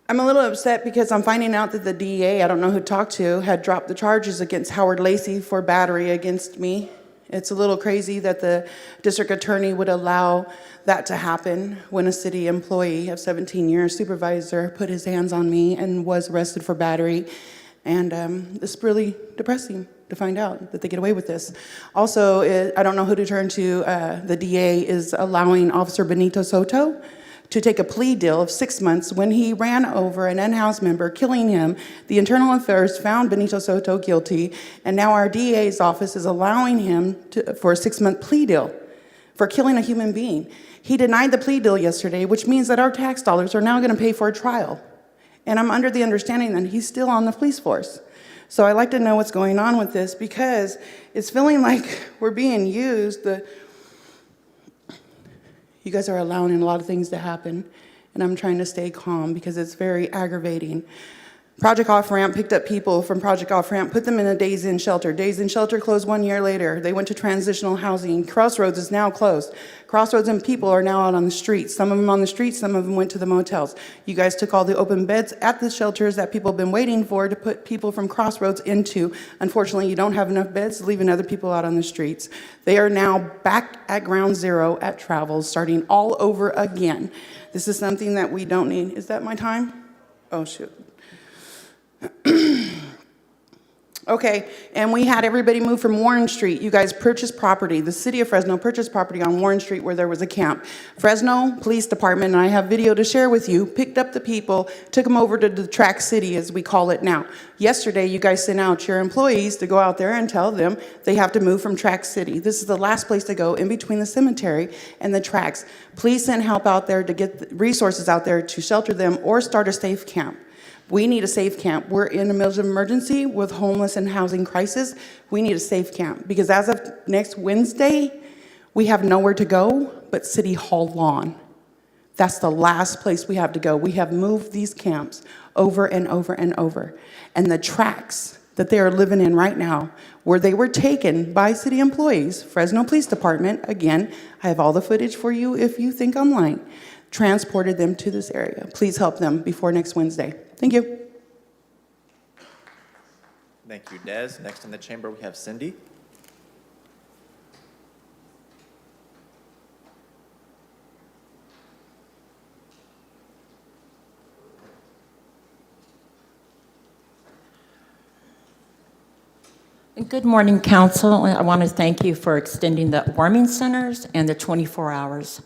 Speaker 17: a little upset because I'm finding out that the DEA, I don't know who to talk to, had dropped the charges against Howard Lacey for battery against me. It's a little crazy that the district attorney would allow that to happen when a city employee of 17 years, supervisor, put his hands on me and was arrested for battery. And it's really depressing to find out that they get away with this. Also, I don't know who to turn to. The DA is allowing Officer Benito Soto to take a plea deal of 6 months when he ran over an unhoused member, killing him. The Internal Affairs found Benito Soto guilty, and now our DA's office is allowing him for a 6-month plea deal for killing a human being. He denied the plea deal yesterday, which means that our tax dollars are now going to pay for a trial. And I'm under the understanding that he's still on the police force. So I'd like to know what's going on with this because it's feeling like we're being used. You guys are allowing a lot of things to happen, and I'm trying to stay calm because it's very aggravating. Project Off-Ramp picked up people from Project Off-Ramp, put them in a Days In shelter. Days In shelter closed 1 year later. They went to transitional housing. Crossroads is now closed. Crossroads and people are now out on the streets. Some of them on the streets, some of them went to the motels. You guys took all the open beds at the shelters that people have been waiting for to put people from Crossroads into. Unfortunately, you don't have enough beds, leaving other people out on the streets. They are now back at ground zero at Travels, starting all over again. This is something that we don't need. Is that my time? Oh, shoot. Okay, and we had everybody move from Warren Street. You guys purchased property, the city of Fresno purchased property on Warren Street where there was a camp. Fresno Police Department, and I have video to share with you, picked up the people, took them over to the track city as we call it now. Yesterday, you guys sent out your employees to go out there and tell them they have to move from track city. This is the last place to go in between the cemetery and the tracks. Please send help out there to get resources out there to shelter them or start a safe camp. We need a safe camp. We're in the middle of emergency with homeless and housing crisis. We need a safe camp because as of next Wednesday, we have nowhere to go but City Hall lawn. That's the last place we have to go. We have moved these camps over and over and over. And the tracks that they are living in right now, where they were taken by city employees, Fresno Police Department, again, I have all the footage for you if you think I'm lying, transported them to this area. Please help them before next Wednesday. Thank you.
Speaker 1: Thank you, Des. Next in the chamber, we have Cindy.
Speaker 15: Good morning, Council. I want to thank you for extending the warming centers and the 24 hours.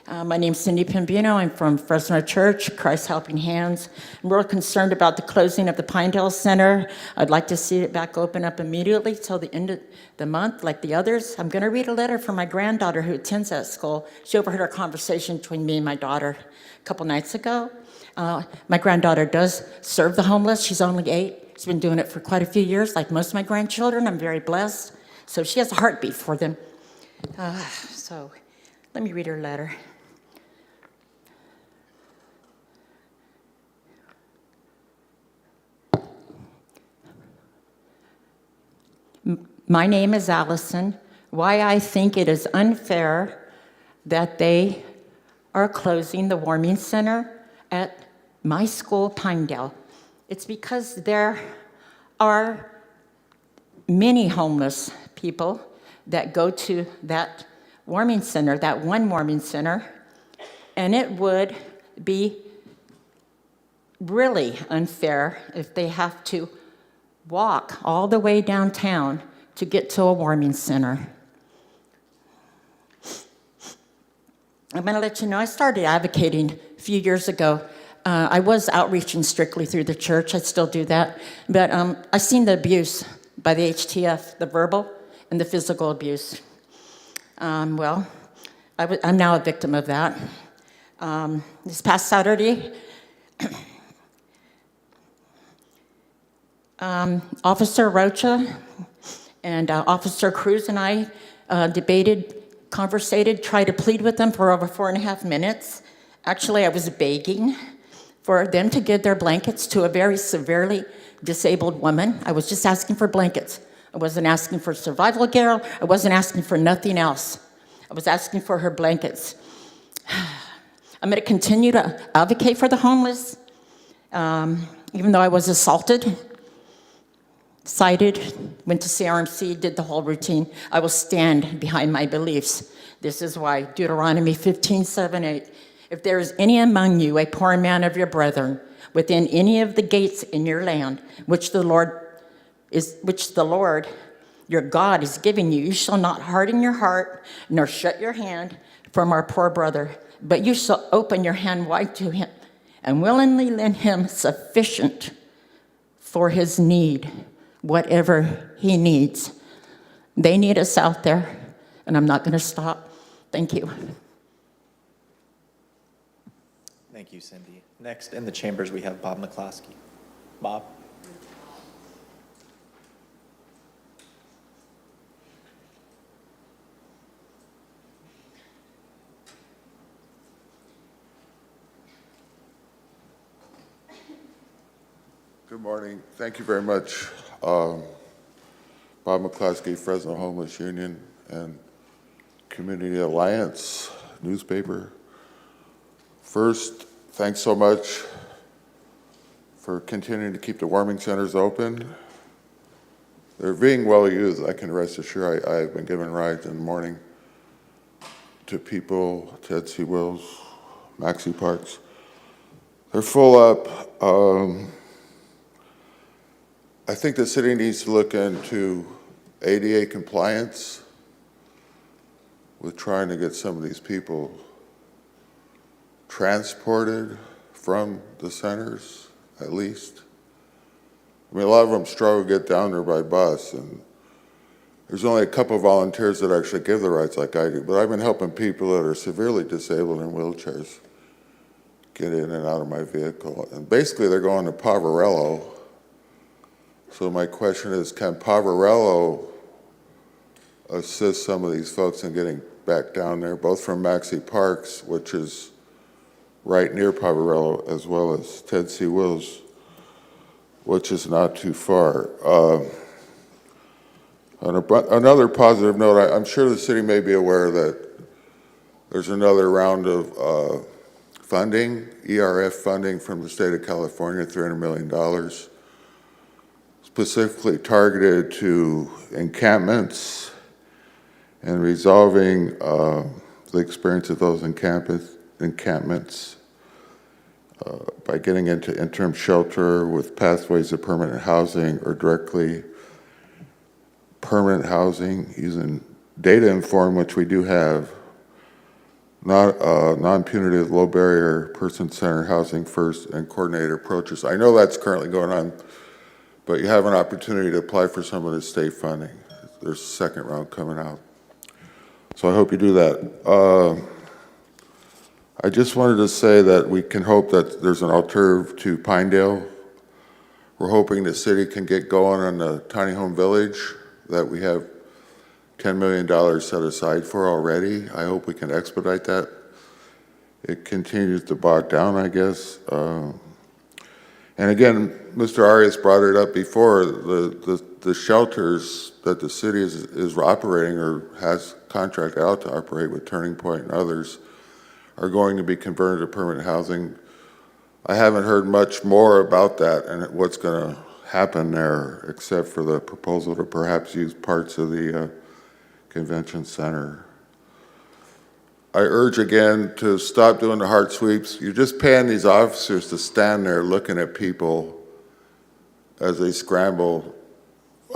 Speaker 15: My name's Cindy Pembino. I'm from Fresno Church, Christ Helping Hands. I'm real concerned about the closing of the Pinedale Center. I'd like to see it back open up immediately till the end of the month, like the others. I'm going to read a letter from my granddaughter who attends that school. She overheard our conversation between me and my daughter a couple nights ago. My granddaughter does serve the homeless. She's only 8. She's been doing it for quite a few years, like most of my grandchildren. I'm very blessed. So she has a heartbeat for them. So let me read her letter. My name is Allison. Why I think it is unfair that they are closing the warming center at my school, Pinedale. It's because there are many homeless people that go to that warming center, that one warming center, and it would be really unfair if they have to walk all the way downtown to get to a warming center. I'm going to let you know, I started advocating a few years ago. I was outreaching strictly through the church. I still do that. But I've seen the abuse by the HTF, the verbal and the physical abuse. I'm now a victim of that. This past Saturday, Officer Rocha and Officer Cruz and I conversated, tried to plead with them for over 4.5 minutes. Actually, I was begging for them to give their blankets to a very severely disabled woman. I was just asking for blankets. I wasn't asking for survival gear. I wasn't asking for nothing else. I was asking for her blankets. I'm going to continue to advocate for the homeless, even though I was assaulted, cited, went to CRMC, did the whole routine. I will stand behind my beliefs. This is why Deuteronomy 15:7-8. If there is any among you, a poor man of your brethren, within any of the gates in your land, which the Lord your God is giving you, you shall not harden your heart, nor shut your hand from our poor brother, but you shall open your hand wide to him, and willingly lend him sufficient for his need, whatever he needs. They need us out there, and I'm not going to stop. Thank you.
Speaker 1: Thank you, Cindy. Next in the chambers, we have Bob McCloskey. Bob?
Speaker 18: Good morning. Thank you very much. Bob McCloskey, Fresno Homeless Union and Community Alliance newspaper. First, thanks so much for continuing to keep the warming centers open. They're being well used, I can rest assured. I've been giving rides in the morning to people, Ted C. Wills, Maxi Parks. They're full up. I think the city needs to look into ADA compliance with trying to get some of these people transported from the centers, at least. I mean, a lot of them struggle to get down there by bus, and there's only a couple of volunteers that actually give the rides like I do, but I've been helping people that are severely disabled in wheelchairs get in and out of my vehicle. And basically, they're going to Poverello. So my question is, can Poverello assist some of these folks in getting back down there, both from Maxey Parks, which is right near Poverello, as well as Ted C. Wills, which is not too far. On another positive note, I'm sure the city may be aware that there's another round of funding, ERF funding from the state of California, $300 million, specifically targeted to encampments and resolving the experience of those encampments by getting into interim shelter with pathways to permanent housing or directly permanent housing using data informed, which we do have, not non-punitive, low barrier, person-centered housing first and coordinated approaches. I know that's currently going on, but you have an opportunity to apply for some of the state funding. There's a second round coming out. So I hope you do that. I just wanted to say that we can hope that there's an alternative to Pinedale. We're hoping the city can get going on the tiny home village that we have $10 million set aside for already. I hope we can expedite that. It continues to bog down, I guess. And again, Mr. Arias brought it up before, the shelters that the city is operating or has contracted out to operate with Turning Point and others are going to be converted to permanent housing. I haven't heard much more about that and what's going to happen there, except for the proposal to perhaps use parts of the convention center. I urge again to stop doing the heart sweeps. You're just paying these officers to stand there looking at people as they scramble.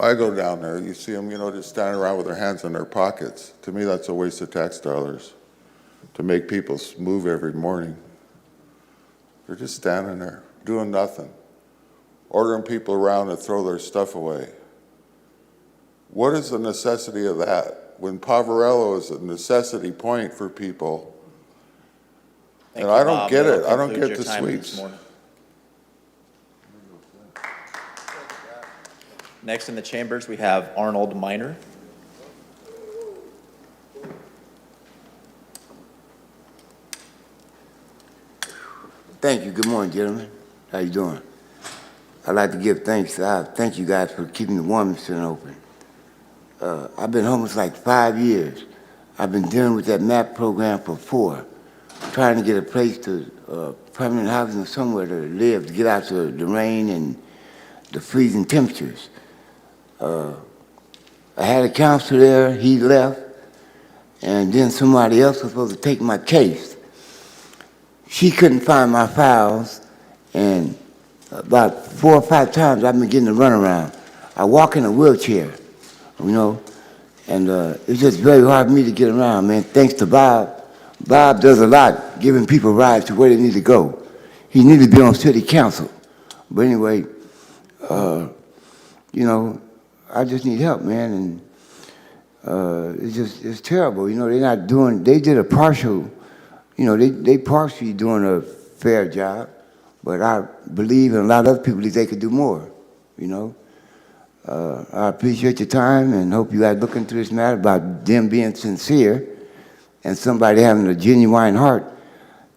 Speaker 18: I go down there, you see them, just standing around with their hands in their pockets. To me, that's a waste of tax dollars to make people move every morning. They're just standing there doing nothing, ordering people around to throw their stuff away. What is the necessity of that? When Poverello is a necessity point for people, and I don't get it. I don't get the sweeps.
Speaker 1: Next in the chambers, we have Arnold Miner.
Speaker 2: Thank you. Good morning, gentlemen. How you doing? I'd like to give thanks. I thank you guys for keeping the Women's Center open. I've been homeless like 5 years. I've been dealing with that MAP program for 4, trying to get a place to permanent housing or somewhere to live, to get out to the rain and the freezing temperatures. I had a counselor there, he left, and then somebody else was supposed to take my case. She couldn't find my files, and about 4 or 5 times I've been getting a runaround. I walk in a wheelchair, and it's just very hard for me to get around, man. Thanks to Bob. Bob does a lot, giving people rides to where they need to go. He needs to be on city council. But anyway, I just need help, man, and it's terrible. They're not doing, they did a partial, they partially doing a fair job, but I believe, and a lot of other people believe they could do more, I appreciate your time and hope you guys look into this matter about them being sincere and somebody having a genuine heart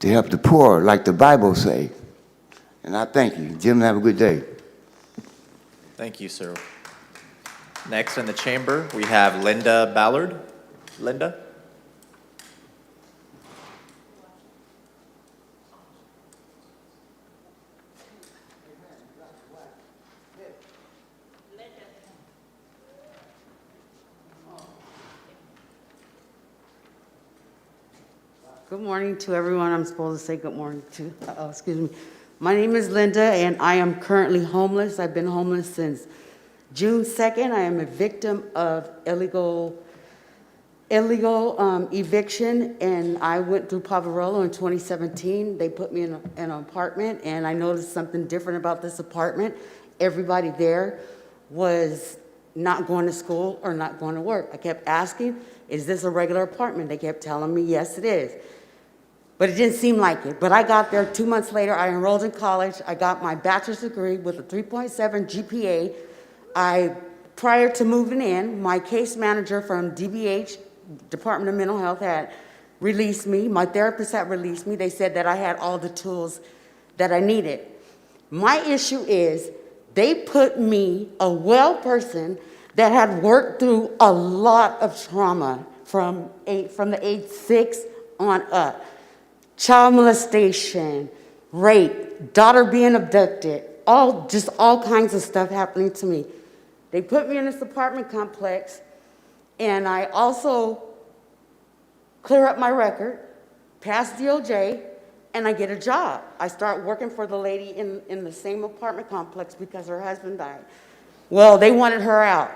Speaker 2: to help the poor, like the Bible say. And I thank you. Jim, have a good day.
Speaker 1: Thank you, sir. Next in the chamber, we have Linda Ballard. Linda?
Speaker 14: Good morning to everyone. I'm supposed to say good morning to. Excuse me. My name is Linda, and I am currently homeless. I've been homeless since June 2nd, I am a victim of illegal eviction, and I went through Pavarolo in 2017. They put me in an apartment, and I noticed something different about this apartment. Everybody there was not going to school or not going to work. I kept asking, is this a regular apartment? They kept telling me, yes, it is. But it didn't seem like it. But I got there 2 months later. I enrolled in college. I got my bachelor's degree with a 3.7 GPA. Prior to moving in, my case manager from DBH, Department of Mental Health, had released me. My therapist had released me. They said that I had all the tools that I needed. My issue is they put me, a well person that had worked through a lot of trauma from the age 6 on up. Child molestation, rape, daughter being abducted, all kinds of stuff happening to me. They put me in this apartment complex, and I also clear up my record, pass DOJ, and I get a job. I start working for the lady in the same apartment complex because her husband died. Well, they wanted her out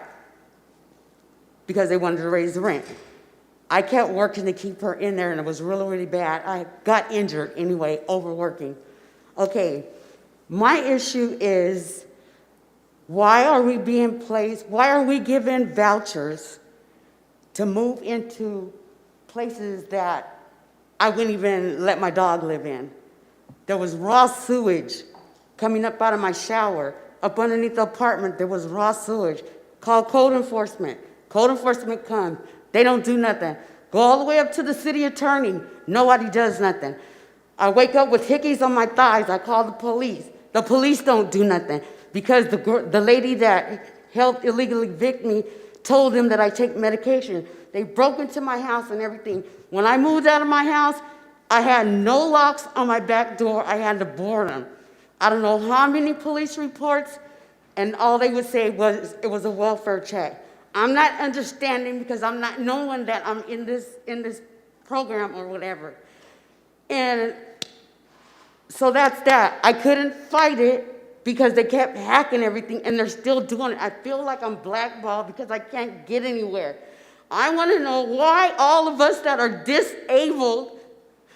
Speaker 14: because they wanted to raise the rent. I kept working to keep her in there, and it was really, really bad. I got injured anyway, overworking. Okay, my issue is, why are we given vouchers to move into places that I wouldn't even let my dog live in? There was raw sewage coming up out of my shower. Up underneath the apartment, there was raw sewage. Call code enforcement. Code enforcement comes. They don't do nothing. Go all the way up to the city attorney. Nobody does nothing. I wake up with hickeys on my thighs. I call the police. The police don't do nothing because the lady that helped illegally evict me told them that I take medication. They broke into my house and everything. When I moved out of my house, I had no locks on my back door. I had to board them. I don't know how many police reports, and all they would say was it was a welfare check. I'm not understanding because I'm not knowing that I'm in this program or whatever. And so that's that. I couldn't fight it because they kept hacking everything, and they're still doing it. I feel like I'm blackballed because I can't get anywhere. I want to know why all of us that are disabled,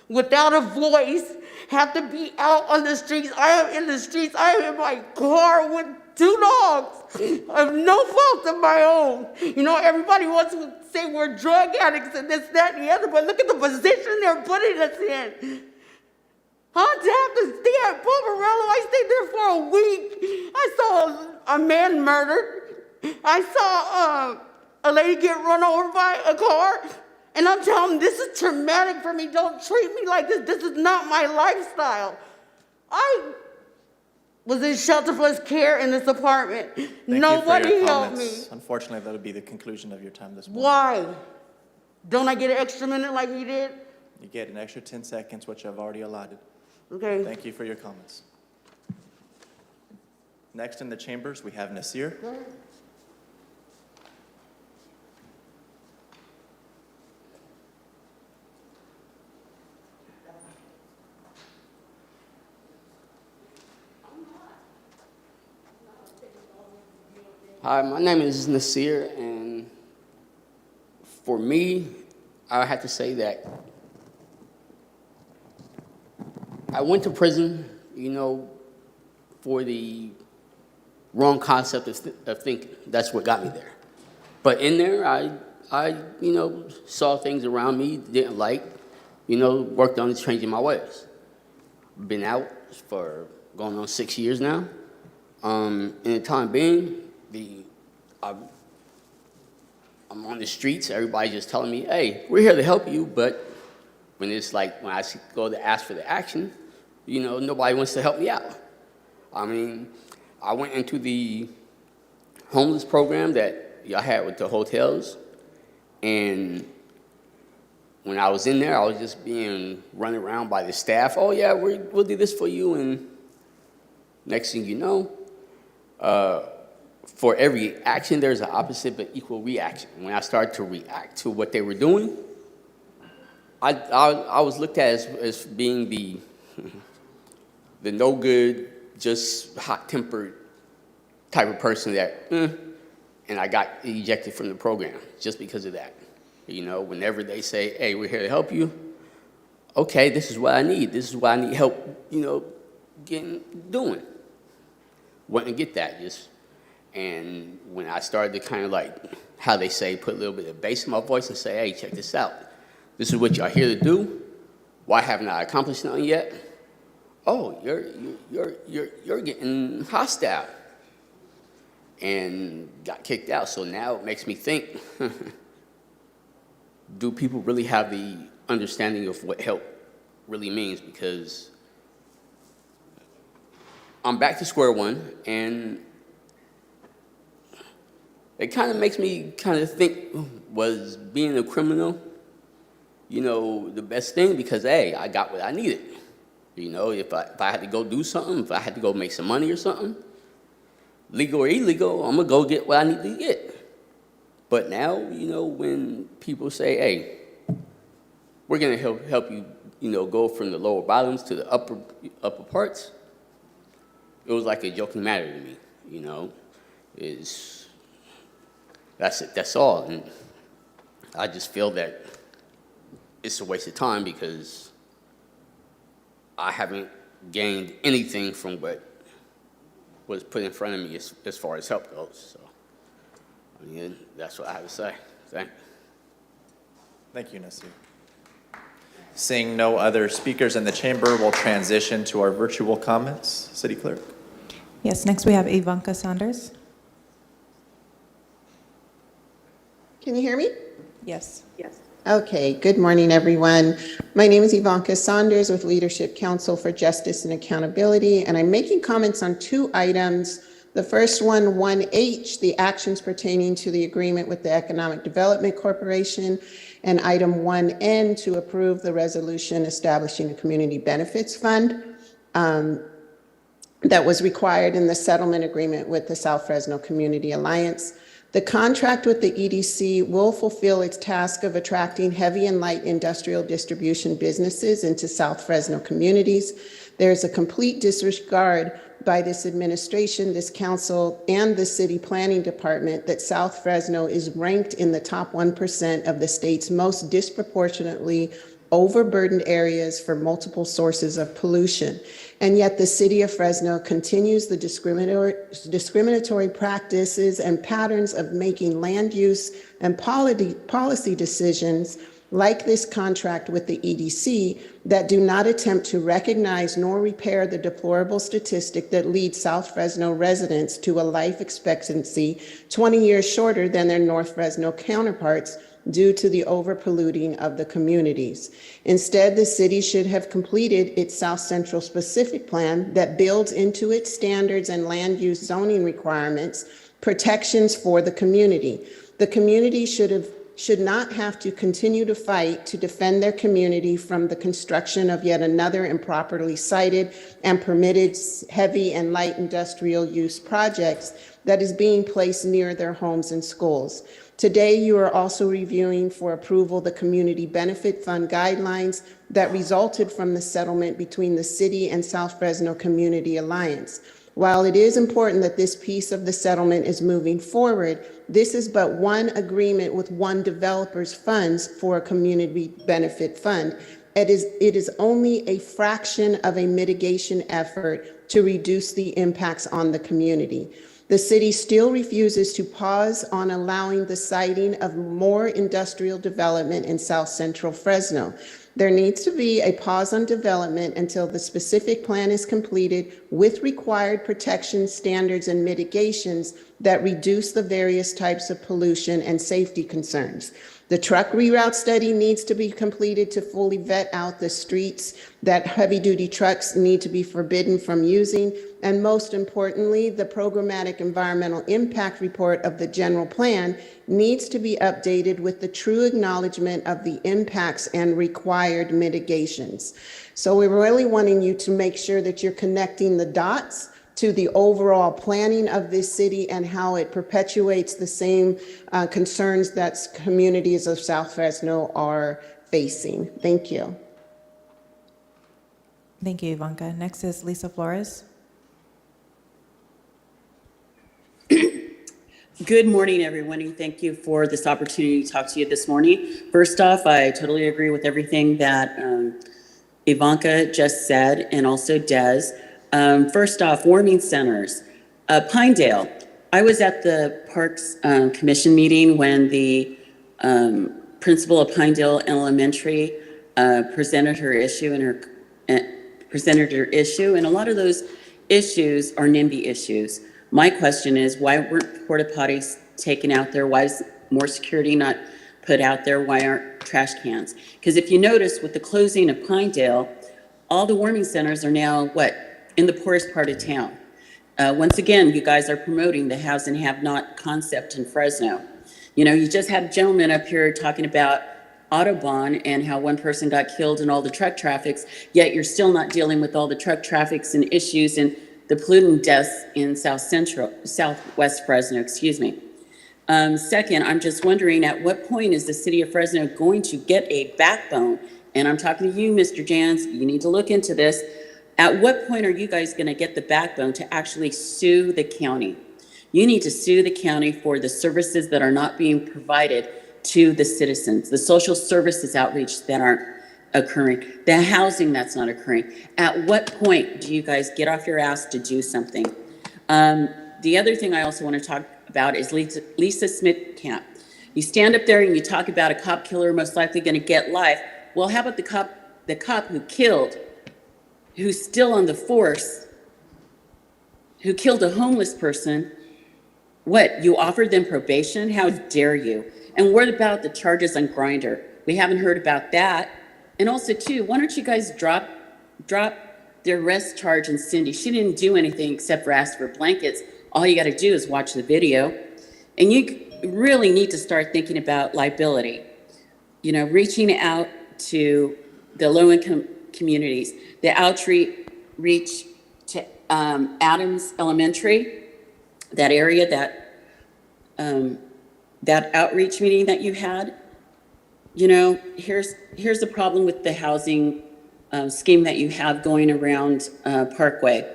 Speaker 14: without a voice, have to be out on the streets. I am in the streets. I am in my car with 2 dogs of no fault of my own. You know, everybody wants to say we're drug addicts and this, that, and the other, but look at the position they're putting us in. I have to stay at Poverello. I stayed there for a week. I saw a man murdered. I saw a lady get run over by a car. And I'm telling them, this is traumatic for me. Don't treat me like this. This is not my lifestyle. I was in shelter-plus care in this apartment. Nobody helped me.
Speaker 1: Unfortunately, that would be the conclusion of your time this morning.
Speaker 14: Why? Don't I get an extra minute like he did?
Speaker 1: You get an extra 10 seconds, which I've already allotted.
Speaker 14: Okay.
Speaker 1: Thank you for your comments. Next in the chambers, we have Nasir.
Speaker 4: Hi, my name is Nasir, and for me, I have to say that I went to prison, you know, for the wrong concept of thinking. That's what got me there. But in there, I, you know, saw things around me, didn't like, you know, worked on changing my ways. Been out for going on 6 years now. In the time being, I'm on the streets, everybody just telling me, hey, we're here to help you, but when it's like, when I go to ask for the action, you know, nobody wants to help me out. I mean, I went into the homeless program that y'all had with the hotels, and when I was in there, I was just being run around by the staff. Oh yeah, we'll do this for you, and next thing you know, for every action, there's an opposite but equal reaction. When I started to react to what they were doing, I was looked at as being the no good, just hot-tempered type of person that, and I got ejected from the program just because of that. You know, whenever they say, hey, we're here to help you, okay, this is what I need. This is what I need help, you know, doing. Wouldn't get that, and when I started to kind of like, how they say, put a little bit of bass in my voice and say, hey, check this out. This is what y'all here to do. Why haven't I accomplished nothing yet? Oh, you're getting hostile. And got kicked out. So now it makes me think, do people really have the understanding of what help really means? Because I'm back to square one, and it kind of makes me kind of think, was being a criminal, you know, the best thing? Because, hey, I got what I needed. You know, if I had to go do something, if I had to go make some money or something, legal or illegal, I'm going to go get what I need to get. But now, you know, when people say, hey, we're going to help you, you know, go from the lower bottoms to the upper parts, it was like a joking matter to me, you know. That's it, that's all. And I just feel that it's a waste of time because I haven't gained anything from what was put in front of me as far as help goes. So, I mean, that's what I have to say. Thank you.
Speaker 1: Thank you, Nasir. Seeing no other speakers in the chamber, we'll transition to our virtual comments. City Clerk.
Speaker 19: Yes, next we have Ivanka Saunders.
Speaker 22: Can you hear me?
Speaker 19: Yes.
Speaker 22: Yes. Okay, good morning, everyone. My name is Ivanka Saunders with Leadership Council for Justice and Accountability, and I'm making comments on two items. The first one, 1H, the actions pertaining to the agreement with the Economic Development Corporation, and item 1N, to approve the resolution establishing a community benefits fund that was required in the settlement agreement with the South Fresno Community Alliance. The contract with the EDC will fulfill its task of attracting heavy and light industrial distribution businesses into South Fresno communities. There's a complete disregard by this administration, this council, and the city planning department that South Fresno is ranked in the top 1% of the state's most disproportionately overburdened areas for multiple sources of pollution. And yet the city of Fresno continues the discriminatory practices and patterns of making land use and policy decisions like this contract with the EDC that do not attempt to recognize nor repair the deplorable statistic that leads South Fresno residents to a life expectancy 20 years shorter than their North Fresno counterparts due to the overpolluting of the communities. Instead, the city should have completed its South Central specific plan that builds into its standards and land use zoning requirements protections for the community. The community should not have to continue to fight to defend their community from the construction of yet another improperly sited and permitted heavy and light industrial use projects that is being placed near their homes and schools. Today, you are also reviewing for approval the Community Benefit Fund guidelines that resulted from the settlement between the city and South Fresno Community Alliance. While it is important that this piece of the settlement is moving forward, this is but one agreement with one developer's funds for a community benefit fund. It is only a fraction of a mitigation effort to reduce the impacts on the community. The city still refuses to pause on allowing the siting of more industrial development in South Central Fresno. There needs to be a pause on development until the specific plan is completed with required protection standards and mitigations that reduce the various types of pollution and safety concerns. The truck reroute study needs to be completed to fully vet out the streets that heavy-duty trucks need to be forbidden from using. And most importantly, the programmatic environmental impact report of the general plan needs to be updated with the true acknowledgement of the impacts and required mitigations. So we're really wanting you to make sure that you're connecting the dots to the overall planning of this city and how it perpetuates the same concerns that communities of South Fresno are facing. Thank you.
Speaker 19: Thank you, Ivanka. Next is Lisa Flores.
Speaker 5: Good morning, everyone, and thank you for this opportunity to talk to you this morning. First off, I totally agree with everything that Ivanka just said, and also Des. First off, warming centers. Pinedale, I was at the Parks Commission meeting when the principal of Pinedale Elementary presented her issue, and a lot of those issues are NIMBY issues. My question is, why weren't porta potties taken out there? Why is more security not put out there? Why aren't trash cans? Because if you notice, with the closing of Pinedale, all the warming centers are now, in the poorest part of town. Once again, you guys are promoting the haves and have-not concept in Fresno. You know, you just had a gentleman up here talking about Autobahn and how one person got killed in all the truck traffics, yet you're still not dealing with all the truck traffics and issues and the pollutant deaths in Southwest Fresno, excuse me. Second, I'm just wondering, at what point is the city of Fresno going to get a backbone? And I'm talking to you, Mr. Jans, you need to look into this. At what point are you guys gonna get the backbone to actually sue the county? You need to sue the county for the services that are not being provided to the citizens, the social services outreach that aren't occurring, the housing that's not occurring. At what point do you guys get off your ass to do something? The other thing I also want to talk about is Lisa Smith Camp. You stand up there and you talk about a cop killer most likely going to get life. Well, how about the cop who killed, who's still on the force, who killed a homeless person? What, you offered them probation? How dare you? And what about the charges on Grindr? We haven't heard about that. And also, too, why don't you guys drop the arrest charge on Cindy? She didn't do anything except for ask for blankets. All you got to do is watch the video. And you really need to start thinking about liability. You know, reaching out to the low-income communities, the outreach to Adams Elementary, that area, that outreach meeting that you had. You know, here's the problem with the housing scheme that you have going around Parkway.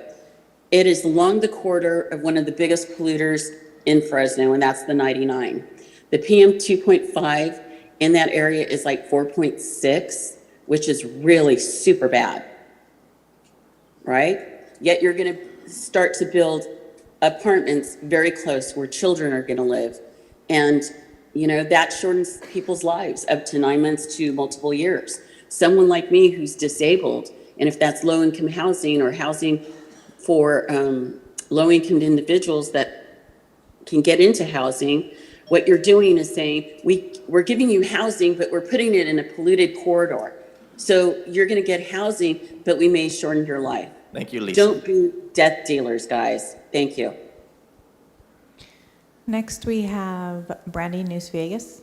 Speaker 5: It is along the corridor of one of the biggest polluters in Fresno, and that's the 99. The PM 2.5 in that area is like 4.6, which is really super bad, right? Yet you're gonna start to build apartments very close where children are gonna live. And you know, that shortens people's lives up to 9 months to multiple years. Someone like me who's disabled, and if that's low-income housing or housing for low-income individuals that can get into housing, what you're doing is saying, we're giving you housing, but we're putting it in a polluted corridor. So you're gonna get housing, but we may shorten your life.
Speaker 1: Thank you, Lisa.
Speaker 5: Don't be death dealers, guys. Thank you.
Speaker 19: Next, we have Brandy News Vegas.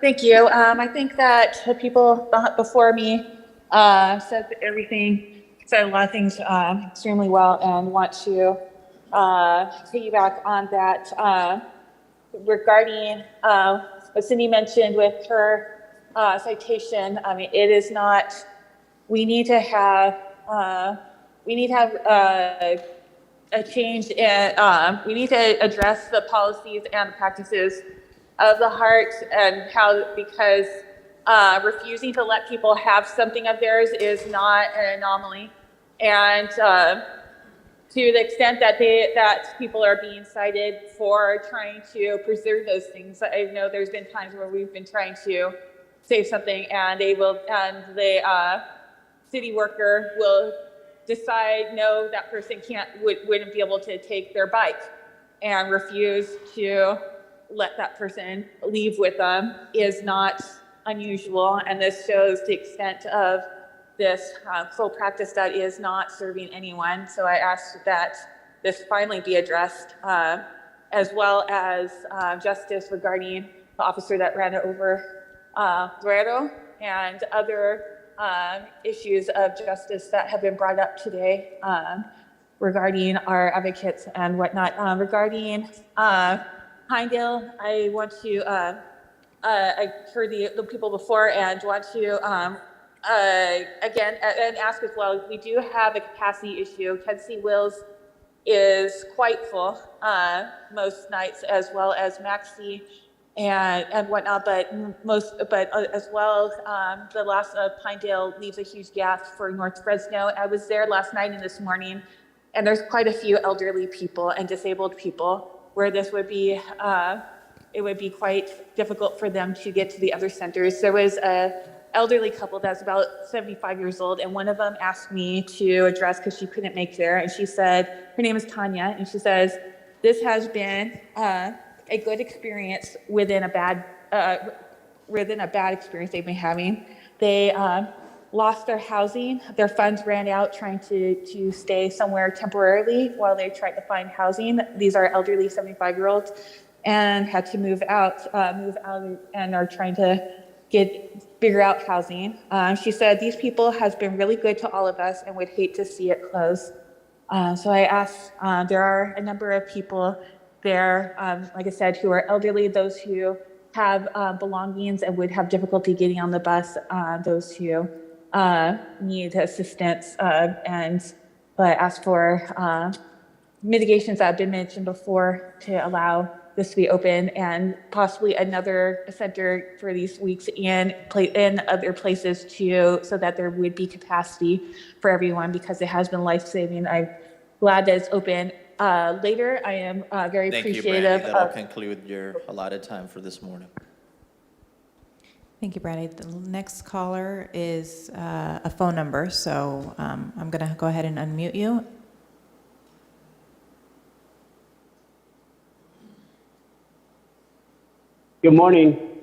Speaker 6: Thank you. I think that the people before me said a lot of things extremely well, and want to piggyback on that regarding what Cindy mentioned with her citation. I mean, it is not. We need to have a change in, we need to address the policies and the practices of the heart, and how, because refusing to let people have something of theirs is not an anomaly. And to the extent that people are being cited for trying to preserve those things, I know there's been times where we've been trying to save something, and the city worker will decide, no, that person wouldn't be able to take their bike, and refuse to let that person leave with them is not unusual. And this shows the extent of this full practice that is not serving anyone. So I ask that this finally be addressed, as well as justice regarding the officer that ran over Guerrero, and other issues of justice that have been brought up today regarding our advocates and whatnot. Regarding Pinedale, I want to, I heard the people before, and want to again, and ask as well, we do have a capacity issue. Tennessee Wills is quite full most nights, as well as Maxi and whatnot. But as well, the last Pinedale leaves a huge gap for North Fresno. I was there last night and this morning, and there's quite a few elderly people and disabled people where this would be. It would be quite difficult for them to get to the other centers. There was a elderly couple that's about 75 years old, and one of them asked me to address because she couldn't make there, and she said, her name is Tanya, and she says, this has been a good experience within a bad experience they've been having. They lost their housing, their funds ran out trying to stay somewhere temporarily while they tried to find housing. These are elderly 75-year-olds, and had to move out and are trying to figure out housing. She said, these people has been really good to all of us and would hate to see it close. So I asked, there are a number of people there, like I said, who are elderly, those who have belongings and would have difficulty getting on the bus, those who need assistance, but I asked for mitigations that have been mentioned before to allow this to be open, and possibly another center for these weeks in other places too, so that there would be capacity for everyone, because it has been life-saving. I'm glad that it's open later. I am very
Speaker 1: Thank you,
Speaker 6: appreciative.
Speaker 1: Brandy. That'll conclude your allotted time for this morning.
Speaker 19: Thank you, Brady. The next caller is a phone number, so I'm going to go ahead and unmute you.
Speaker 3: Good morning,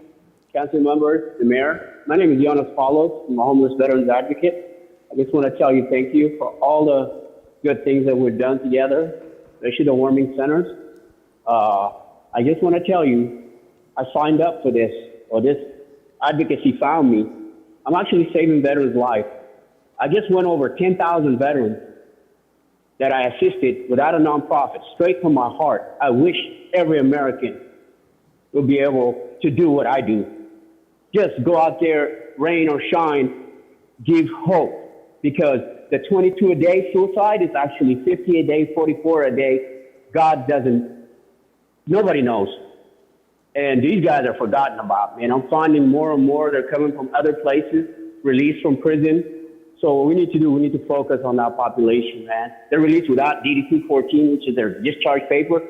Speaker 3: council members, the mayor. My name is Jonas Paulos. I'm a homeless veterans advocate. I just want to tell you thank you for all the good things that we've done together, especially the warming centers. I just want to tell you, I signed up for this, or this advocacy found me. I'm actually saving veterans' lives. I just went over 10,000 veterans that I assisted without a nonprofit, straight from my heart. I wish every American will be able to do what I do. Just go out there, rain or shine, give hope. Because the 22 a day suicide is actually 50 a day, 44 a day. God doesn't, nobody knows. And these guys are forgotten about, man. I'm finding more and more, they're coming from other places, released from prison. So what we need to do, we need to focus on that population, man. They're released without DD-214, which is their discharge paper,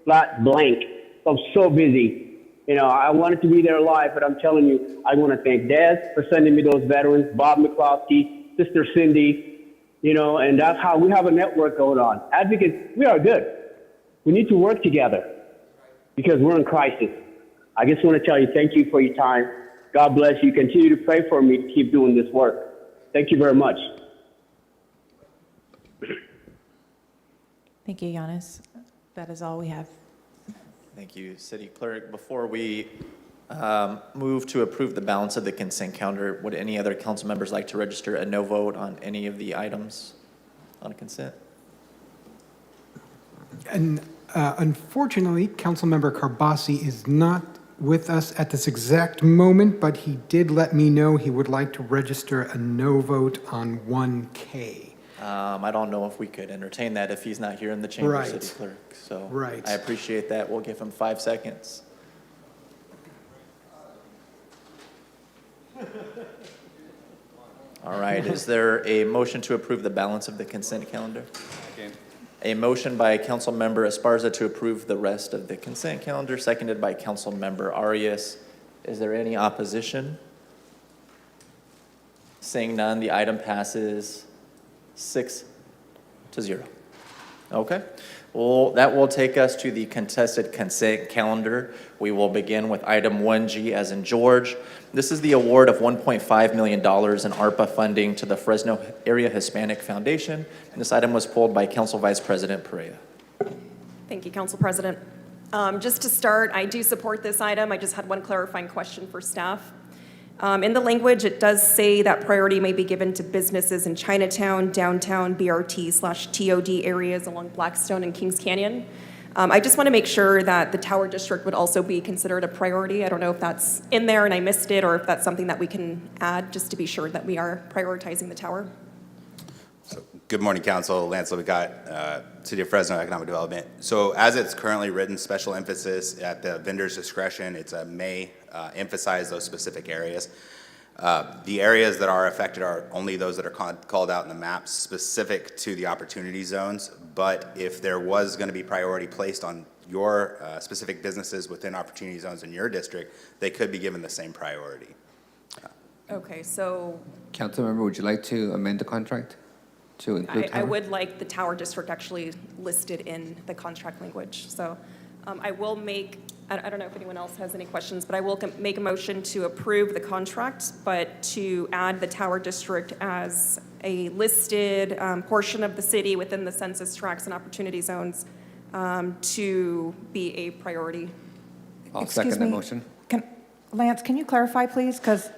Speaker 3: flat blank. I'm so busy. You know, I wanted to be there live, but I'm telling you, I want to thank Des for sending me those veterans, Bob McCloskey, Sister Cindy, you know, and that's how we have a network going on. Advocates, we are good. We need to work together because we're in crisis. I just want to tell you, thank you for your time. God bless you. Continue to pray for me to keep doing this work. Thank you very much.
Speaker 19: Thank you, Giannis. That is all we have.
Speaker 1: Thank you, City Clerk. Before we move to approve the balance of the consent calendar, would any other council members like to register a no vote on any of the items on consent?
Speaker 21: And unfortunately, Councilmember Carbasi is not with us at this exact moment, but he did let me know he would like to register a no vote on 1K.
Speaker 1: I don't know if we could entertain that if he's not here in the chamber,
Speaker 21: Right.
Speaker 1: City Clerk. So
Speaker 21: Right.
Speaker 1: I appreciate that. We'll give him 5 seconds. All right, is there a motion to approve the balance of the consent calendar? A motion by Councilmember Esparza to approve the rest of the consent calendar, seconded by Councilmember Arias. Is there any opposition? Seeing none, the item passes 6-0. Okay. Well, that will take us to the contested consent calendar. We will begin with item 1G as in George. This is the award of $1.5 million in ARPA funding to the Fresno Area Hispanic Foundation. And this item was pulled by Council Vice President Perea.
Speaker 23: Thank you, Council President. Just to start, I do support this item. I just had one clarifying question for staff. In the language, it does say that priority may be given to businesses in Chinatown, downtown, BRT/TOD areas along Blackstone and Kings Canyon. I just want to make sure that the Tower District would also be considered a priority. I don't know if that's in there and I missed it, or if that's something that we can add just to be sure that we are prioritizing the tower.
Speaker 8: Good morning, Council. Lance Lobicott, City of Fresno Economic Development. So as it's currently written, special emphasis at the vendor's discretion. It's a may emphasize those specific areas. The areas that are affected are only those that are called out in the maps specific to the opportunity zones. But if there was going to be priority placed on your specific businesses within opportunity zones in your district, they could be given the same priority.
Speaker 23: Okay, so
Speaker 9: Councilmember, would you like to amend the contract to include
Speaker 23: I
Speaker 9: Tower?
Speaker 23: would like the Tower District actually listed in the contract language. So I will make, I don't know if anyone else has any questions, but I will make a motion to approve the contract, but to add the Tower District as a listed portion of the city within the census tracts and opportunity zones to be a priority.
Speaker 9: I'll
Speaker 20: Excuse
Speaker 9: second that
Speaker 20: me.
Speaker 9: motion.
Speaker 20: Lance, can you clarify, please? Because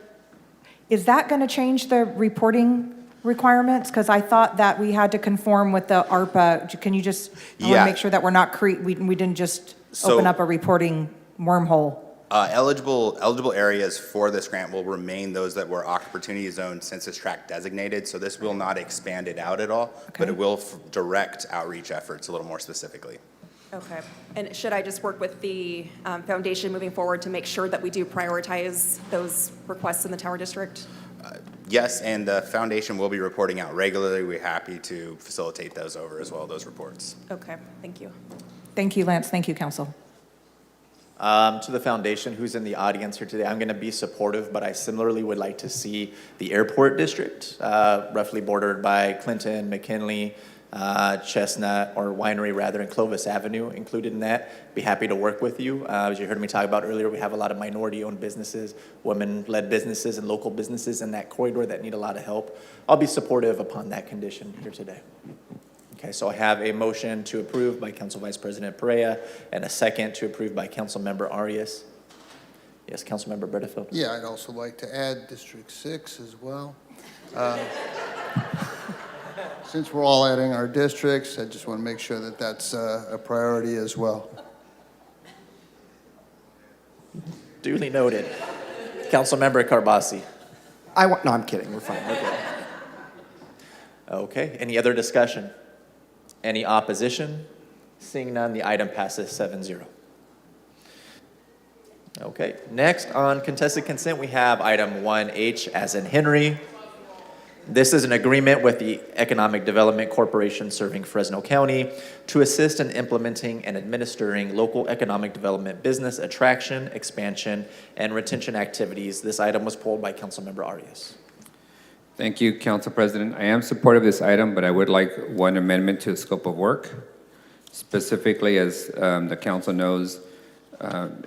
Speaker 20: is that going to change the reporting requirements? Because I thought that we had to conform with the ARPA. Can you just, I want
Speaker 8: Yeah.
Speaker 20: to make sure that we're not, we didn't just open up a reporting wormhole.
Speaker 8: Eligible areas for this grant will remain those that were opportunity zone census tract designated. So this will not expand it out at all, but it will direct outreach efforts a little more specifically.
Speaker 23: Okay. And should I just work with the foundation moving forward to make sure that we do prioritize those requests in the Tower District?
Speaker 8: Yes, and the foundation will be reporting out regularly. We're happy to facilitate those over as well, those reports.
Speaker 23: Okay, thank you.
Speaker 20: Thank you, Lance. Thank you, Council.
Speaker 1: To the foundation, who's in the audience here today, I'm going to be supportive, but I similarly would like to see the airport district, roughly bordered by Clinton, McKinley, Chestnut, or Winery rather, and Clovis Avenue included in that. Be happy to work with you. As you heard me talk about earlier, we have a lot of minority-owned businesses, women-led businesses, and local businesses in that corridor that need a lot of help. I'll be supportive upon that condition here today. Okay, so I have a motion to approve by Council Vice President Perea and a second to approve by Council Member Arias. Yes, Council Member Bredefeld.
Speaker 24: Yeah, I'd also like to add District 6 as well. Since we're all adding our districts, I just want to make sure that that's a priority as well.
Speaker 1: Duly noted. Council Member Carbasi.
Speaker 25: No, I'm kidding. We're fine. We're good.
Speaker 1: Okay, any other discussion? Any opposition? Seeing none, the item passes 7-0. Okay, next on contested consent, we have item 1H as in Henry. This is an agreement with the Economic Development Corporation serving Fresno County to assist in implementing and administering local economic development business attraction, expansion, and retention activities. This item was pulled by Councilmember Arias.
Speaker 9: Thank you, Council President. I am supportive of this item, but I would like one amendment to the scope of work. Specifically, as the council knows,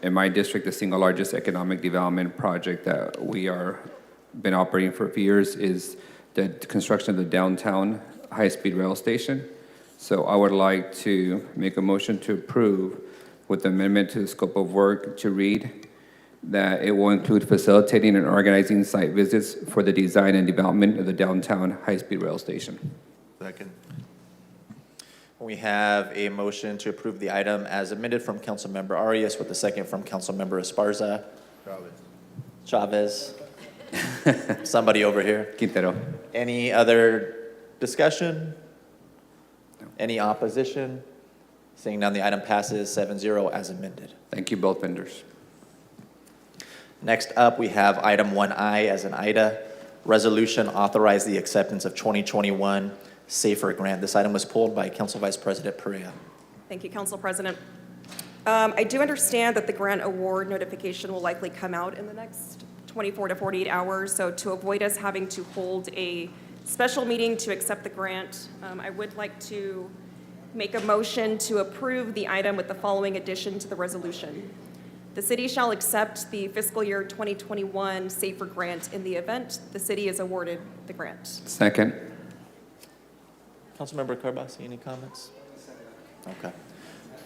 Speaker 9: in my district, the single largest economic development project that we are been operating for a few years is the construction of the downtown high-speed rail station. So I would like to make a motion to approve with amendment to the scope of work to read that it will include facilitating and organizing site visits for the design and development of the downtown high-speed rail station.
Speaker 1: Second. We have a motion to approve the item as amended from Councilmember Arias with a second from Councilmember Esparza. Chavez. Somebody over here.
Speaker 9: Quintero.
Speaker 1: Any other discussion? Any opposition? Seeing none, the item passes 7-0 as amended.
Speaker 9: Thank you, both vendors.
Speaker 1: Next up, we have item 1I as in Ida, resolution authorize the acceptance of 2021 SAFER grant. This item was pulled by Council Vice President Perea.
Speaker 23: Thank you, Council President. I do understand that the grant award notification will likely come out in the next 24 to 48 hours. So to avoid us having to hold a special meeting to accept the grant, I would like to make a motion to approve the item with the following addition to the resolution. The city shall accept the fiscal year 2021 SAFER grant in the event the city is awarded the grant.
Speaker 9: Second.
Speaker 1: Councilmember Carbasi, any comments? Okay.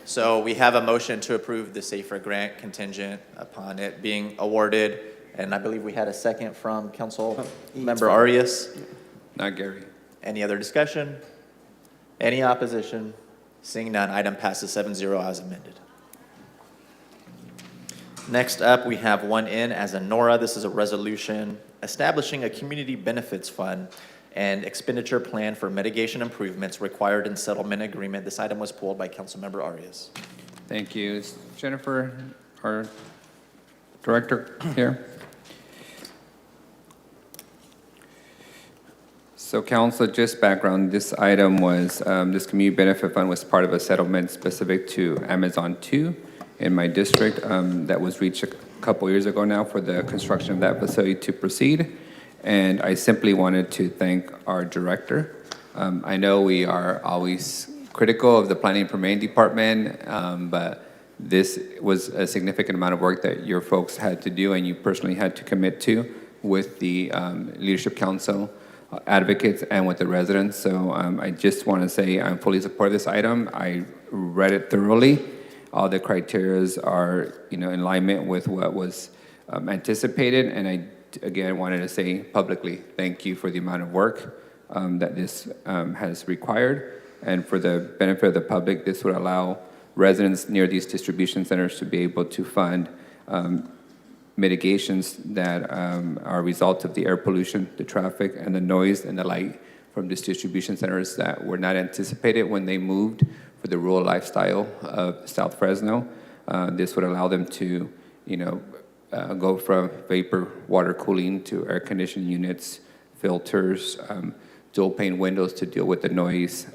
Speaker 1: So we have a motion to approve the SAFER grant contingent upon it being awarded. And I believe we had a second from Councilmember Arias.
Speaker 9: Not Gary.
Speaker 1: Any other discussion? Any opposition? Seeing none, item passes 7-0 as amended. Next up, we have 1N as a NORA. This is a resolution establishing a community benefits fund and expenditure plan for mitigation improvements required in settlement agreement. This item was pulled by Councilmember Arias.
Speaker 9: Thank you. Is Jennifer, our director, here? So council, just background, this item was, this community benefit fund was part of a settlement specific to Amazon 2 in my district that was reached a couple years ago now for the construction of that facility to proceed. And I simply wanted to thank our director. I know we are always critical of the planning and permitting department, but this was a significant amount of work that your folks had to do and you personally had to commit to with the Leadership Council advocates and with the residents. So I just want to say I'm fully supportive of this item. I read it thoroughly. All the criterias are, in alignment with what was anticipated. And I, again, wanted to say publicly, thank you for the amount of work that this has required. And for the benefit of the public, this would allow residents near these distribution centers to be able to fund mitigations that are a result of the air pollution, the traffic, and the noise and the light from these distribution centers that were not anticipated when they moved for the rural lifestyle of South Fresno. This would allow them to, go from vapor water cooling to air conditioning units, filters, dual pane windows to deal with the noise,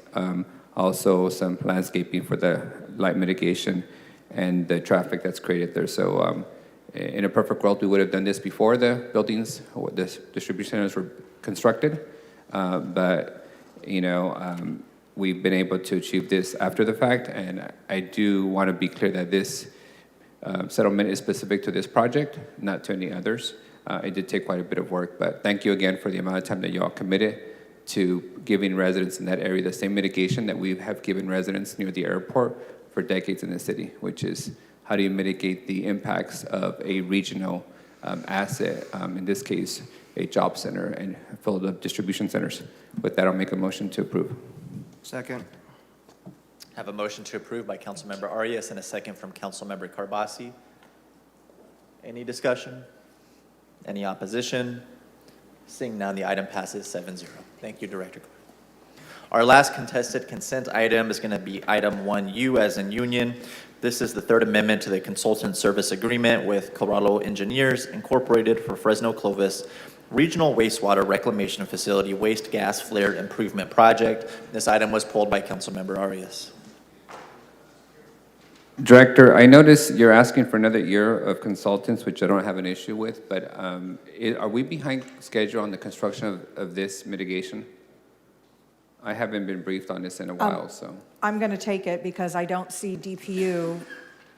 Speaker 9: also some landscaping for the light mitigation and the traffic that's created there. So in a perfect world, we would have done this before the buildings, or the distribution centers were constructed. But we've been able to achieve this after the fact. And I do want to be clear that this settlement is specific to this project, not to any others. It did take quite a bit of work, but thank you again for the amount of time that you all committed to giving residents in that area the same mitigation that we have given residents near the airport for decades in the city, which is how do you mitigate the impacts of a regional asset, in this case, a job center and filled up distribution centers. With that, I'll make a motion to approve.
Speaker 25: Second.
Speaker 1: Have a motion to approve by Councilmember Arias and a second from Councilmember Carbasi. Any discussion? Any opposition? Seeing none, the item passes 7-0. Thank you, Director. Our last contested consent item is going to be item 1U as in union. This is the third amendment to the consultant service agreement with Corralo Engineers Incorporated for Fresno Clovis Regional Wastewater Reclamation Facility Waste Gas Flare Improvement Project. This item was pulled by Councilmember Arias.
Speaker 9: Director, I notice you're asking for another year of consultants, which I don't have an issue with, but are we behind schedule on the construction of this mitigation? I haven't been briefed on this in a while, so.
Speaker 20: I'm going to take it because I don't see DPU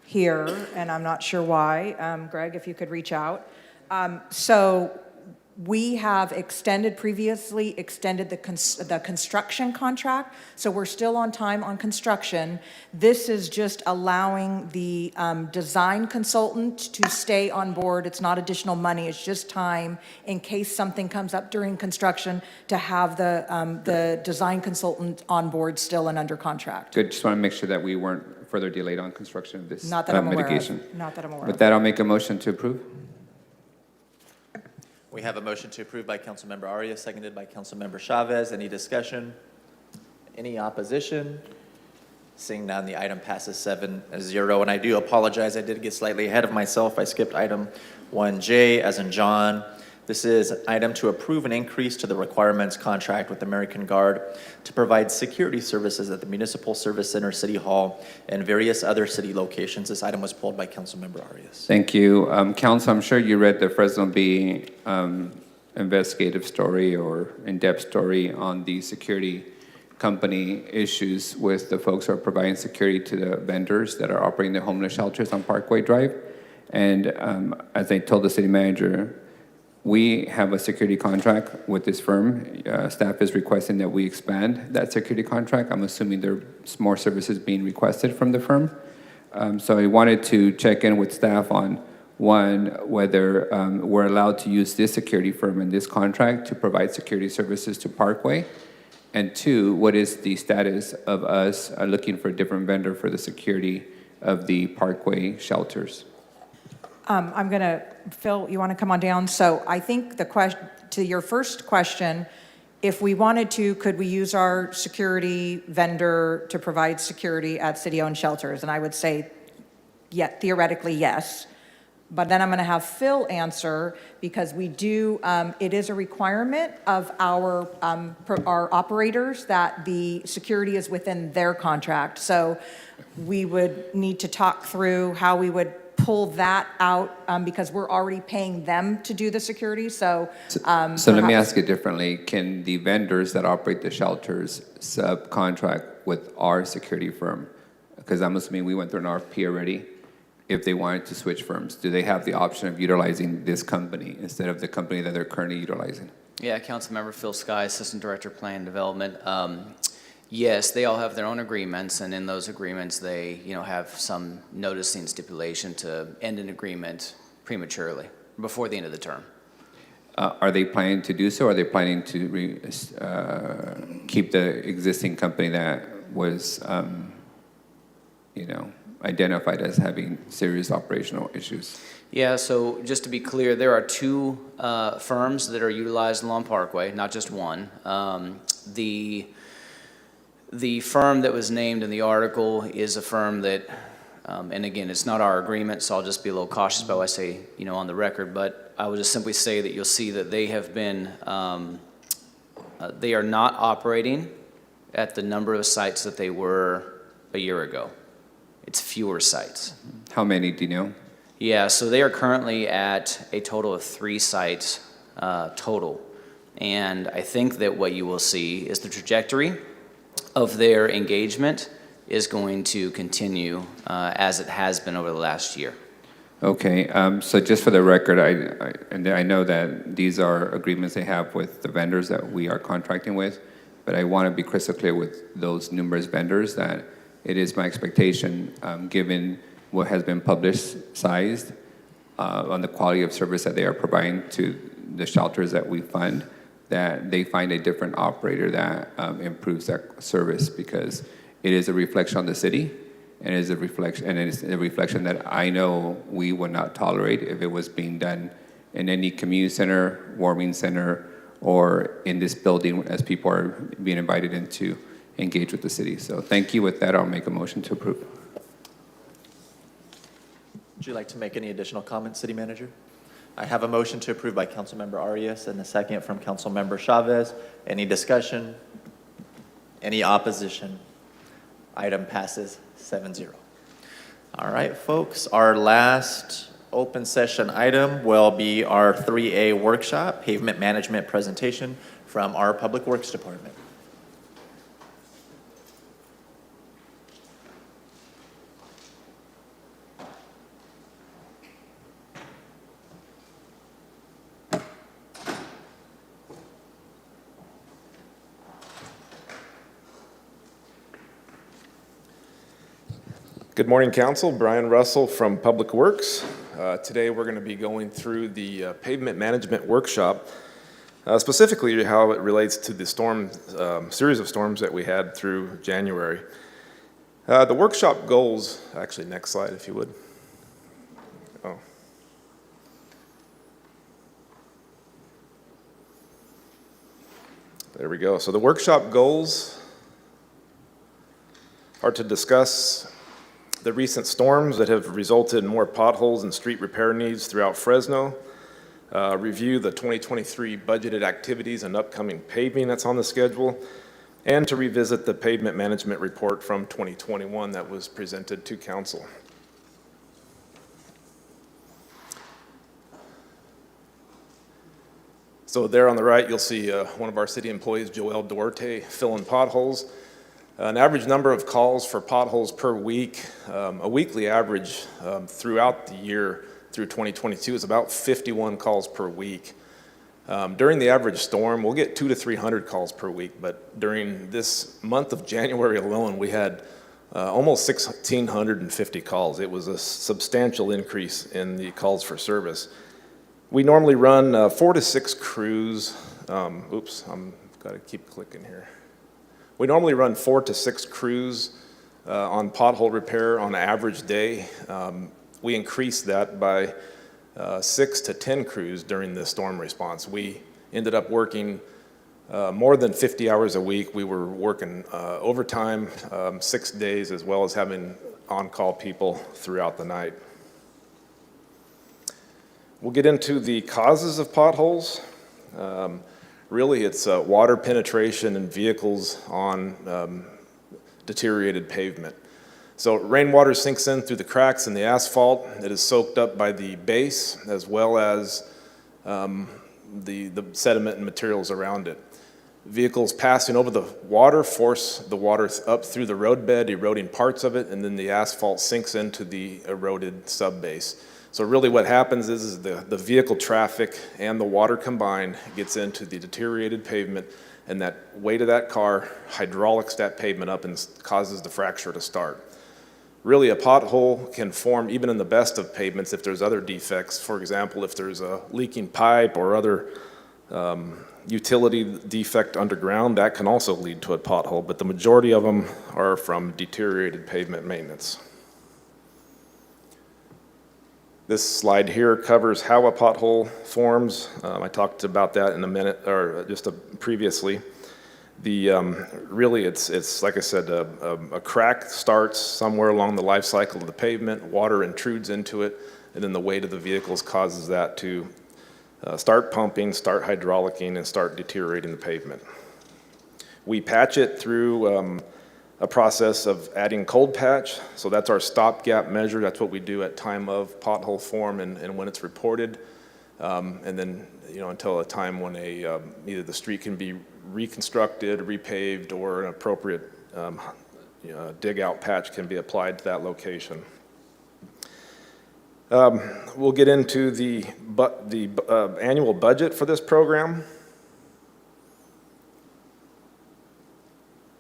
Speaker 20: here, and I'm not sure why. Greg, if you could reach out. So we have previously extended the construction contract, so we're still on time on construction. This is just allowing the design consultant to stay on board. It's not additional money, it's just time in case something comes up during construction to have the design consultant on board still and under contract.
Speaker 9: Good, just want to make sure that we weren't further delayed on construction of this
Speaker 20: Not that I'm aware
Speaker 9: mitigation.
Speaker 20: of. Not that I'm aware
Speaker 9: With
Speaker 20: of.
Speaker 9: that, I'll make a motion to approve.
Speaker 1: We have a motion to approve by Councilmember Arias, seconded by Councilmember Chavez. Any discussion? Any opposition? Seeing none, the item passes 7-0. And I do apologize, I did get slightly ahead of myself. I skipped item 1J as in John. This is an item to approve an increase to the requirements contract with American Guard to provide security services at the Municipal Service Center, City Hall, and various other city locations. This item was pulled by Councilmember Arias.
Speaker 9: Thank you. Council, I'm sure you read the Fresno Bee investigative story or in-depth story on the security company issues with the folks who are providing security to the vendors that are operating the homeless shelters on Parkway Drive. And as I told the city manager, we have a security contract with this firm. Staff is requesting that we expand that security contract. I'm assuming there's more services being requested from the firm. So I wanted to check in with staff on, one, whether we're allowed to use this security firm in this contract to provide security services to Parkway. And two, what is the status of us looking for a different vendor for the security of the Parkway shelters?
Speaker 20: I'm going to, Phil, you want to come on down? So I think to your first question, if we wanted to, could we use our security vendor to provide security at city-owned shelters? And I would say, yeah, theoretically, yes. But then I'm going to have Phil answer, because we do, it is a requirement of our operators that the security is within their contract. So we would need to talk through how we would pull that out, because we're already paying them to do the security. So
Speaker 9: let me ask it differently. Can the vendors that operate the shelters subcontract with our security firm? Because I'm assuming we went through an RFP already. If they wanted to switch firms, do they have the option of utilizing this company instead of the company that they're currently utilizing?
Speaker 7: Yeah, Councilmember Phil Sky, Assistant Director of Plan Development. Yes, they all have their own agreements, and in those agreements, they have some noticing stipulation to end an agreement prematurely, before the end of the term.
Speaker 9: Are they planning to do so, or are they planning to keep the existing company that was, identified as having serious operational issues?
Speaker 7: Yeah, so just to be clear, there are two firms that are utilized along Parkway, not just one. The firm that was named in the article is a firm that, and again, it's not our agreement, so I'll just be a little cautious about what I say, on the record, but I would just simply say that you'll see that they have been, they are not operating at the number of sites that they were a year ago. It's fewer sites.
Speaker 9: How many, do you know?
Speaker 7: Yeah, so they are currently at a total of 3 sites total. And I think that what you will see is the trajectory of their engagement is going to continue as it has been over the last year.
Speaker 9: Okay, so just for the record, I know that these are agreements they have with the vendors that we are contracting with, but I want to be crystal clear with those numerous vendors that it is my expectation, given what has been publicized on the quality of service that they are providing to the shelters that we fund, that they find a different operator that improves that service, because it is a reflection on the city, and it is a reflection that I know we would not tolerate if it was being done in any community center, warming center, or in this building as people are being invited in to engage with the city. So thank you. With that, I'll make a motion to approve.
Speaker 1: Would you like to make any additional comments, City Manager? I have a motion to approve by Councilmember Arias and a second from Councilmember Chavez. Any discussion? Any opposition? Item passes 7-0. All right, folks, our last open session item will be our 3A workshop, pavement management presentation from our Public Works Department.
Speaker 10: Good morning, Council. Brian Russell from Public Works. Today we're going to be going through the pavement management workshop, specifically how it relates to the series of storms that we had through January. The workshop goals, actually next slide if you would. Oh. There we go. So the workshop goals are to discuss the recent storms that have resulted in more potholes and street repair needs throughout Fresno, review the 2023 budgeted activities and upcoming paving that's on the schedule, and to revisit the pavement management report from 2021 that was presented to council. So there on the right, you'll see one of our city employees, Joel Duarte, filling potholes. An average number of calls for potholes per week, a weekly average throughout the year through 2022 is about 51 calls per week. During the average storm, we'll get 200 to 300 calls per week, but during this month of January alone, we had almost 1,650 calls. It was a substantial increase in the calls for service. We normally run 4 to 6 crews. Oops, I've got to keep clicking here. We normally run 4 to 6 crews on pothole repair on an average day. We increased that by 6 to 10 crews during the storm response. We ended up working more than 50 hours a week. We were working overtime 6 days, as well as having on-call people throughout the night. We'll get into the causes of potholes. Really, it's water penetration in vehicles on deteriorated pavement. So rainwater sinks in through the cracks in the asphalt. It is soaked up by the base, as well as the sediment and materials around it. Vehicles passing over the water force the water up through the roadbed, eroding parts of it, and then the asphalt sinks into the eroded subbase. So really what happens is the vehicle traffic and the water combined gets into the deteriorated pavement, and that weight of that car hydraulics that pavement up and causes the fracture to start. Really, a pothole can form even in the best of pavements if there's other defects. For example, if there's a leaking pipe or other utility defect underground, that can also lead to a pothole, but the majority of them are from deteriorated pavement maintenance. This slide here covers how a pothole forms. I talked about that in a minute, or just previously. Really, it's like I said, a crack starts somewhere along the life cycle of the pavement, water intrudes into it, and then the weight of the vehicles causes that to start pumping, start hydraulicking, and start deteriorating the pavement. We patch it through a process of adding cold patch. So that's our stopgap measure. That's what we do at time of pothole form and when it's reported. And then, until a time when either the street can be reconstructed, repaved, or an appropriate dig out patch can be applied to that location. We'll get into the annual budget for this program.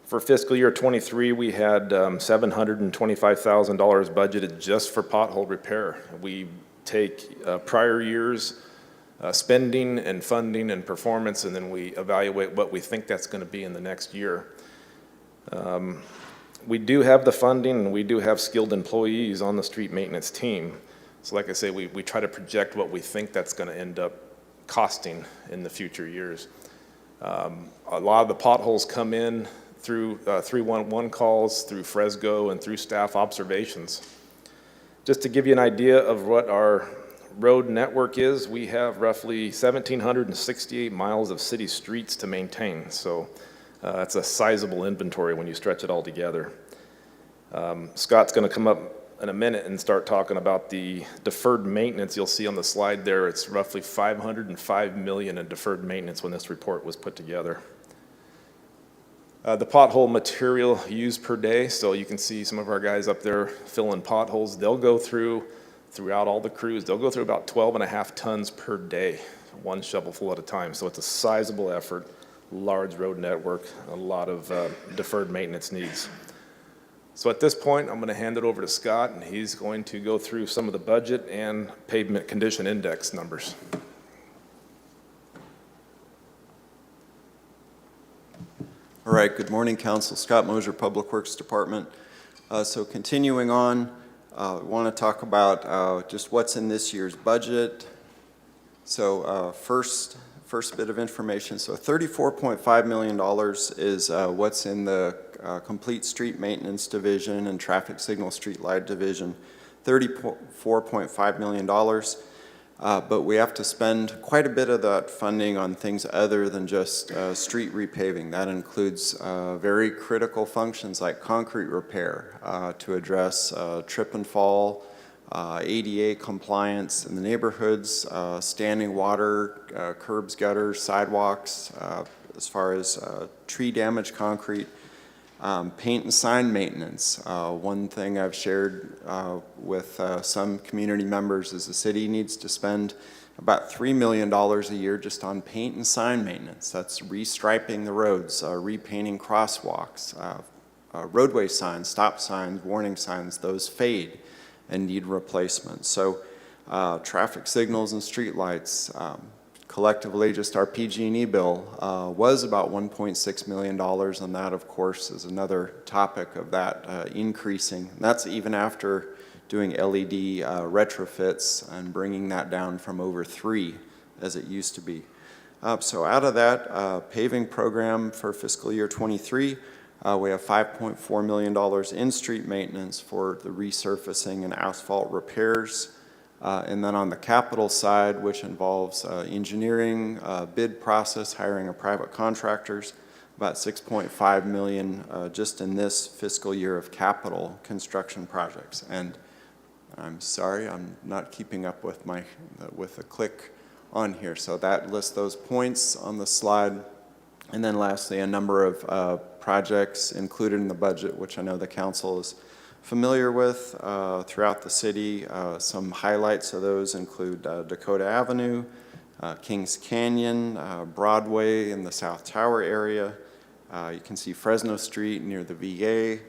Speaker 10: For fiscal year 23, we had $725,000 budgeted just for pothole repair. We take prior years' spending and funding and performance, and then we evaluate what we think that's going to be in the next year. We do have the funding, and we do have skilled employees on the street maintenance team. So like I say, we try to project what we think that's going to end up costing in the future years. A lot of the potholes come in through 311 calls, through Fresno, and through staff observations. Just to give you an idea of what our road network is, we have roughly 1,768 miles of city streets to maintain. So it's a sizable inventory when you stretch it all together. Scott's going to come up in a minute and start talking about the deferred maintenance. You'll see on the slide there, it's roughly $505 million in deferred maintenance when this report was put together. The pothole material used per day, so you can see some of our guys up there filling potholes. They'll go throughout all the crews, they'll go through about 12.5 tons per day, one shovelful at a time. So it's a sizable effort, large road network, a lot of deferred maintenance needs. So at this point, I'm going to hand it over to Scott, and he's going to go through some of the budget and pavement condition index numbers.
Speaker 11: All right, good morning, Council. Scott Mosier, Public Works Department. So continuing on, I want to talk about just what's in this year's budget. So first bit of information. So $34.5 million is what's in the complete street maintenance division and traffic signal street light division. $34.5 million. But we have to spend quite a bit of that funding on things other than just street repaving. That includes very critical functions like concrete repair to address trip and fall, ADA compliance in the neighborhoods, standing water, curbs, gutters, sidewalks, as far as tree damage concrete. Paint and sign maintenance. One thing I've shared with some community members is the city needs to spend about $3 million a year just on paint and sign maintenance. That's restriping the roads, repainting crosswalks, roadway signs, stop signs, warning signs. Those fade and need replacement. So traffic signals and street lights, collectively, just our PG&E bill was about $1.6 million, and that, of course, is another topic of that increasing. And that's even after doing LED retrofits and bringing that down from over 3 as it used to be. So out of that paving program for fiscal year 23, we have $5.4 million in street maintenance for the resurfacing and asphalt repairs. And then on the capital side, which involves engineering, bid process, hiring of private contractors, about $6.5 million just in this fiscal year of capital construction projects. And I'm sorry, I'm not keeping up with with the click on here. So that lists those points on the slide. And then lastly, a number of projects included in the budget, which I know the council is familiar with throughout the city. Some highlights of those include Dakota Avenue, Kings Canyon, Broadway in the South Tower area. You can see Fresno Street near the VA.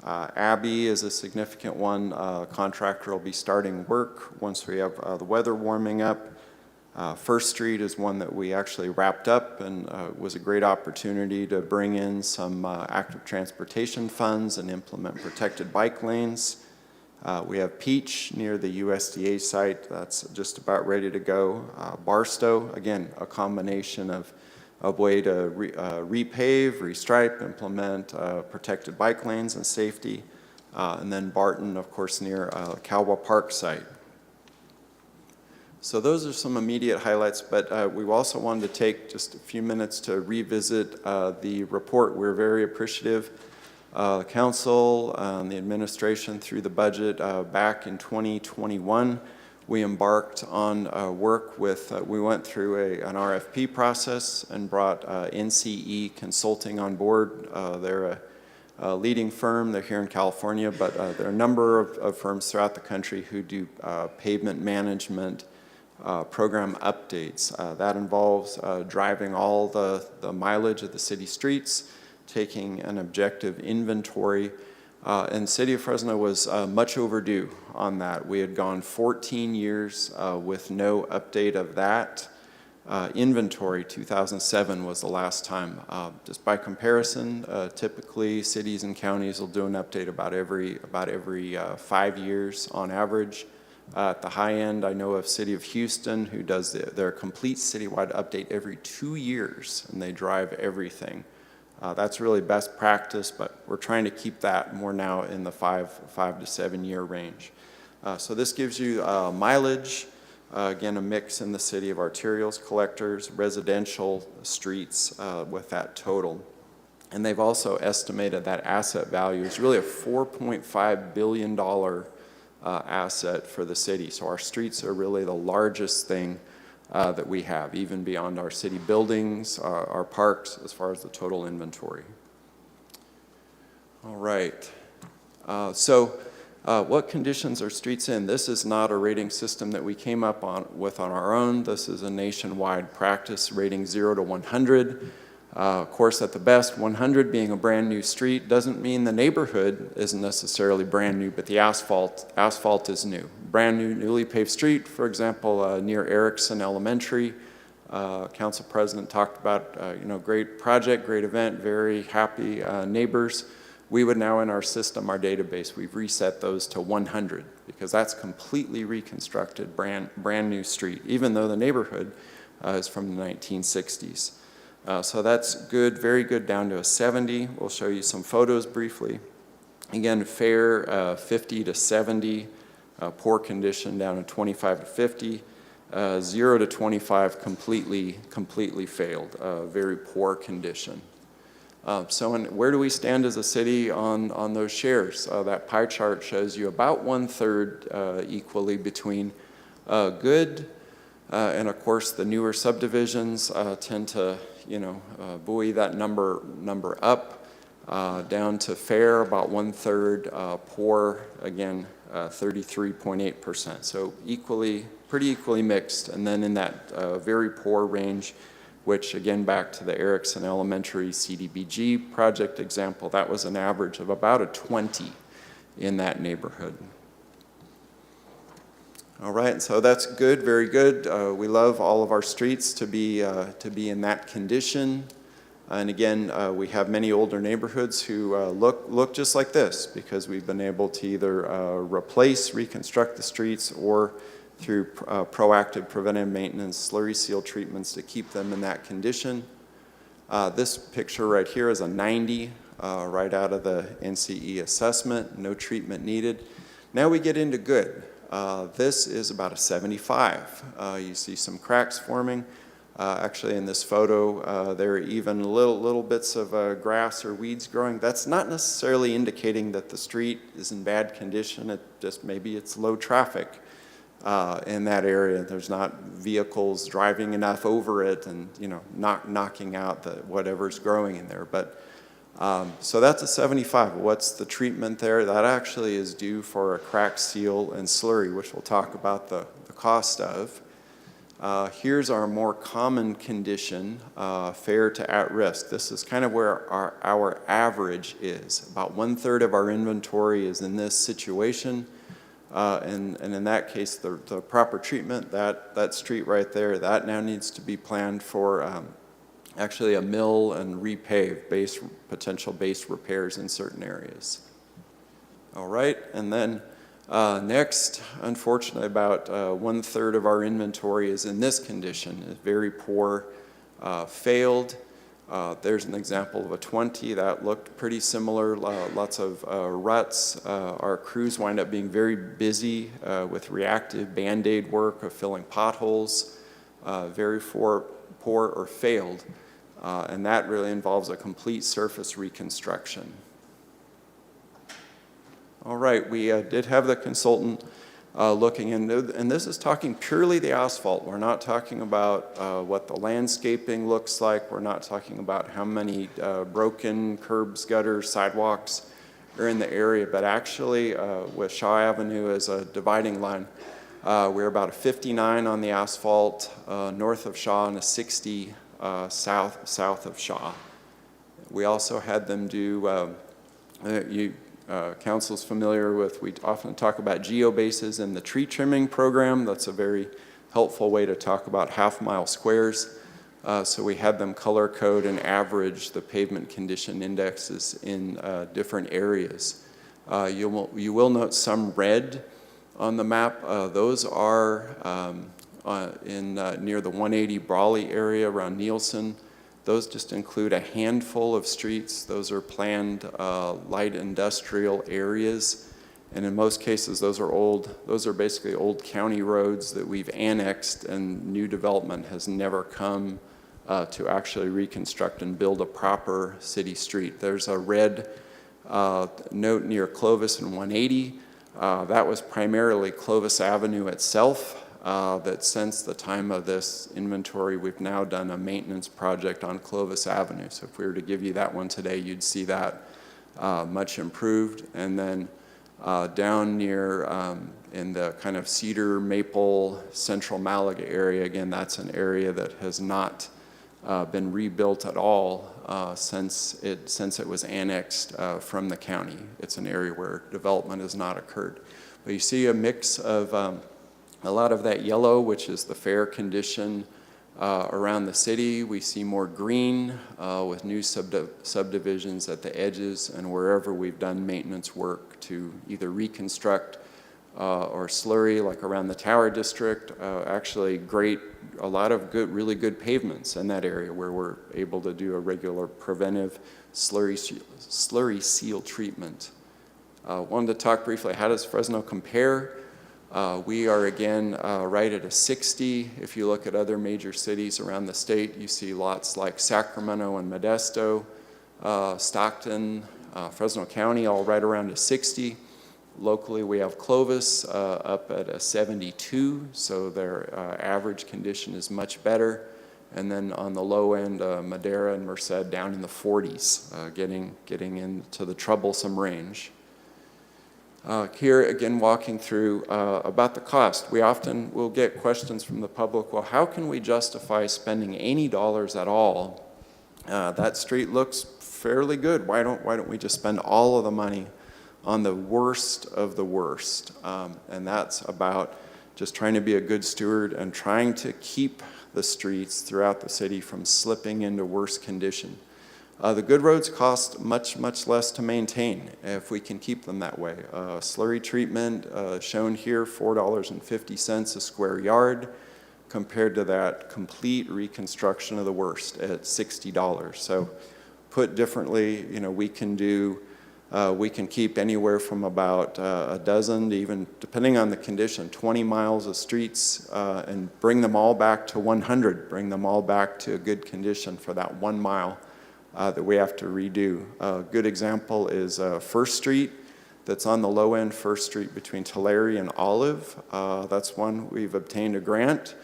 Speaker 11: Abbey is a significant one. Contractor will be starting work once we have the weather warming up. First Street is one that we actually wrapped up, and was a great opportunity to bring in some active transportation funds and implement protected bike lanes. We have Peach near the USDA site. That's just about ready to go. Barstow, again, a combination of a way to repave, restripe, implement protected bike lanes and safety. And then Barton, of course, near Calwa Park site. So those are some immediate highlights, but we also wanted to take just a few minutes to revisit the report. We're very appreciative. The council and the administration through the budget back in 2021, we embarked on work with, we went through an RFP process and brought NCE Consulting on board. They're a leading firm. They're here in California, but there are a number of firms throughout the country who do pavement management program updates. That involves driving all the mileage of the city streets, taking an objective inventory, and City of Fresno was much overdue on that. We had gone 14 years with no update of that inventory. 2007 was the last time. Just by comparison, typically cities and counties will do an update about every 5 years on average. At the high end, I know of City of Houston, who does their complete citywide update every 2 years, and they drive everything. That's really best practice, but we're trying to keep that more now in the 5 to 7 year range. So this gives you mileage, again, a mix in the city of arterials, collectors, residential streets with that total. And they've also estimated that asset value is really a $4.5 billion asset for the city. So our streets are really the largest thing that we have, even beyond our city buildings, our parks, as far as the total inventory. All right. What conditions are streets in? This is not a rating system that we came up with on our own. This is a nationwide practice, rating 0 to 100. Of course, at the best, 100 being a brand new street doesn't mean the neighborhood isn't necessarily brand new, but the asphalt is new. Brand new, newly paved street, for example, near Erickson Elementary. Council President talked about, great project, great event, very happy neighbors. We would now in our system, our database, we've reset those to 100 because that's completely reconstructed, brand new street, even though the neighborhood is from the 1960s. So that's good, very good, down to a 70. We'll show you some photos briefly. Again, fair, 50 to 70, poor condition down to 25 to 50, 0 to 25 completely failed, very poor condition. Where do we stand as a city on those shares? That pie chart shows you about 1/3 equally between good, and of course the newer subdivisions tend to buoy that number up, down to fair, about 1/3, poor, again, 33.8%. So pretty equally mixed. And then in that very poor range, which again, back to the Erickson Elementary CDBG project example, that was an average of about a 20 in that neighborhood. All right, and so that's good, very good. We love all of our streets to be in that condition. And again, we have many older neighborhoods who look just like this because we've been able to either replace, reconstruct the streets, or through proactive preventive maintenance, slurry seal treatments to keep them in that condition. This picture right here is a 90, right out of the NCE assessment, no treatment needed. Now we get into good. This is about a 75. You see some cracks forming. Actually, in this photo, there are even little bits of grass or weeds growing. That's not necessarily indicating that the street is in bad condition. It just maybe it's low traffic in that area. There's not vehicles driving enough over it and knocking out whatever's growing in there. But so that's a 75. What's the treatment there? That actually is due for a crack seal and slurry, which we'll talk about the cost of. Here's our more common condition, fair to at risk. This is kind of where our average is. About 1/3 of our inventory is in this situation. And in that case, the proper treatment, that street right there, that now needs to be planned for actually a mill and repave, potential base repairs in certain areas. All right, and then next, unfortunately, about 1/3 of our inventory is in this condition. It's very poor, failed. There's an example of a 20 that looked pretty similar, lots of ruts. Our crews wind up being very busy with reactive Band-Aid work of filling potholes, very poor or failed. And that really involves a complete surface reconstruction. All right, we did have the consultant looking into, and this is talking purely the asphalt. We're not talking about what the landscaping looks like. We're not talking about how many broken curbs, gutters, sidewalks are in the area, but actually with Shaw Avenue as a dividing line, we're about a 59 on the asphalt north of Shaw and a 60 south of Shaw. We also had them do, council's familiar with, we often talk about geobases in the tree trimming program. That's a very helpful way to talk about half-mile squares. So we had them color code and average the pavement condition indexes in different areas. You will note some red on the map. Those are near the 180 Brawley area around Nielsen. Those just include a handful of streets. Those are planned light industrial areas. And in most cases, those are basically old county roads that we've annexed, and new development has never come to actually reconstruct and build a proper city street. There's a red note near Clovis and 180. That was primarily Clovis Avenue itself. That since the time of this inventory, we've now done a maintenance project on Clovis Avenue. So if we were to give you that one today, you'd see that much improved. And then down near in the kind of Cedar, Maple, Central Malaga area, again, that's an area that has not been rebuilt at all since it was annexed from the county. It's an area where development has not occurred. But you see a mix of a lot of that yellow, which is the fair condition around the city. We see more green with new subdivisions at the edges and wherever we've done maintenance work to either reconstruct or slurry, like around the Tower District. Actually, a lot of really good pavements in that area where we're able to do a regular preventive slurry seal treatment. Wanted to talk briefly, how does Fresno compare? We are again right at a 60. If you look at other major cities around the state, you see lots like Sacramento and Modesto, Stockton, Fresno County, all right around a 60. Locally, we have Clovis up at a 72, so their average condition is much better. And then on the low end, Madera and Merced down in the 40s, getting into the troublesome range. Here again, walking through about the cost. We often will get questions from the public, well, how can we justify spending any dollars at all? That street looks fairly good. Why don't we just spend all of the money on the worst of the worst? And that's about just trying to be a good steward and trying to keep the streets throughout the city from slipping into worse condition. The good roads cost much, much less to maintain if we can keep them that way. Slurry treatment, shown here, $4.50 a square yard, compared to that complete reconstruction of the worst at $60. So put differently, you know, we can keep anywhere from about a dozen to even, depending on the condition, 20 miles of streets and bring them all back to 100, bring them all back to a good condition for that 1 mile that we have to redo. A good example is First Street, that's on the low end, First Street between Tulare and Olive. That's one we've obtained a grant.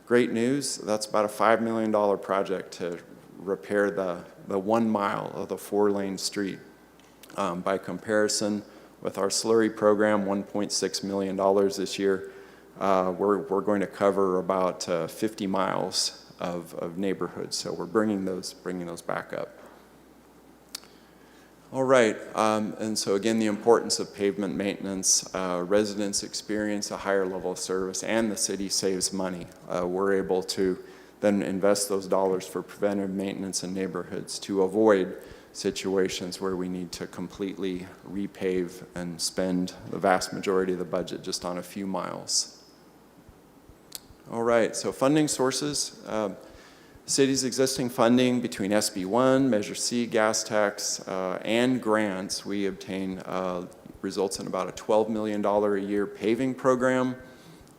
Speaker 11: Great news, that's about a $5 million project to repair the 1 mile of the 4-lane street. By comparison, with our slurry program, $1.6 million this year, we're going to cover about 50 miles of neighborhoods. So we're bringing those back up. All right, and so again, the importance of pavement maintenance. Residents experience a higher level of service and the city saves money. We're able to then invest those dollars for preventive maintenance in neighborhoods to avoid situations where we need to completely repave and spend the vast majority of the budget just on a few miles. All right, so funding sources. City's existing funding between SB1, Measure C, gas tax, and grants we obtain results in about a $12 million a year paving program.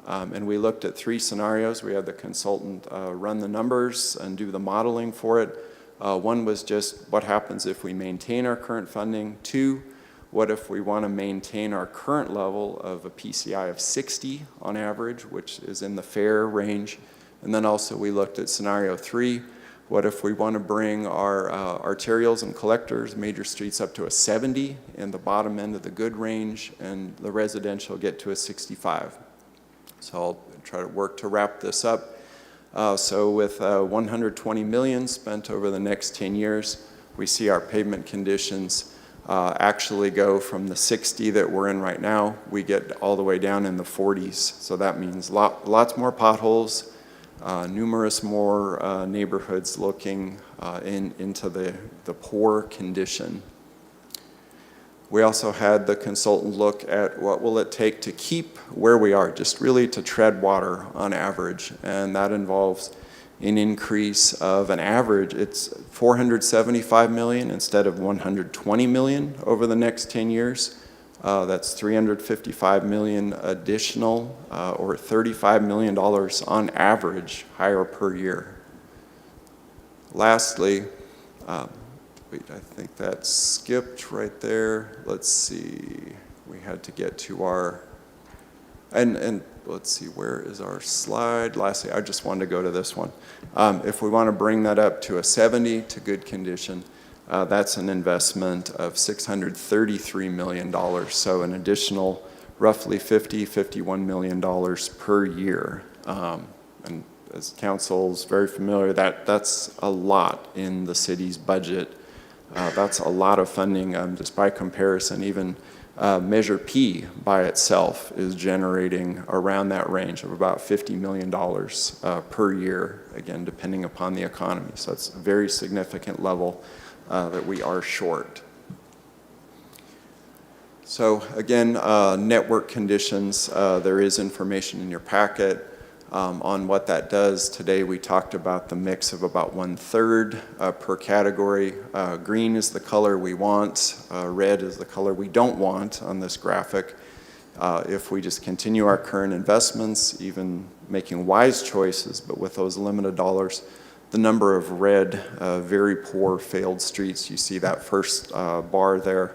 Speaker 11: And we looked at 3 scenarios. We had the consultant run the numbers and do the modeling for it. One was just what happens if we maintain our current funding. 2, what if we want to maintain our current level of a PCI of 60 on average, which is in the fair range. And then also we looked at scenario 3, what if we want to bring our arterials and collectors, major streets, up to a 70 in the bottom end of the good range, and the residential get to a 65. So I'll try to work to wrap this up. So with $120 million spent over the next 10 years, we see our pavement conditions actually go from the 60 that we're in right now, we get all the way down in the 40s. So that means lots more potholes, numerous more neighborhoods looking into the poor condition. We also had the consultant look at what will it take to keep where we are, just really to tread water on average. And that involves an increase of an average, it's $475 million instead of $120 million over the next 10 years. That's $355 million additional, or $35 million on average higher per year. Lastly, wait, I think that skipped right there. Let's see, we had to get to our, and let's see, where is our slide? Lastly, I just wanted to go to this one. If we want to bring that up to a 70 to good condition, that's an investment of $633 million. So an additional roughly $51 million per year. And as council's very familiar, that's a lot in the city's budget. That's a lot of funding. Just by comparison, even Measure P by itself is generating around that range of about $50 million per year, again, depending upon the economy. So it's a very significant level that we are short. So again, network conditions, there is information in your packet on what that does. Today we talked about the mix of about 1/3 per category. Green is the color we want, red is the color we don't want on this graphic. If we just continue our current investments, even making wise choices, but with those limited dollars, the number of red, very poor failed streets, you see that first bar there,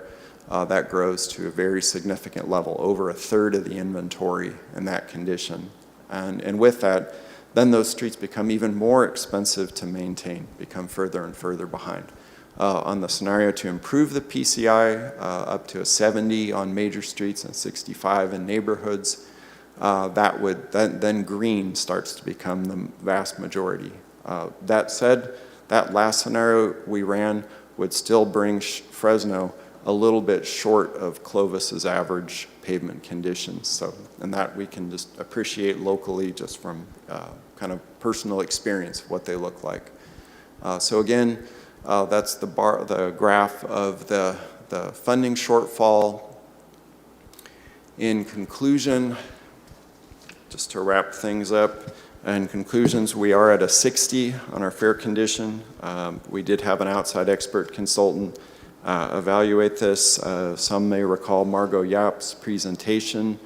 Speaker 11: that grows to a very significant level, over 1/3 of the inventory in that condition. And with that, then those streets become even more expensive to maintain, become further and further behind. On the scenario to improve the PCI up to a 70 on major streets and 65 in neighborhoods, that would, then green starts to become the vast majority. That said, that last scenario we ran would still bring Fresno a little bit short of Clovis's average pavement conditions. So, and that we can just appreciate locally just from kind of personal experience of what they look like. So again, that's the graph of the funding shortfall. In conclusion, just to wrap things up, in conclusions, we are at a 60 on our fair condition. We did have an outside expert consultant evaluate this. Some may recall Margot Yap's presentation.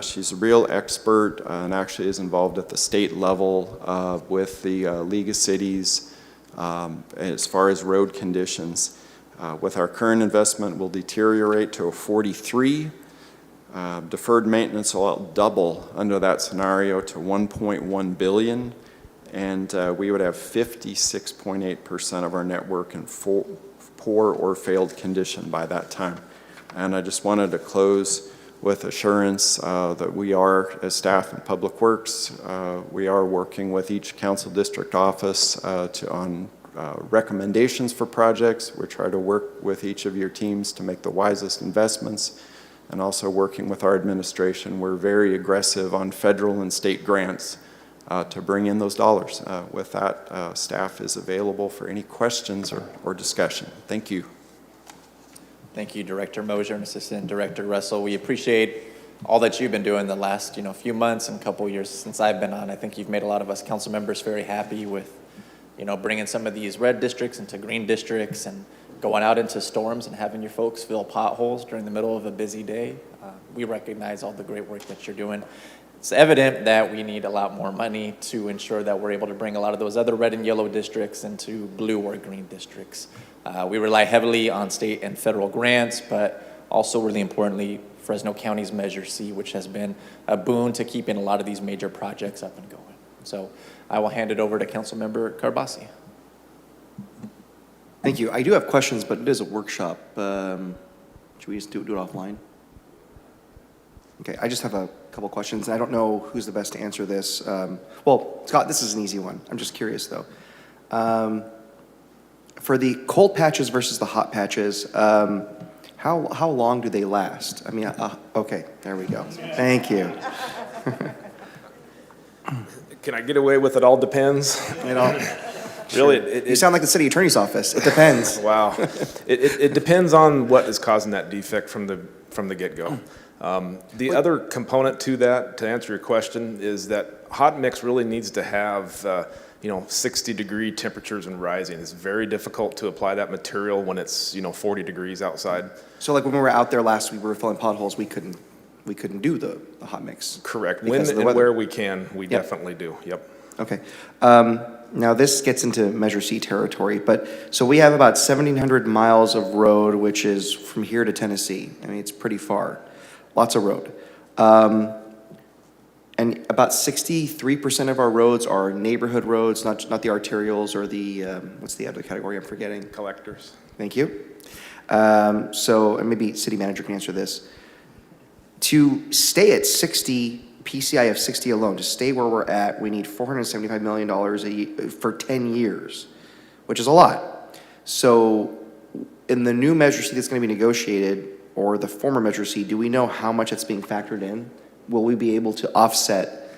Speaker 11: She's a real expert and actually is involved at the state level with the League of Cities as far as road conditions. With our current investment, we'll deteriorate to a 43. Deferred maintenance will double under that scenario to 1.1 billion, and we would have 56.8% of our network in poor or failed condition by that time. And I just wanted to close with assurance that we are, as staff in Public Works, we are working with each council district office on recommendations for projects. We try to work with each of your teams to make the wisest investments, and also working with our administration. We're very aggressive on federal and state grants to bring in those dollars. With that, staff is available for any questions or discussion. Thank you.
Speaker 1: Thank you, Director Mosier and Assistant Director Russell. We appreciate all that you've been doing the last few months and couple years since I've been on. I think you've made a lot of us council members very happy with bringing some of these red districts into green districts and going out into storms and having your folks fill potholes during the middle of a busy day. We recognize all the great work that you're doing. It's evident that we need a lot more money to ensure that we're able to bring a lot of those other red and yellow districts into blue or green districts. We rely heavily on state and federal grants, but also really importantly, Fresno County's Measure C, which has been a boon to keeping a lot of these major projects up and going. So I will hand it over to Councilmember Carbasi.
Speaker 12: Thank you. I do have questions, but it is a workshop. Should we just do it offline? Okay, I just have a couple questions. I don't know who's the best to answer this. Well, Scott, this is an easy one. I'm just curious, though. For the cold patches versus the hot patches, how long do they last? I mean, okay, there we go. Thank you.
Speaker 10: Can I get away with it all depends? Really,
Speaker 12: you sound like the city attorney's office. It depends.
Speaker 10: Wow. It depends on what is causing that defect from the get-go. The other component to that, to answer your question, is that hot mix really needs to have 60-degree temperatures and rising. It's very difficult to apply that material when it's 40 degrees outside.
Speaker 12: So like when we were out there last week, we were filling potholes. We couldn't do the hot mix.
Speaker 10: Correct. When and where we can, we definitely do. Yep.
Speaker 12: Okay. Now this gets into Measure C territory, but so we have about 1,700 miles of road, which is from here to Tennessee. I mean, it's pretty far. Lots of road. And about 63% of our roads are neighborhood roads, not the arterials or the, what's the other category I'm forgetting?
Speaker 10: Collectors.
Speaker 12: Thank you. And maybe city manager can answer this. To stay at 60, PCI of 60 alone, to stay where we're at, we need $475 million a year for 10 years, which is a lot. So in the new Measure C that's going to be negotiated, or the former Measure C, do we know how much it's being factored in? Will we be able to offset?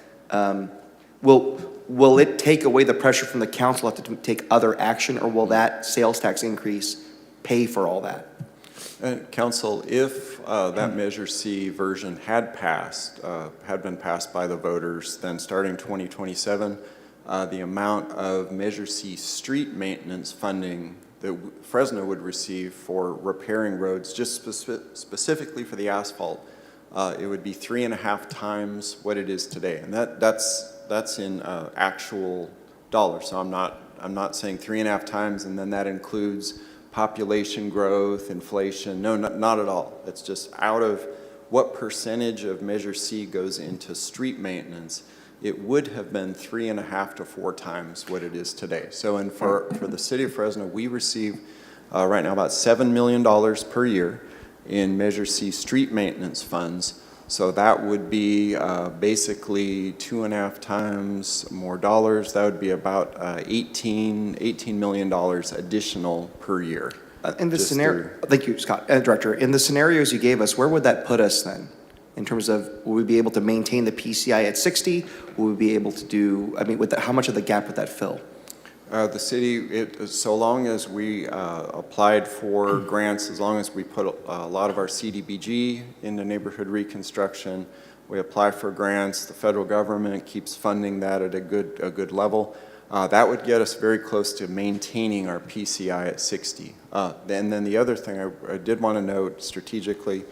Speaker 12: Will it take away the pressure from the council have to take other action, or will that sales tax increase pay for all that?
Speaker 11: Council, if that Measure C version had been passed by the voters, then starting 2027, the amount of Measure C street maintenance funding that Fresno would receive for repairing roads, just specifically for the asphalt, it would be 3.5 times what it is today, and that's in actual dollars. So I'm not saying 3.5 times, and then that includes population growth, inflation. No, not at all. It's just out of what percentage of Measure C goes into street maintenance. It would have been 3.5 to 4 times what it is today. So for the city of Fresno, we receive right now about $7 million per year in Measure C street maintenance funds. So that would be basically 2.5 times more dollars. That would be about $18 million additional per year.
Speaker 12: In the
Speaker 11: just
Speaker 12: scenario, thank you, Scott, Director. In the scenarios you gave us, where would that put us then? In terms of, will we be able to maintain the PCI at 60? Will we be able to do, I mean, how much of the gap would that fill?
Speaker 11: The city, so long as we applied for grants, as long as we put a lot of our CDBG into neighborhood reconstruction, we apply for grants, the federal government keeps funding that at a good level. That would get us very close to maintaining our PCI at 60. And then the other thing I did want to note strategically,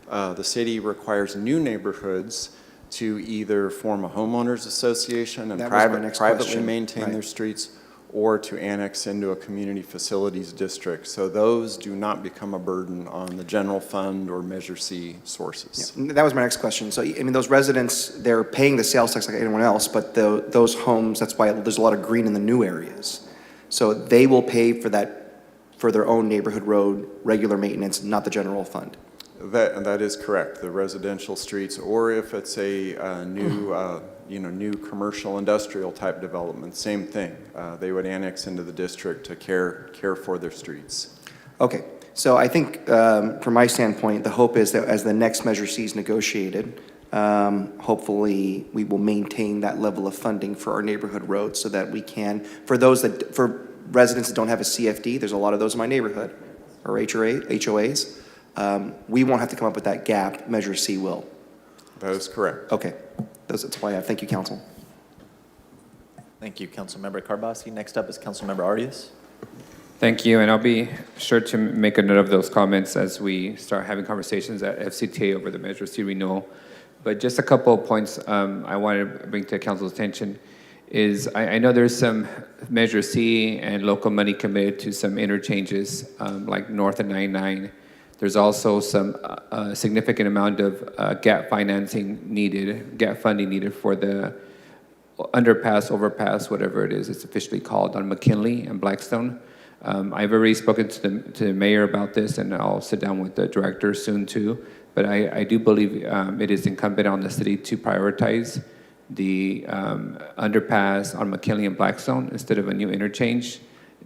Speaker 11: the city requires new neighborhoods to either form a homeowners association and privately maintain their streets, or to annex into a community facilities district. So those do not become a burden on the general fund or Measure C sources.
Speaker 12: Yeah, that was my next question. So, I mean, those residents, they're paying the sales tax like anyone else, but those homes, that's why there's a lot of green in the new areas. So they will pay for that, for their own neighborhood road, regular maintenance, not the general fund.
Speaker 11: That is correct. The residential streets, or if it's a new commercial industrial type development, same thing. They would annex into the district to care for their streets.
Speaker 12: Okay, so I think from my standpoint, the hope is that as the next Measure C is negotiated, hopefully we will maintain that level of funding for our neighborhood roads so that we can, for residents that don't have a CFD, there's a lot of those in my neighborhood, or HOAs, we won't have to come up with that gap, Measure C will.
Speaker 11: That is correct.
Speaker 12: Okay, that's all I have. Thank you, Council.
Speaker 1: Thank you, Councilmember Carbasi. Next up is Councilmember Arias.
Speaker 9: Thank you, and I'll be sure to make a note of those comments as we start having conversations at FCTA over the Measure C renewal. But just a couple of points I want to bring to Council's attention is I know there's some Measure C and local money committed to some interchanges like north of 99. There's also some significant amount of gap funding needed for the underpass, overpass, whatever it is, it's officially called, on McKinley and Blackstone. I've already spoken to the mayor about this, and I'll sit down with the director soon too. But I do believe it is incumbent on the city to prioritize the underpass on McKinley and Blackstone instead of a new interchange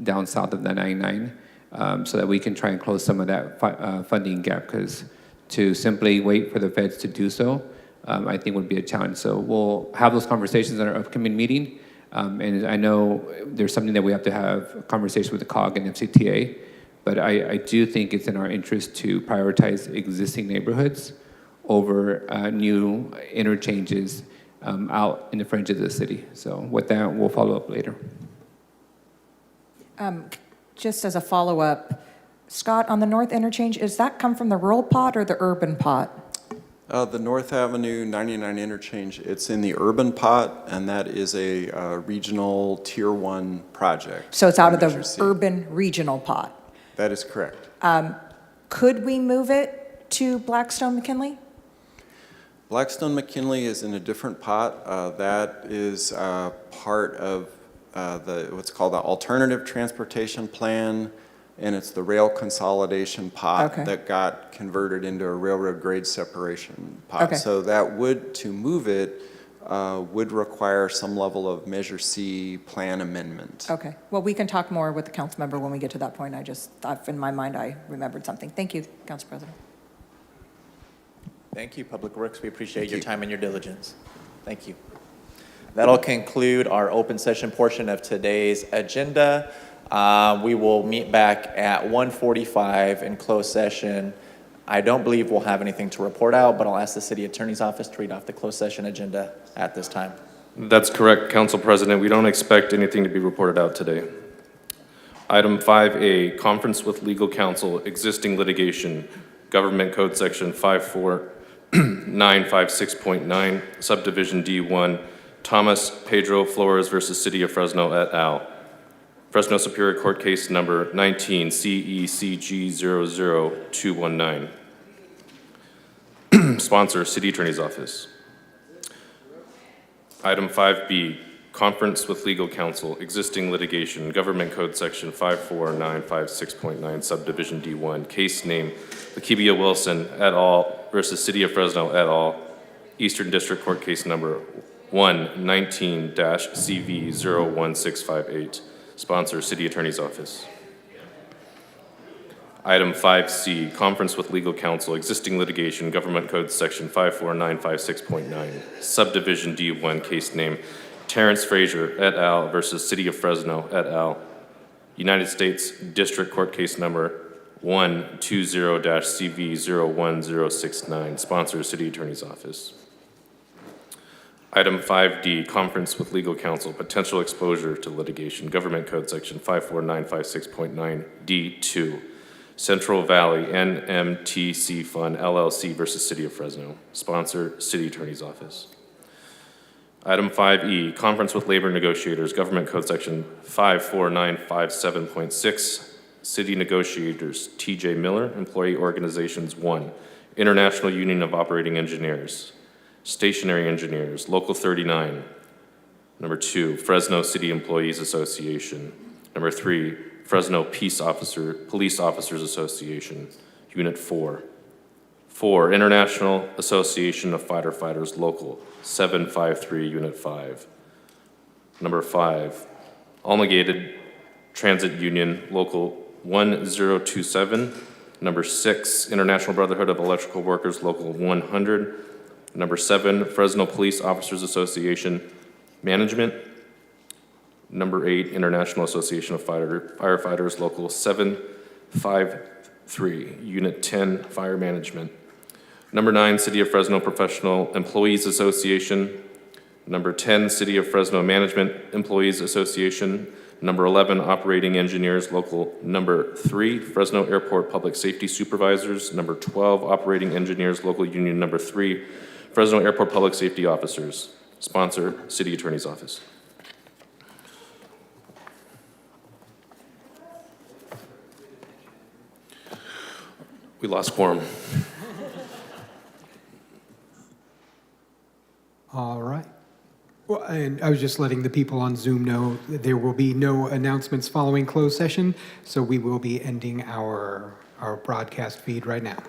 Speaker 9: down south of the 99. So that we can try and close some of that funding gap, because to simply wait for the feds to do so, I think would be a challenge. So we'll have those conversations at our upcoming meeting. And I know there's something that we have to have a conversation with the COG and FCTA, but I do think it's in our interest to prioritize existing neighborhoods over new interchanges out in the fringes of the city. So with that, we'll follow up later.
Speaker 20: Just as a follow-up, Scott, on the north interchange, does that come from the rural pot or the urban pot?
Speaker 11: The North Avenue 99 interchange, it's in the urban pot, and that is a regional Tier 1 project.
Speaker 20: So it's out of the urban regional pot?
Speaker 11: That is correct.
Speaker 20: Could we move it to Blackstone McKinley?
Speaker 11: Blackstone McKinley is in a different pot. That is part of what's called the Alternative Transportation Plan, and it's the rail consolidation pot that got converted into a railroad grade separation pot. So that to move it, would require some level of Measure C plan amendment.
Speaker 20: Okay. Well, we can talk more with the council member when we get to that point. I just thought in my mind I remembered something. Thank you, Council President.
Speaker 1: Thank you, Public Works. We appreciate your time and your diligence. Thank you. That'll conclude our open session portion of today's agenda. We will meet back at 1:45 in closed session. I don't believe we'll have anything to report out, but I'll ask the city attorney's office to read off the closed session agenda at this time.
Speaker 13: That's correct, Council President. We don't expect anything to be reported out today. Item 5A, conference with legal counsel, existing litigation, Government Code Section 54956.9, Subdivision D1, Thomas Pedro Flores versus City of Fresno et al. Fresno Superior Court Case Number 19 CECG00219. Sponsor, City Attorney's Office. Item 5B, conference with legal counsel, existing litigation, Government Code Section 54956.9, Subdivision D1, case name Lakibia Wilson et al. Versus City of Fresno et al. Eastern District Court Case Number 119-CV01658. Sponsor, City Attorney's Office. Item 5C, conference with legal counsel, existing litigation, Government Code Section 54956.9, Subdivision D1, case name Terrence Frazier et al. Versus City of Fresno et al. United States District Court Case Number 120-CV01069, sponsor, City Attorney's Office. Item 5D, conference with legal counsel, potential exposure to litigation, Government Code Section 54956.9 D2, Central Valley NMTC Fund LLC versus City of Fresno, sponsor, City Attorney's Office. Item 5E, conference with labor negotiators, Government Code Section 54957.6, City Negotiators, TJ Miller, Employee Organizations 1, International Union of Operating Engineers, Stationary Engineers, Local 39. Number 2, Fresno City Employees Association. Number 3, Fresno Police Officers Association, Unit 4. 4, International Association of Firefighters, Local 753, Unit 5. Number 5, Alligated Transit Union, Local 1027. Number 6, International Brotherhood of Electrical Workers, Local 100. Number 7, Fresno Police Officers Association, Management. Number 8, International Association of Firefighters, Local 753, Unit 10, Fire Management. Number 9, City of Fresno Professional Employees Association. Number 10, City of Fresno Management Employees Association. Number 11, Operating Engineers, Local Number 3, Fresno Airport Public Safety Supervisors. Number 12, Operating Engineers, Local Union Number 3, Fresno Airport Public Safety Officers. Sponsor, City Attorney's Office. We lost quorum.
Speaker 21: All right. Well, and I was just letting the people on Zoom know that there will be no announcements following closed session, so we will be ending our broadcast feed right now.